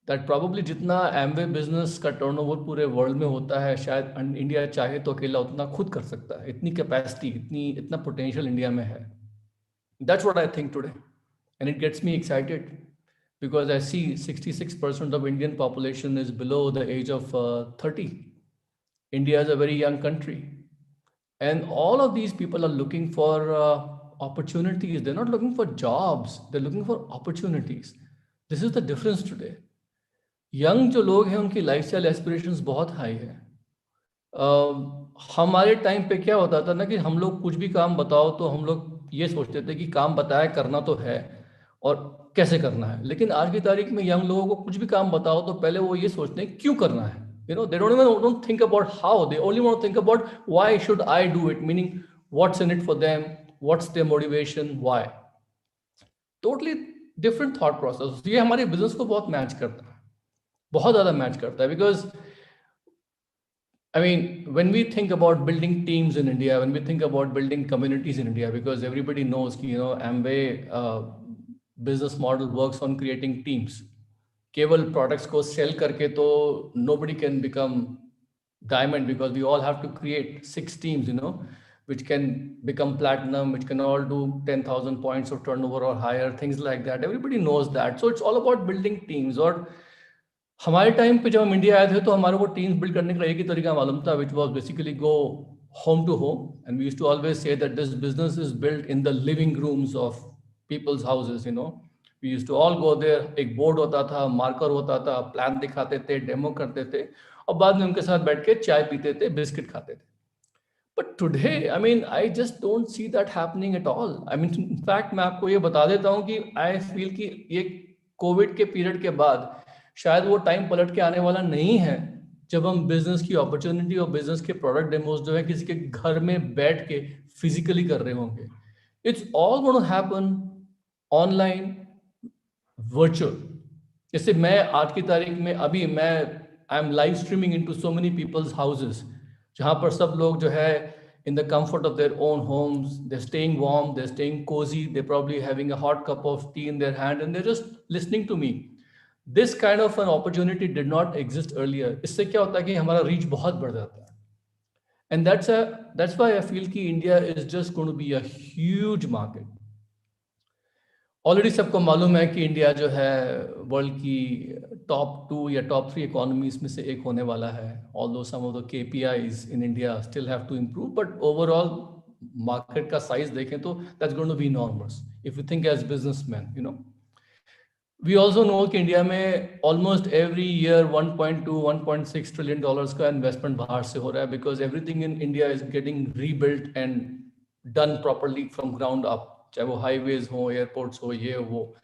that probably जितना एमवे बिजनेस का टर्नओवर पूरे वर्ल्ड में होता है, शायद इंडिया चाहे तो अकेला उतना खुद कर सकता है. इतनी कैपेसिटी, इतना पोटेंशियल इंडिया में है. That's what I think today, and it gets me excited because I see 66% of Indian population is below the age of 30. India is a very young country, and all of these people are looking for opportunities. They're not looking for jobs, they're looking for opportunities. This is the difference today. Young जो लोग हैं उनकी lifestyle aspirations बहुत high है. हमारे time पे क्या होता था ना कि हम लोग कुछ भी काम बताओ तो हम लोग ये सोचते थे कि काम बताया करना तो है और कैसे करना है. लेकिन आज की तारीख में यंग लोगों को कुछ भी काम बताओ तो पहले वो ये सोचते हैं क्यों करना है. They don't think about how, they only want to think about why should I do it, meaning what's in it for them, what's their motivation, why. Totally different thought process. ये हमारे बिजनेस को बहुत match करता है, बहुत ज़्यादा match करता है. Because I mean, when we think about building teams in India, when we think about building communities in India, because everybody knows कि Amway business model works on creating teams. केवल products को sell करके तो nobody can become diamond, because we all have to create 6 teams, which can become platinum, which can all do 10,000 points of turnover or higher, things like that. Everybody knows that. So it's all about building teams. और हमारे time पे जब हम India आए थे तो हमारे को टीम्स बिल्ड करने का एक ही तरीका मालूम था, which was basically go home to home, and we used to always say that this business is built in the living rooms of people's houses. We used to all go there, एक board होता था, marker होता था, plan दिखाते थे, demo करते थे और बाद में उनके साथ बैठ के चाय पीते थे, बिस्किट खाते थे. But today, I mean, I just don't see that happening at all. I mean, in fact, मैं आपको ये बता देता हूँ कि I feel कि ये कोविड के पीरियड के बाद शायद वो टाइम पलट के आने वाला नहीं है जब हम बिजनेस की अपॉर्चुनिटी और बिजनेस के प्रोडक्ट डेमोज जो है किसी के घर में बैठ के फिजिकली कर रहे होंगे. It's all gonna happen online, virtual. जैसे मैं आज की तारीख में अभी I am live streaming into so many peoples houses जहां पर सब लोग जो है in the comfort of their own homes, they're staying warm, they're staying cozy, they're probably having a hot cup of tea in their hand and they're just listening to me. This kind of an opportunity did not exist earlier. इससे क्या होता है कि हमारा reach बहुत बढ़ जाता है. And that's why I feel कि India is just going to be a huge market. Already सबको मालूम है कि इंडिया जो है वर्ल्ड की टॉप 2 या टॉप 3 इकोनॉमीज में से एक होने वाला है. Although some of the KPIs in India still have to improve, but overall market का साइज देखें तो that's going to be enormous if you think as businessman. You know, we also know कि इंडिया में almost every year 1.2-1.6 trillion dollars का investment बाहर से हो रहा है, because everything in India is getting rebuilt and done properly from ground up, चाहे वो हाईवेज हो, एयरपोर्ट्स हो, ये वो.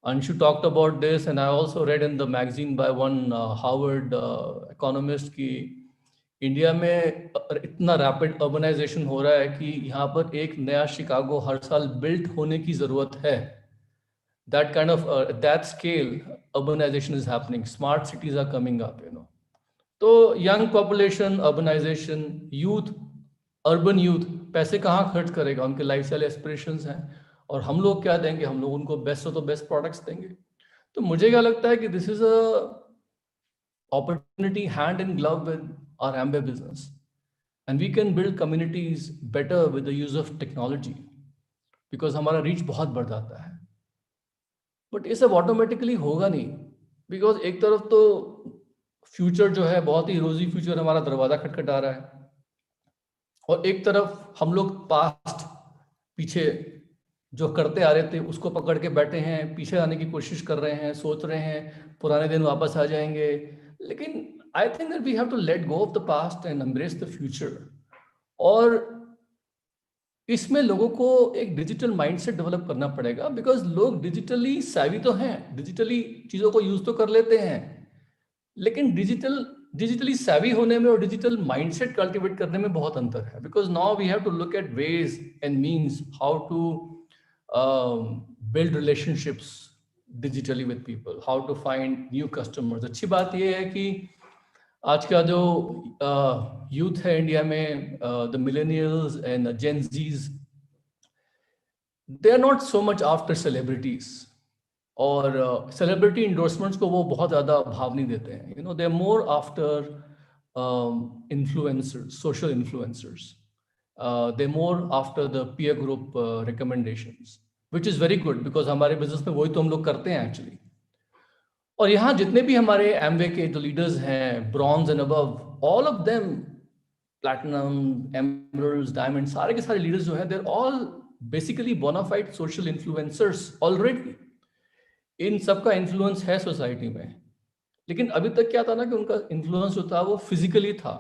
Anshu talked about this and I also read in the magazine by one Harvard economist कि इंडिया में इतना rapid urbanisation हो रहा है कि यहाँ पर एक नया शिकागो हर साल बिल्ट होने की जरूरत है. That kind of that scale urbanization is happening. Smart cities are coming up, you know. तो young population, urbanization, youth, urban youth पैसे कहाँ खर्च करेगा? उनके लाइफस्टाइल एस्पिरेशंस हैं और हम लोग क्या देंगे? हम लोग उनको best of the best products देंगे. तो मुझे क्या लगता है कि this is a opportunity hand in glove with our Amway business and we can build communities better with the use of technology because हमारा रीच बहुत बढ़ जाता है. बट ये सब ऑटोमेटिकली होगा नहीं, बिकॉज एक तरफ तो फ्यूचर जो है बहुत ही रोजी फ्यूचर हमारा दरवाजा खटखटा रहा है और एक तरफ हम लोग पास्ट पीछे जो करते आ रहे थे उसको पकड़ के बैठे हैं, पीछे आने की कोशिश कर रहे हैं, सोच रहे हैं पुराने दिन वापस आ जाएंगे. लेकिन I think that we have to let go of the past and embrace the future. और इसमें लोगों को एक डिजिटल माइंडसेट डेवलप करना पड़ेगा, बिकॉज लोग डिजिटली savvy तो हैं, डिजिटली चीज़ों को यूज तो कर लेते हैं, लेकिन डिजिटली savvy होने में और डिजिटल माइंडसेट कल्टिवेट करने में बहुत अंतर है. Because now we have to look at ways and means how to build relationships digitally with people, how to find new customers. अच्छी बात ये है कि आज का जो यूथ है इंडिया में, the millennials and Gen Zs, they are not so much after celebrities और celebrity endorsements को वो बहुत ज़्यादा भाव नहीं देते हैं. You know, they are more after influencers, social influencers. They're more after the peer group recommendations, which is very good because हमारे बिजनेस में वही तो हम लोग करते हैं एक्चुअली. और यहाँ जितने भी हमारे एम्वे के जो लीडर्स हैं, bronze and above, all of them, platinum, emeralds, diamond, सारे के सारे लीडर्स जो हैं, there all basically bona fide social influencers already. इन सबका इन्फ्लुएंस है सोसाइटी में, लेकिन अभी तक क्या था ना कि उनका इन्फ्लुएंस जो था वो फिजिकली था.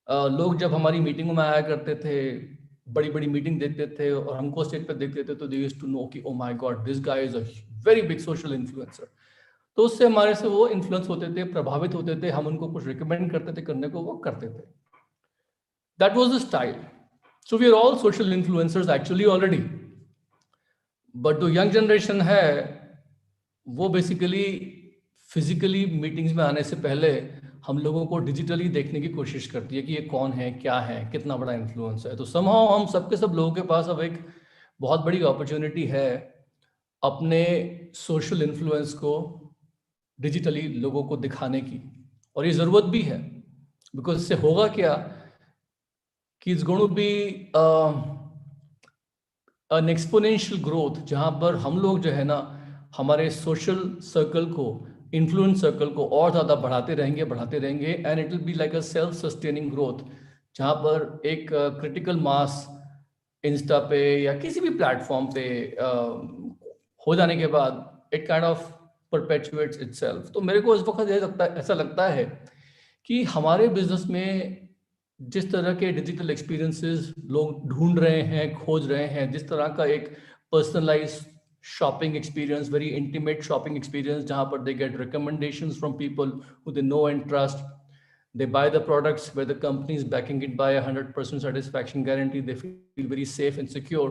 लोग जब हमारी मीटिंगों में आया करते थे, बड़ी बड़ी मीटिंग देखते थे और हमको स्टेज पर देखते थे, तो दे यूज्ड टू नो कि oh my God, this guy is a very big social influencer. तो उससे हमारे से वो इन्फ्लुएंस होते थे, प्रभावित होते थे, हम उनको कुछ रिकमेंड करते थे करने को, वो करते थे. That was the style. So we are all social influencers actually already, but जो यंग जनरेशन है वो बेसिकली फिजिकली मीटिंग्स में आने से पहले हम लोगों को डिजिटली देखने की कोशिश करती है कि ये कौन है, क्या है, कितना बड़ा इन्फ्लुएंस है. तो समहाउ हम सबके सब लोगों के पास अब एक बहुत बड़ी अपॉर्चुनिटी है अपने सोशल इन्फ्लुएंस को डिजिटली लोगों को दिखाने की, और ये ज़रूरत भी है. बिकॉज इससे होगा क्या कि it's going to be an exponential growth, जहाँ पर हम लोग जो है ना हमारे सोशल सर्कल को, इन्फ्लुएंस सर्कल को और ज़्यादा बढ़ाते रहेंगे and it will be like a self sustaining growth, जहाँ पर एक क्रिटिकल मास इंस्टा पे या किसी भी प्लेटफॉर्म पे हो जाने के बाद इट काइंड ऑफ परपेचुएट्स इटसेल्फ। तो मेरे को इस वक्त ऐसा लगता है कि हमारे बिजनेस में जिस तरह के डिजिटल एक्सपीरियंसेस लोग ढूंढ रहे हैं, खोज रहे हैं, जिस तरह का एक personalize shopping experience, very intimate shopping experience, जहां पर they get recommendations from people who they know and trust, they buy the products where the company is backing it by 100% satisfaction guarantee, they feel very safe and secure,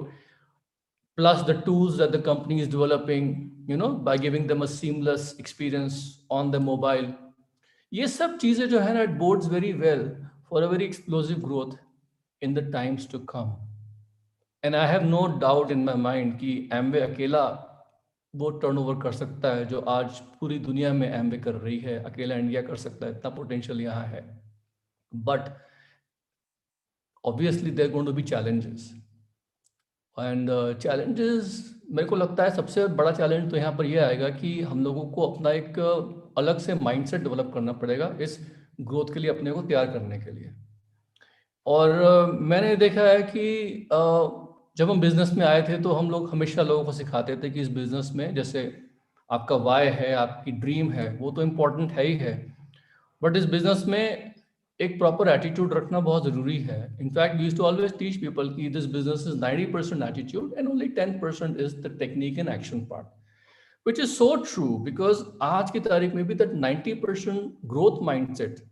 plus the tools that the company is developing, you know, by giving them a seamless experience on the mobile. ये सब चीजें जो है ना, it bodes very well for a very explosive growth in the times to come. And I have no doubt in my mind कि Amway अकेला वो turnover कर सकता है जो आज पूरी दुनिया में एम्वे कर रही है, अकेला इंडिया कर सकता है, इतना पोटेंशियल यहाँ है। But obviously they're going to be challenges, and challenges मेरे को लगता है सबसे बड़ा चैलेंज तो यहाँ पर यह आएगा कि हम लोगों को अपना एक अलग से माइंडसेट डेवलप करना पड़ेगा इस ग्रोथ के लिए, अपने को तैयार करने के लिए। और मैंने देखा है कि जब हम बिजनेस में आए थे तो हम लोग हमेशा लोगों को सिखाते थे कि इस बिजनेस में जैसे आपका वाई है, आपकी ड्रीम है, वो तो इम्पोर्टेंट है ही है, बट इस बिजनेस में एक प्रॉपर एटीट्यूड रखना बहुत ज़रूरी है। In fact we used to always teach people कि this business is 90% attitude and only 10% is the technique and action part, which is so true, because आज की तारीख में भी दैट 90% ग्रोथ माइंडसेट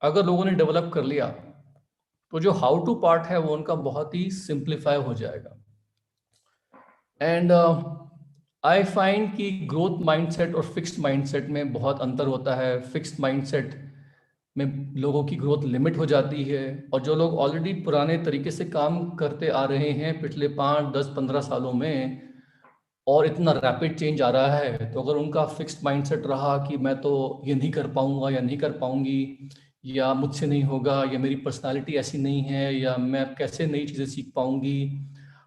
अगर लोगों ने डेवलप कर लिया तो जो हाउ टू पार्ट है वो उनका बहुत ही सिंप्लीफाई हो जाएगा। एंड आई फाइंड कि ग्रोथ माइंडसेट और फिक्स्ड माइंडसेट में बहुत अंतर होता है। फिक्स्ड माइंडसेट में लोगों की ग्रोथ लिमिट हो जाती है, और जो लोग ऑलरेडी पुराने तरीके से काम करते आ रहे हैं पिछले 5, 10, 15 सालों में, और इतना रैपिड चेंज आ रहा है, तो अगर उनका फिक्स्ड माइंडसेट रहा कि मैं तो ये नहीं कर पाऊंगा या नहीं कर पाऊंगी, या मुझसे नहीं होगा, या मेरी पर्सनालिटी ऐसी नहीं है, या मैं कैसे नई चीज़ें सीख पाऊंगी,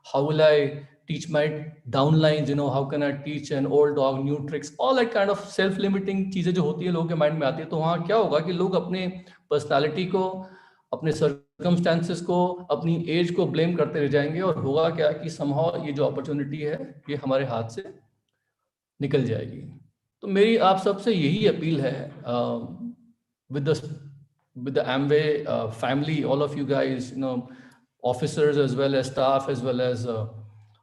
how will I teach my downline, you know, how can I teach an old dog new tricks, all that kind of self limiting चीज़ें जो होती है लोगों के माइंड में आती है। तो वहाँ क्या होगा कि लोग अपने पर्सनालिटी को, अपने सर्कमस्टेंसेस को, अपनी एज को ब्लेम करते रह जाएंगे, और होगा क्या कि समहाउ ये जो अपॉर्चुनिटी है ये हमारे हाथ से निकल जाएगी। तो मेरी आप सबसे यही अपील है, with the Amway family, all of you guys, you know, officers as well as staff as well as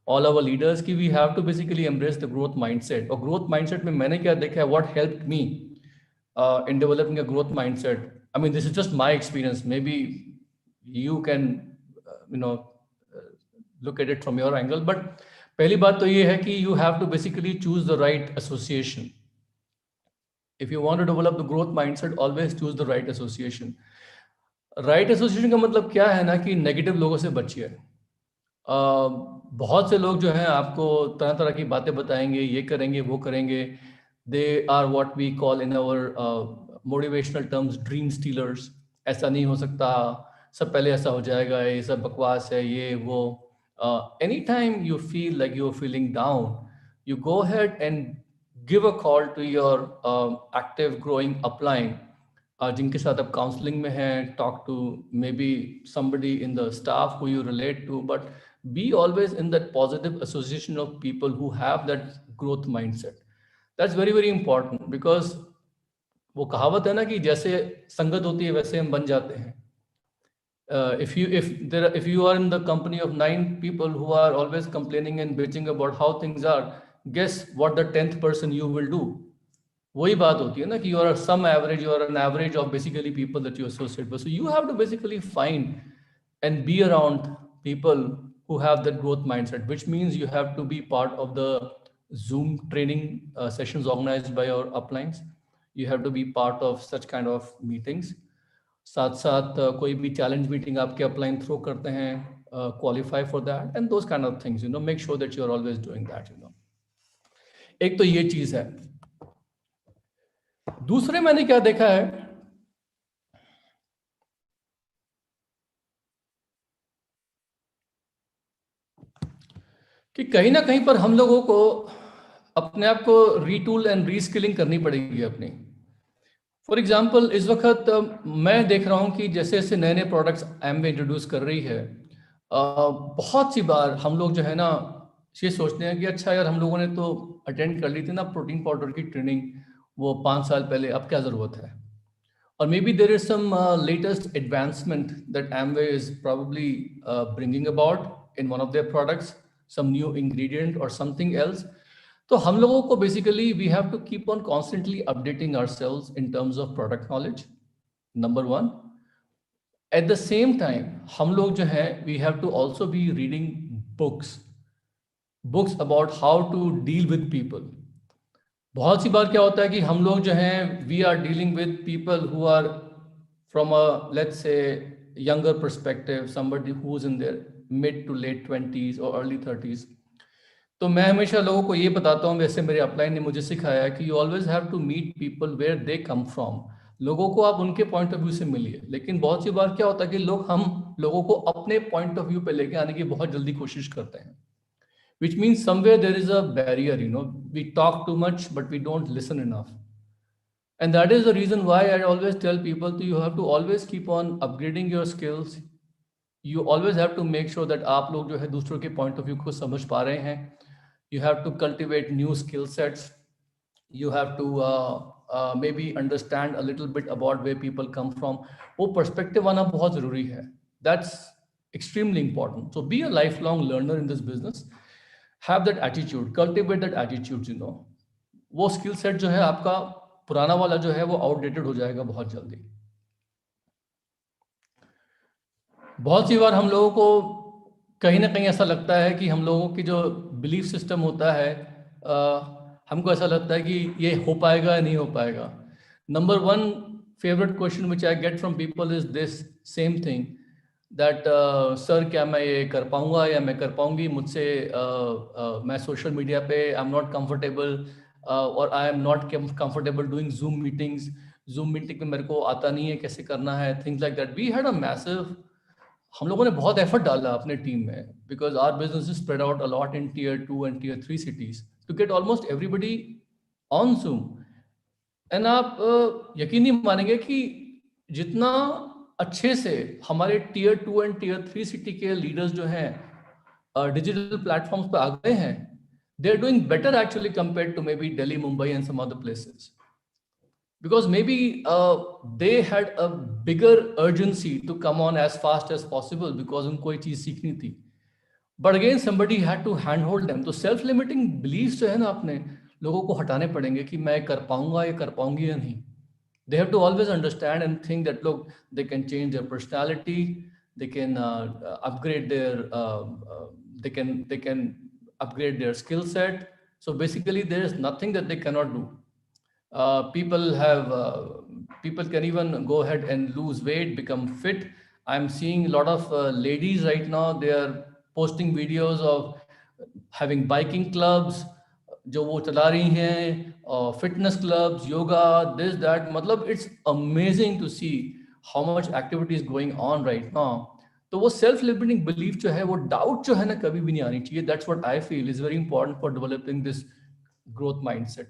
all our leaders, कि we have to basically embrace the growth mindset. और growth mindset में मैंने क्या देखा है, what helped me in developing a growth mindset. I mean, this is just my experience. Maybe you can look at it from your angle. But पहली बात तो ये है कि you have to basically choose the right association. If you want to develop the growth mindset, always choose the right association. Right association का मतलब क्या है ना कि नेगेटिव लोगों से बचिए। बहुत से लोग जो हैं आपको तरह तरह की बातें बताएंगे, ये करेंगे, वो करेंगे। They are what we call in our motivational terms dream stealers. ऐसा नहीं हो सकता, सब पहले ऐसा हो जाएगा, ये सब बकवास है, ये वो। Anytime you feel like you're feeling down, you go ahead and give a call to your active growing upline, जिनके साथ आप काउंसलिंग में हैं, talk to maybe somebody in the staff who you relate to, but be always in that positive association of people who have that growth mindset. That's very very important, because वो कहावत है ना कि जैसे संगत होती है वैसे हम बन जाते हैं। If you are in the company of 9 people who are always complaining and bitching about how things are, guess what the 10th person you will do? वही बात होती है ना कि you are some average, you are an average of basically people that you associate with. So you have to basically find and be around people who have that growth mindset, which means you have to be part of the Zoom training sessions organized by your uplines. You have to be part of such kind of meetings. साथ साथ कोई भी challenge meeting आपके upline throw करते हैं, qualify for that and those kind of things, you know, make sure that you are always doing that, you know. एक तो ये चीज है। दूसरे मैंने क्या देखा है कि कहीं ना कहीं पर हम लोगों को अपने आप को रीटूल एंड रीस्किलिंग करनी पड़ेगी अपनी। फॉर एग्जाम्पल, इस वक्त मैं देख रहा हूं कि जैसे जैसे नए नए प्रोडक्ट्स एमवे इंट्रोड्यूस कर रही है, बहुत सी बार हम लोग जो है ना ये सोचते हैं कि अच्छा यार हम लोगों ने तो अटेंड कर ली थी ना प्रोटीन पाउडर की ट्रेनिंग वो 5 साल पहले, अब क्या ज़रूरत है? Or maybe there is some latest advancement that Amway is probably bringing about in one of their products, some new ingredient or something else. तो हम लोगों को basically we have to keep on constantly updating ourselves in terms of product knowledge. Number one. At the same time, हम लोग जो है we have to also be reading books about how to deal with people. बहुत सी बार क्या होता है कि हम लोग जो हैं we are dealing with people who are from a let's say younger perspective, somebody who is in their mid to late 20s और अर्ली 30s. तो मैं हमेशा लोगों को ये बताता हूँ, वैसे मेरे अपलाइन ने मुझे सिखाया कि you always have to meet people where they come from. लोगों को आप उनके पॉइंट ऑफ व्यू से मिलिए, लेकिन बहुत सी बार क्या होता है कि हम लोगों को अपने पॉइंट ऑफ व्यू पे लेके आने की बहुत जल्दी कोशिश करते हैं. Which means somewhere there is a barrier, we talk too much, but we don't listen enough. And that is the reason why I always tell people that you have to always keep on upgrading your skills. You always have to make sure that आप लोग जो है दूसरों के point of view को समझ पा रहे हैं. You have to cultivate new skill sets. You have to maybe understand a little bit about where people come from. वो perspective आना बहुत ज़रूरी है. That's extremely important. So be a lifelong learner in this business. Have that attitude, cultivate that attitude, वो skill set जो है आपका पुराना वाला जो है वो outdated हो जाएगा बहुत जल्दी. बहुत सी बार हम लोगों को कहीं ना कहीं ऐसा लगता है कि हम लोगों की जो belief system होता है, हमको ऐसा लगता है कि ये हो पाएगा या नहीं हो पाएगा. Number one favorite question which I get from people is this same thing. That sir क्या मैं ये कर पाऊंगा या मैं कर पाऊंगी, मुझसे मैं सोशल मीडिया पे आई एम नॉट कंफर्टेबल और I am not comfortable doing Zoom meeting में मेरे को आता नहीं है कैसे करना है, things like that. We had a massive, हम लोगों ने बहुत एफर्ट डाला अपने टीम में, because our business is spread out a lot in Tier 2 and Tier 3 cities to get almost everybody on Zoom. And आप यकीन नहीं मानेंगे कि जितना अच्छे से हमारे Tier 2 and Tier 3 सिटी के लीडर्स जो हैं डिजिटल प्लेटफॉर्म्स पे आ गए हैं, they are doing better actually compared to maybe Delhi, Mumbai and some other places, because maybe they had a bigger urgency to come on as fast as possible because उनको ये चीज सीखनी थी. But again somebody had to hand hold them. तो self limiting beliefs जो है ना अपने लोगों को हटाने पड़ेंगे कि मैं कर पाऊंगा या कर पाऊंगी या नहीं. They have to always understand and think that look, they can change their personality, they can upgrade their they can upgrade their skill set. So basically, there is nothing that they cannot do. People can even go ahead and lose weight, become fit. I'm seeing a lot of ladies right now. They are posting videos of having biking clubs, जो वो चला रही हैं, fitness clubs, yoga, this that. मतलब it's amazing to see how much activity is going on right now. तो वो self limiting belief जो है, वो डाउट जो है ना, कभी भी नहीं आनी चाहिए. That's what I feel is very important for developing this growth mindset.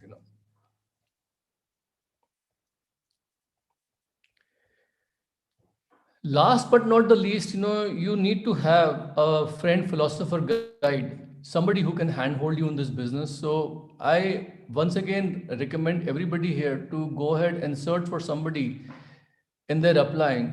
Last but not the least, you need to have a friend, philosopher, guide, somebody who can handhold you in this business. So I once again recommend everybody here to go ahead and search for somebody in their upline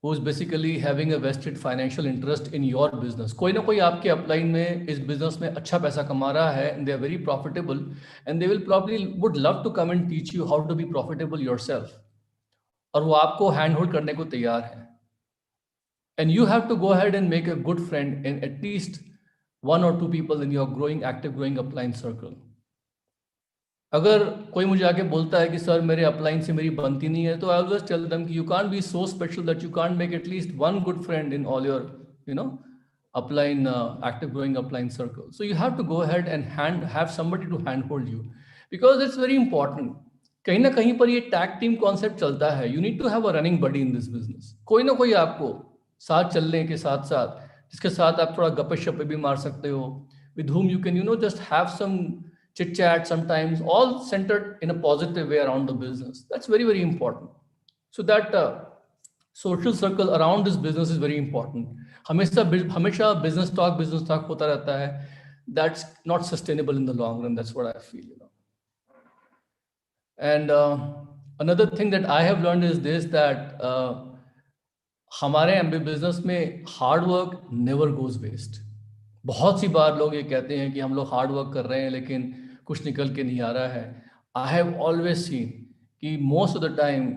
who's basically having a vested financial interest in your business. कोई ना कोई आपके upline में इस business में अच्छा पैसा कमा रहा है, and they are very profitable, and they will probably would love to come and teach you how to be profitable yourself. और वो आपको handhold करने को तैयार है. And you have to go ahead and make a good friend in at least 1 or 2 people in your active growing upline circle. अगर कोई मुझे आके बोलता है कि सर मेरे अपलाइन से मेरी बनती नहीं है, तो I always tell them कि you can't be so special that you can't make at least one good friend in all your, upline, active growing upline circle. So you have to go ahead and have somebody to handhold you, because it's very important. कहीं ना कहीं पर ये tag team concept चलता है. You need to have a running buddy in this business. कोई ना कोई आपको साथ चलने के साथ साथ, जिसके साथ आप थोड़ा गप्पे शप्पे भी मार सकते हो, with whom you can just have some chit chat sometimes, all centered in a positive way around the business. That's very, very important. So that social circle around this business is very important. हमेशा business talk होता रहता है. that's not sustainable in the long run. That's what I feel, you know. And another thing that I have learned is this, that हमारे MBA business में hard work never goes waste. बहुत सी बार लोग ये कहते हैं कि हम लोग हार्ड वर्क कर रहे हैं लेकिन कुछ निकल के नहीं आ रहा है. आई हैव ऑलवेज सीन कि most of the time,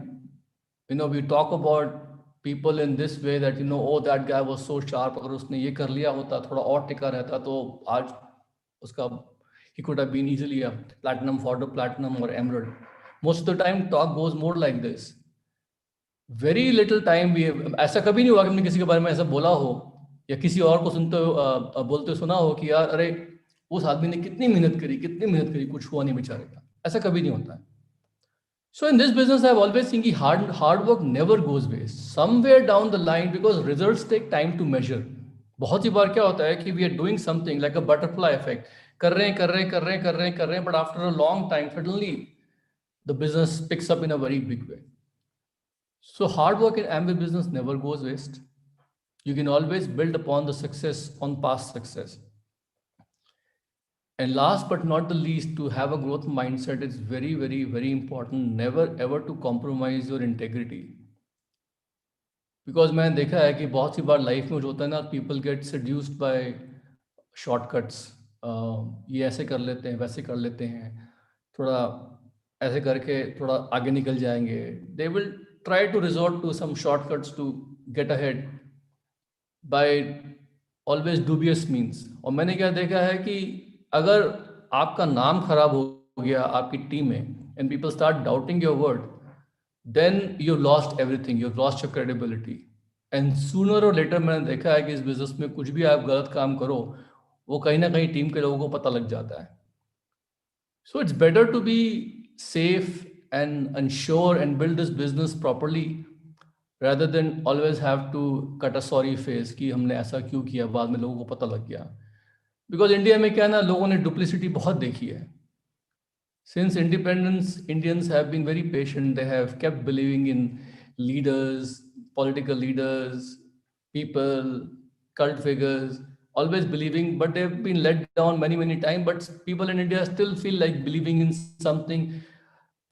you know, we talk about people in this way that, you know, oh, that guy was so sharp, अगर उसने ये कर लिया होता, थोड़ा और टिका रहता, तो आज उसका he could have been easily a platinum, founder platinum or emerald. Most of the time talk goes more like this. Very little time we have, ऐसा कभी नहीं हुआ कि हमने किसी के बारे में ऐसा बोला हो या किसी और को बोलते सुना हो कि यार अरे उस आदमी ने कितनी मेहनत करी, कुछ हुआ नहीं बेचारे का. ऐसा कभी नहीं होता है. So in this business, I've always seen that hard work never goes waste. Somewhere down the line, because results take time to measure. बहुत सी बार क्या होता है कि we are doing something like a butterfly effect. कर रहे हैं, but after a long time, suddenly the business picks up in a very big way. So hard work in Amway business never goes waste. You can always build upon the success on past success. And last but not the least, to have a growth mindset, it's very, very, very important never ever to compromise your integrity. Because मैंने देखा है कि बहुत सी बार life में जो होता है ना, people get seduced by shortcuts. ये ऐसे कर लेते हैं, वैसे कर लेते हैं, थोड़ा ऐसे करके थोड़ा आगे निकल जाएंगे. They will try to resort to some shortcuts to get ahead by always dubious means. और मैंने क्या देखा है कि अगर आपका नाम खराब हो गया आपकी टीम में and people start doubting your word, then you lost everything, you lost your credibility. And sooner or later मैंने देखा है कि इस बिजनेस में कुछ भी आप गलत काम करो, वो कहीं ना कहीं टीम के लोगों को पता लग जाता है. So it's better to be safe and ensure and build this business properly rather than always have to cut a sorry face कि हमने ऐसा क्यों किया, बाद में लोगों को पता लग गया. बिकॉज इंडिया में क्या ना, लोगों ने डुप्लिसिटी बहुत देखी है. Since independence Indians have been very patient. They have kept believing in leaders, political leaders, people, cult figures, always believing, but they've been let down many times. But people in India still feel like believing in something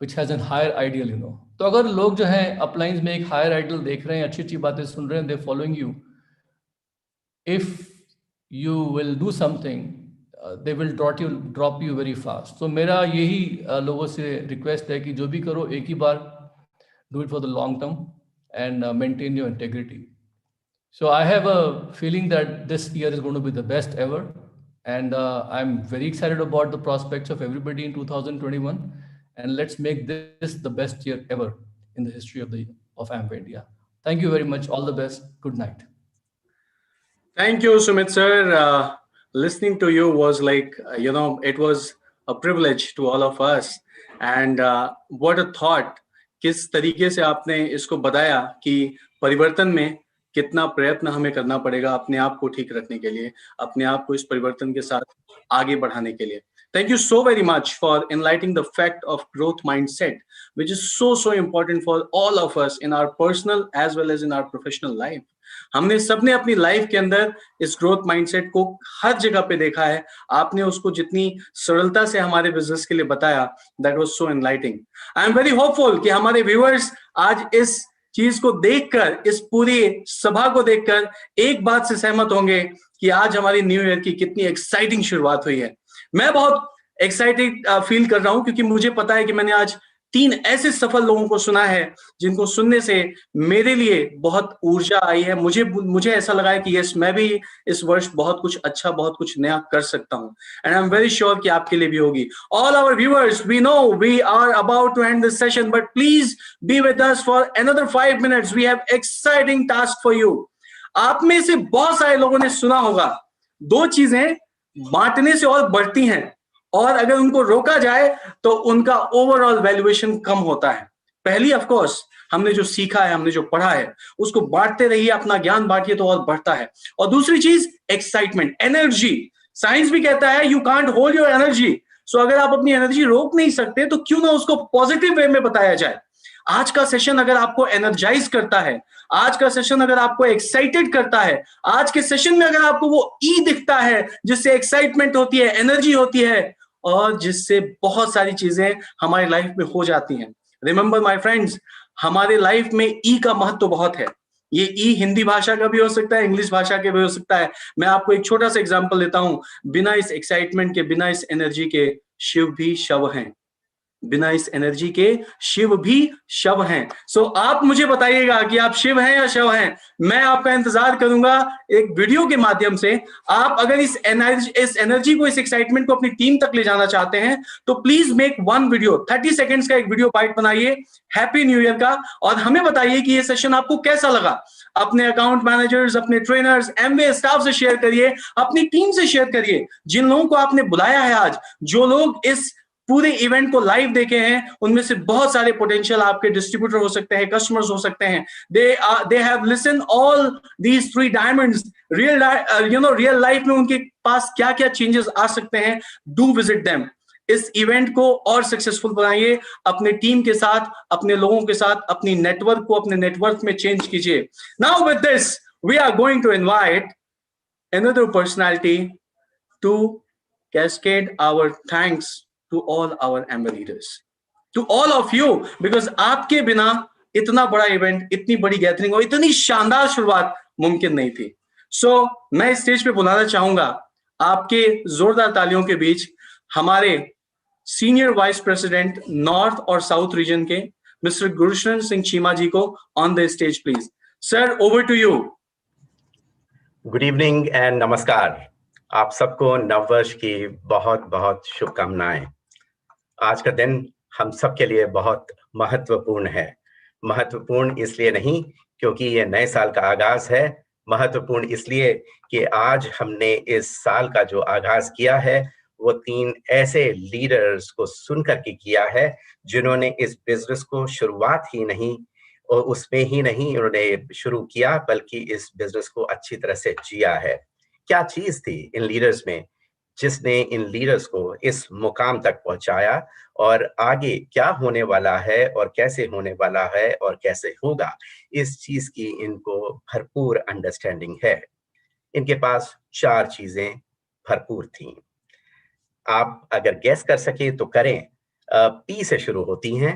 which has a higher ideal, you know. तो अगर लोग जो हैं अपलाइंस में एक higher ideal देख रहे हैं, अच्छी बातें सुन रहे हैं, they following you, if you will do something, they will drop you very fast. So मेरा यही लोगों से रिक्वेस्ट है कि जो भी करो एक ही बार do it for the long term and maintain your integrity. So I have a feeling that this year is going to be the best ever, and I'm very excited about the prospects of everybody in 2021, and let's make this the best year ever in the history of Amway India. Thank you very much. All the best. Good night. Thank you, Sumit sir. Listening to you was like, you know, it was a privilege to all of us. And what a thought. किस तरीके से आपने इसको बताया कि परिवर्तन में कितना प्रयत्न हमें करना पड़ेगा अपने आप को ठीक रखने के लिए, अपने आप को इस परिवर्तन के साथ आगे बढ़ाने के लिए. Thank you so very much for enlightening the fact of growth mindset, which is so important for all of us in our personal as well as in our professional life. हमने सबने अपनी लाइफ के अंदर इस growth mindset को हर जगह पे देखा है. आपने उसको जितनी सरलता से हमारे बिजनेस के लिए बताया, that was so enlightening. I am very hopeful कि हमारे व्यूअर्स आज इस चीज को देखकर, इस पूरी सभा को देखकर एक बात से सहमत होंगे कि आज हमारी न्यू ईयर की कितनी एक्साइटिंग शुरुआत हुई है. मैं बहुत एक्साइटेड फील कर रहा हूं क्योंकि मुझे पता है कि मैंने आज 3 ऐसे सफल लोगों को सुना है जिनको सुनने से मेरे लिए बहुत ऊर्जा आई है. मुझे ऐसा लगा है कि यस, मैं भी इस वर्ष बहुत कुछ अच्छा, बहुत कुछ नया कर सकता हूं. And I am very sure कि आपके लिए भी होगी. All our viewers, we know we are about to end this session, but please be with us for another 5 minutes. We have exciting task for you. आप में से बहुत सारे लोगों ने सुना होगा 2 चीजें बांटने से और बढ़ती हैं, और अगर उनको रोका जाए तो उनका ओवरऑल वैल्यूएशन कम होता है. पहली, ऑफ कोर्स, हमने जो सीखा है, हमने जो पढ़ा है, उसको बांटते रहिए, अपना ज्ञान बांटिए तो और बढ़ता है. और दूसरी चीज, एक्साइटमेंट, एनर्जी. साइंस भी कहता है you can't hold your energy. So अगर आप अपनी एनर्जी रोक नहीं सकते तो क्यों ना उसको पॉजिटिव वे में बताया जाए. आज का सेशन अगर आपको एनर्जाइज करता है, आज का सेशन अगर आपको एक्साइटेड करता है, आज के सेशन में अगर आपको वो ई दिखता है जिससे एक्साइटमेंट होती है, एनर्जी होती है और जिससे बहुत सारी चीजें हमारी लाइफ में हो जाती हैं। रिमेंबर माय फ्रेंड्स, हमारे लाइफ में ई का महत्व बहुत है। ये ई हिंदी भाषा का भी हो सकता है, इंग्लिश भाषा के भी हो सकता है। मैं आपको एक छोटा सा एग्जांपल देता हूं। बिना इस एक्साइटमेंट के, बिना इस एनर्जी के शिव भी शव हैं। बिना इस एनर्जी के शिव भी शव हैं। सो आप मुझे बताइएगा कि आप शिव हैं या शव हैं। मैं आपका इंतजार करूंगा एक वीडियो के माध्यम से। आप अगर इस एनर्जी को, इस एक्साइटमेंट को अपनी टीम तक ले जाना चाहते हैं तो please make one video, 30 seconds का एक वीडियो बाइट बनाइए हैप्पी न्यू ईयर का, और हमें बताइए कि ये सेशन आपको कैसा लगा। अपने अकाउंट मैनेजर्स, अपने ट्रेनर्स, एमवे स्टाफ से शेयर करिए, अपनी टीम से शेयर करिए। जिन लोगों को आपने बुलाया है आज, जो लोग इस पूरे इवेंट को लाइव देखे हैं, उनमें से बहुत सारे पोटेंशियल आपके डिस्ट्रीब्यूटर हो सकते हैं, कस्टमर्स हो सकते हैं। They have listen all these 3 diamonds. Real life में उनके पास क्या क्या चेंजेस आ सकते हैं। Do visit them. इस इवेंट को और सक्सेसफुल बनाइए अपने टीम के साथ, अपने लोगों के साथ, अपनी नेटवर्क को अपने नेटवर्क में चेंज कीजिए। Now with this we are going to invite another personality to cascade our thanks to all our Amber leaders, to all of you, because आपके बिना इतना बड़ा इवेंट, इतनी बड़ी गैदरिंग और इतनी शानदार शुरुआत मुमकिन नहीं थी। सो मैं स्टेज पे बुलाना चाहूंगा आपके जोरदार तालियों के बीच हमारे सीनियर वाइस प्रेसिडेंट नॉर्थ और साउथ रीजन के मिस्टर गुरशरण सिंह चीमा जी को on the stage please. Sir, over to you. Good evening and नमस्कार। आप सबको नववर्ष की बहुत बहुत शुभकामनाएं। आज का दिन हम सब के लिए बहुत महत्वपूर्ण है। महत्वपूर्ण इसलिए नहीं क्योंकि ये नए साल का आगाज है, महत्वपूर्ण इसलिए कि आज हमने इस साल का जो आगाज किया है वो 3 ऐसे लीडर्स को सुनकर के किया है जिन्होंने इस बिजनेस को शुरुआत ही नहीं और उसमें ही नहीं उन्होंने शुरू किया बल्कि इस बिजनेस को अच्छी तरह से जिया है। क्या चीज थी इन लीडर्स में जिसने इन लीडर्स को इस मुकाम तक पहुंचाया, और आगे क्या होने वाला है और कैसे होने वाला है और कैसे होगा, इस चीज की इनको भरपूर अंडरस्टैंडिंग है। इनके पास 4 चीजें भरपूर थीं। आप अगर गैस कर सके तो करें। पी से शुरू होती हैं।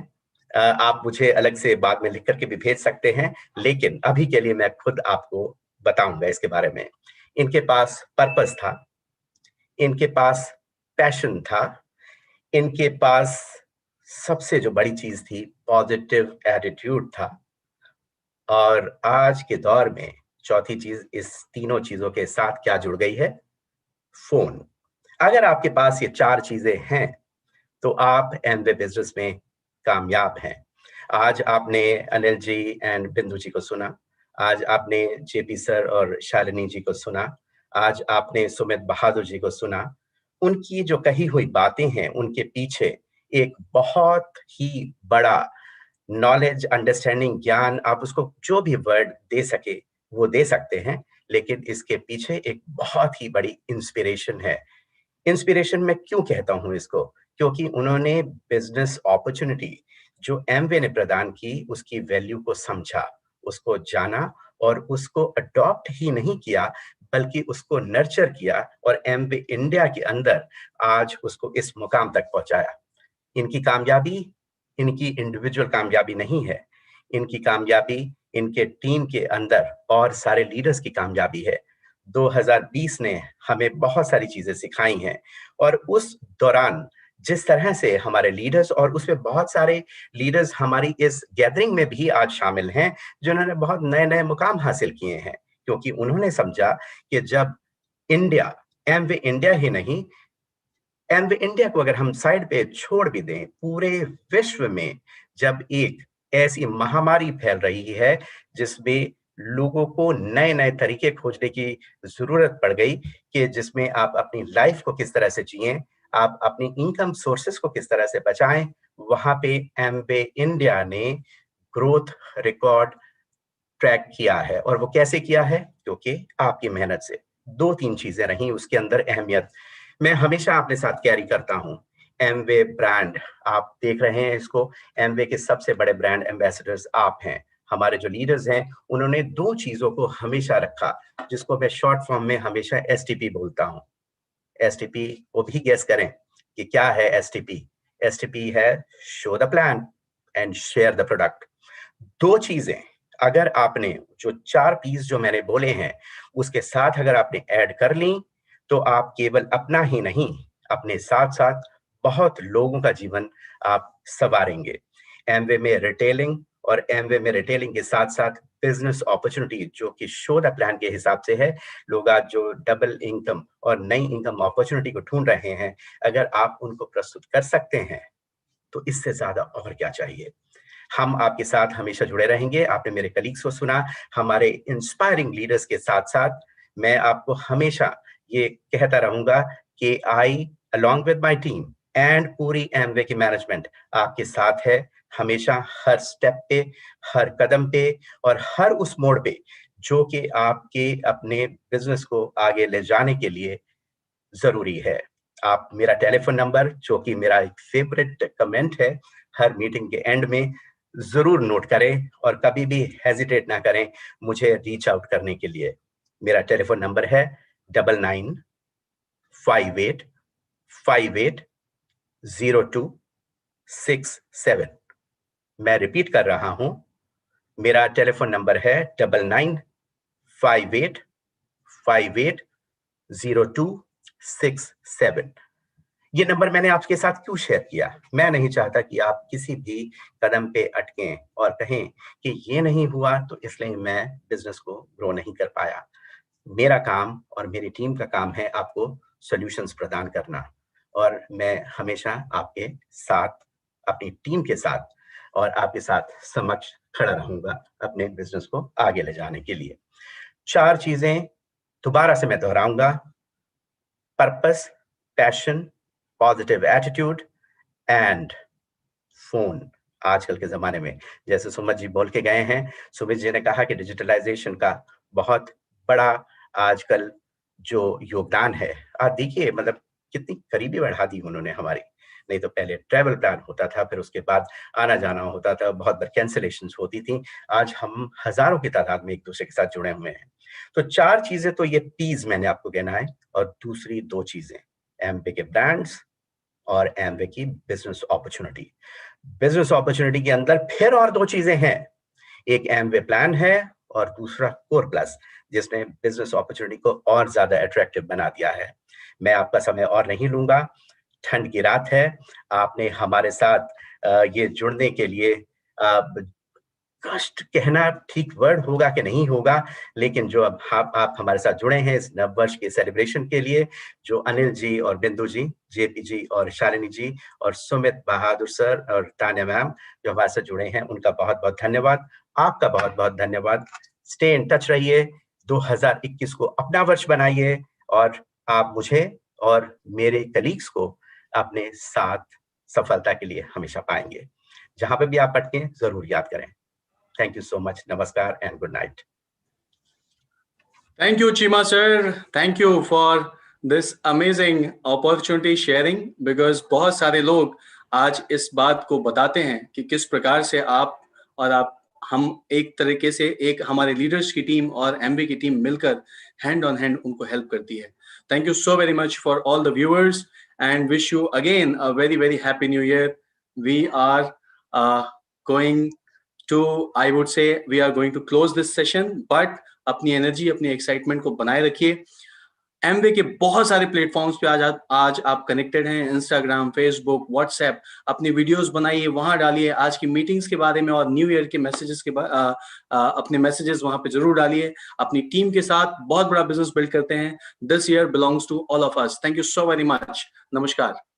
आप मुझे अलग से बाद में लिख करके भी भेज सकते हैं, लेकिन अभी के लिए मैं खुद आपको बताऊंगा इसके बारे में। इनके पास पर्पस था, इनके पास पैशन था, इनके पास सबसे जो बड़ी चीज थी पॉजिटिव एटीट्यूड था, और आज के दौर में चौथी चीज इस तीनों चीजों के साथ क्या जुड़ गई है? फोन। अगर आपके पास ये 4 चीजें हैं तो आप एमवे बिजनेस में कामयाब हैं। आज आपने अनिल जी एंड बिंदु जी को सुना, आज आपने जेपी सर और शालिनी जी को सुना, आज आपने सुमित बहादुर जी को सुना। उनकी जो कही हुई बातें हैं उनके पीछे एक बहुत ही बड़ा नॉलेज, अंडरस्टैंडिंग, ज्ञान, आप उसको जो भी वर्ड दे सके वो दे सकते हैं, लेकिन इसके पीछे एक बहुत ही बड़ी इंस्पिरेशन है। इंस्पिरेशन मैं क्यों कहता हूं इसको? क्योंकि उन्होंने बिजनेस अपॉर्चुनिटी जो एमवे ने प्रदान की उसकी वैल्यू को समझा, उसको जाना और उसको अडॉप्ट ही नहीं किया बल्कि उसको नर्चर किया, और एमवे इंडिया के अंदर आज उसको इस मुकाम तक पहुंचाया। इनकी कामयाबी इनकी इंडिविजुअल कामयाबी नहीं है, इनकी कामयाबी इनके टीम के अंदर और सारे लीडर्स की कामयाबी है। 2020 ने हमें बहुत सारी चीजें सिखाई हैं, और उस दौरान जिस तरह से हमारे लीडर्स, और उसमें बहुत सारे लीडर्स हमारी इस गैदरिंग में भी आज शामिल हैं जिन्होंने बहुत नए नए मुकाम हासिल किए हैं, क्योंकि उन्होंने समझा कि जब इंडिया, एमवे इंडिया ही नहीं, एमवे इंडिया को अगर हम साइड पे छोड़ भी दें, पूरे विश्व में जब एक ऐसी महामारी फैल रही है जिसमें लोगों को नए नए तरीके खोजने की जरूरत पड़ गई कि जिसमें आप अपनी लाइफ को किस तरह से जिएं, आप अपनी इनकम सोर्सेस को किस तरह से बचाएं, वहां पे एमवे इंडिया ने ग्रोथ रिकॉर्ड ट्रैक किया है। और वो कैसे किया है? क्योंकि आपकी मेहनत से। 2-3 चीजें रही उसके अंदर अहमियत, मैं हमेशा अपने साथ कैरी करता हूं। एमवे ब्रांड, आप देख रहे हैं इसको, एमवे के सबसे बड़े ब्रांड एम्बेसडर्स आप हैं। हमारे जो लीडर्स हैं उन्होंने 2 चीजों को हमेशा रखा, जिसको मैं शॉर्ट फॉर्म में हमेशा एसटीपी बोलता हूं। एसटीपी वो भी गेस करें कि क्या है एसटीपी। एसटीपी है show the plan and share the product. 2 चीजें अगर आपने जो 4 पीस जो मैंने बोले हैं उसके साथ अगर आपने ऐड कर ली तो आप केवल अपना ही नहीं, अपने साथ साथ बहुत लोगों का जीवन आप संवारेंगे। एमवे में रिटेलिंग और एमवे में रिटेलिंग के साथ साथ बिजनेस अपॉर्चुनिटी जो कि शो द प्लान के हिसाब से है। लोग आज जो डबल इनकम और नई इनकम अपॉर्चुनिटी को ढूंढ रहे हैं, अगर आप उनको प्रस्तुत कर सकते हैं तो इससे ज्यादा और क्या चाहिए। हम आपके साथ हमेशा जुड़े रहेंगे। आपने मेरे कलीग्स को सुना, हमारे इंस्पायरिंग लीडर्स के साथ साथ मैं आपको हमेशा ये कहता रहूंगा कि I along with my team and पूरी एमवे की मैनेजमेंट आपके साथ है हमेशा, हर स्टेप पे, हर कदम पे और हर उस मोड़ पे जो कि आपके अपने बिजनेस को आगे ले जाने के लिए जरूरी है। आप मेरा टेलीफोन नंबर, जो कि मेरा एक फेवरेट कमेंट है हर मीटिंग के एंड में, जरूर नोट करें और कभी भी हेजिटेट ना करें मुझे रीच आउट करने के लिए। मेरा टेलीफोन नंबर है 9958580267। मैं रिपीट कर रहा हूं, मेरा टेलीफोन नंबर है 9958580267। ये नंबर मैंने आपके साथ क्यों शेयर किया? मैं नहीं चाहता कि आप किसी भी कदम पे अटकें और कहें कि ये नहीं हुआ तो इसलिए मैं बिजनेस को ग्रो नहीं कर पाया। मेरा काम और मेरी टीम का काम है आपको सॉल्यूशंस प्रदान करना, और मैं हमेशा आपके साथ, अपनी टीम के साथ और आपके साथ समक्ष खड़ा रहूंगा अपने बिजनेस को आगे ले जाने के लिए। 4 चीजें दोबारा से मैं दोहराऊंगा: purpose, passion, positive attitude and phone. आजकल के जमाने में जैसे सुमित जी बोल के गए हैं, सुमित जी ने कहा कि डिजिटलाइजेशन का बहुत बड़ा आजकल जो योगदान है, आप देखिए मतलब कितनी करीबी बढ़ा दी उन्होंने हमारी। नहीं तो पहले ट्रैवल प्लान होता था, फिर उसके बाद आना जाना होता था, बहुत बार कैंसिलेशंस होती थी। आज हम हजारों की तादाद में एक दूसरे के साथ जुड़े हुए हैं। तो 4 चीजें तो ये पीस मैंने आपको गिनाए, और दूसरी 2 चीजें एमवे के ब्रांड्स और एमवे की बिजनेस अपॉर्चुनिटी। बिजनेस अपॉर्चुनिटी के अंदर फिर और 2 चीजें हैं, एक एमवे प्लान है और दूसरा कोर प्लस, जिसने बिजनेस अपॉर्चुनिटी को और ज्यादा अट्रैक्टिव बना दिया है। मैं आपका समय और नहीं लूंगा, ठंड की रात है, आपने हमारे साथ ये जुड़ने के लिए, कष्ट कहना ठीक वर्ड होगा कि नहीं होगा, लेकिन जो अब आप हमारे साथ जुड़े हैं इस नववर्ष के सेलिब्रेशन के लिए, जो अनिल जी और बिंदु जी, जेपी जी और शालिनी जी और सुमित बहादुर सर और तान्या मैम जो हमारे साथ जुड़े हैं, उनका बहुत बहुत धन्यवाद। आपका बहुत बहुत धन्यवाद। स्टे इन टच रहिए, 2021 को अपना वर्ष बनाइए और आप मुझे और मेरे कलीग्स को अपने साथ सफलता के लिए हमेशा पाएंगे। जहां पे भी आप अटकें जरूर याद करें। Thank you so much. Namaskar and good night. Thank you, Chima sir. Thank you for this amazing opportunity sharing, because बहुत सारे लोग आज इस बात को बताते हैं कि किस प्रकार से आप और हम एक तरीके से एक हमारे लीडर्स की टीम और एमबी की टीम मिलकर हैंड ऑन हैंड उनको हेल्प करती है। Thank you so very much for all the viewers and wish you again a very, very happy new year. We are going to, I would say, we are going to close this session, but अपनी energy, अपनी excitement को बनाए रखिए। Amway के बहुत सारे platforms पे आज आप कनेक्टेड हैं, इंस्टाग्राम, फेसबुक, व्हाट्सएप। अपनी वीडियोस बनाइए, वहां डालिए, आज की मीटिंग्स के बारे में और न्यू ईयर के मैसेजेस के अपने मैसेजेस वहां पे जरूर डालिए। अपनी टीम के साथ बहुत बड़ा बिजनेस बिल्ड करते हैं। This year belongs to all of us. Thank you so very much. नमस्कार।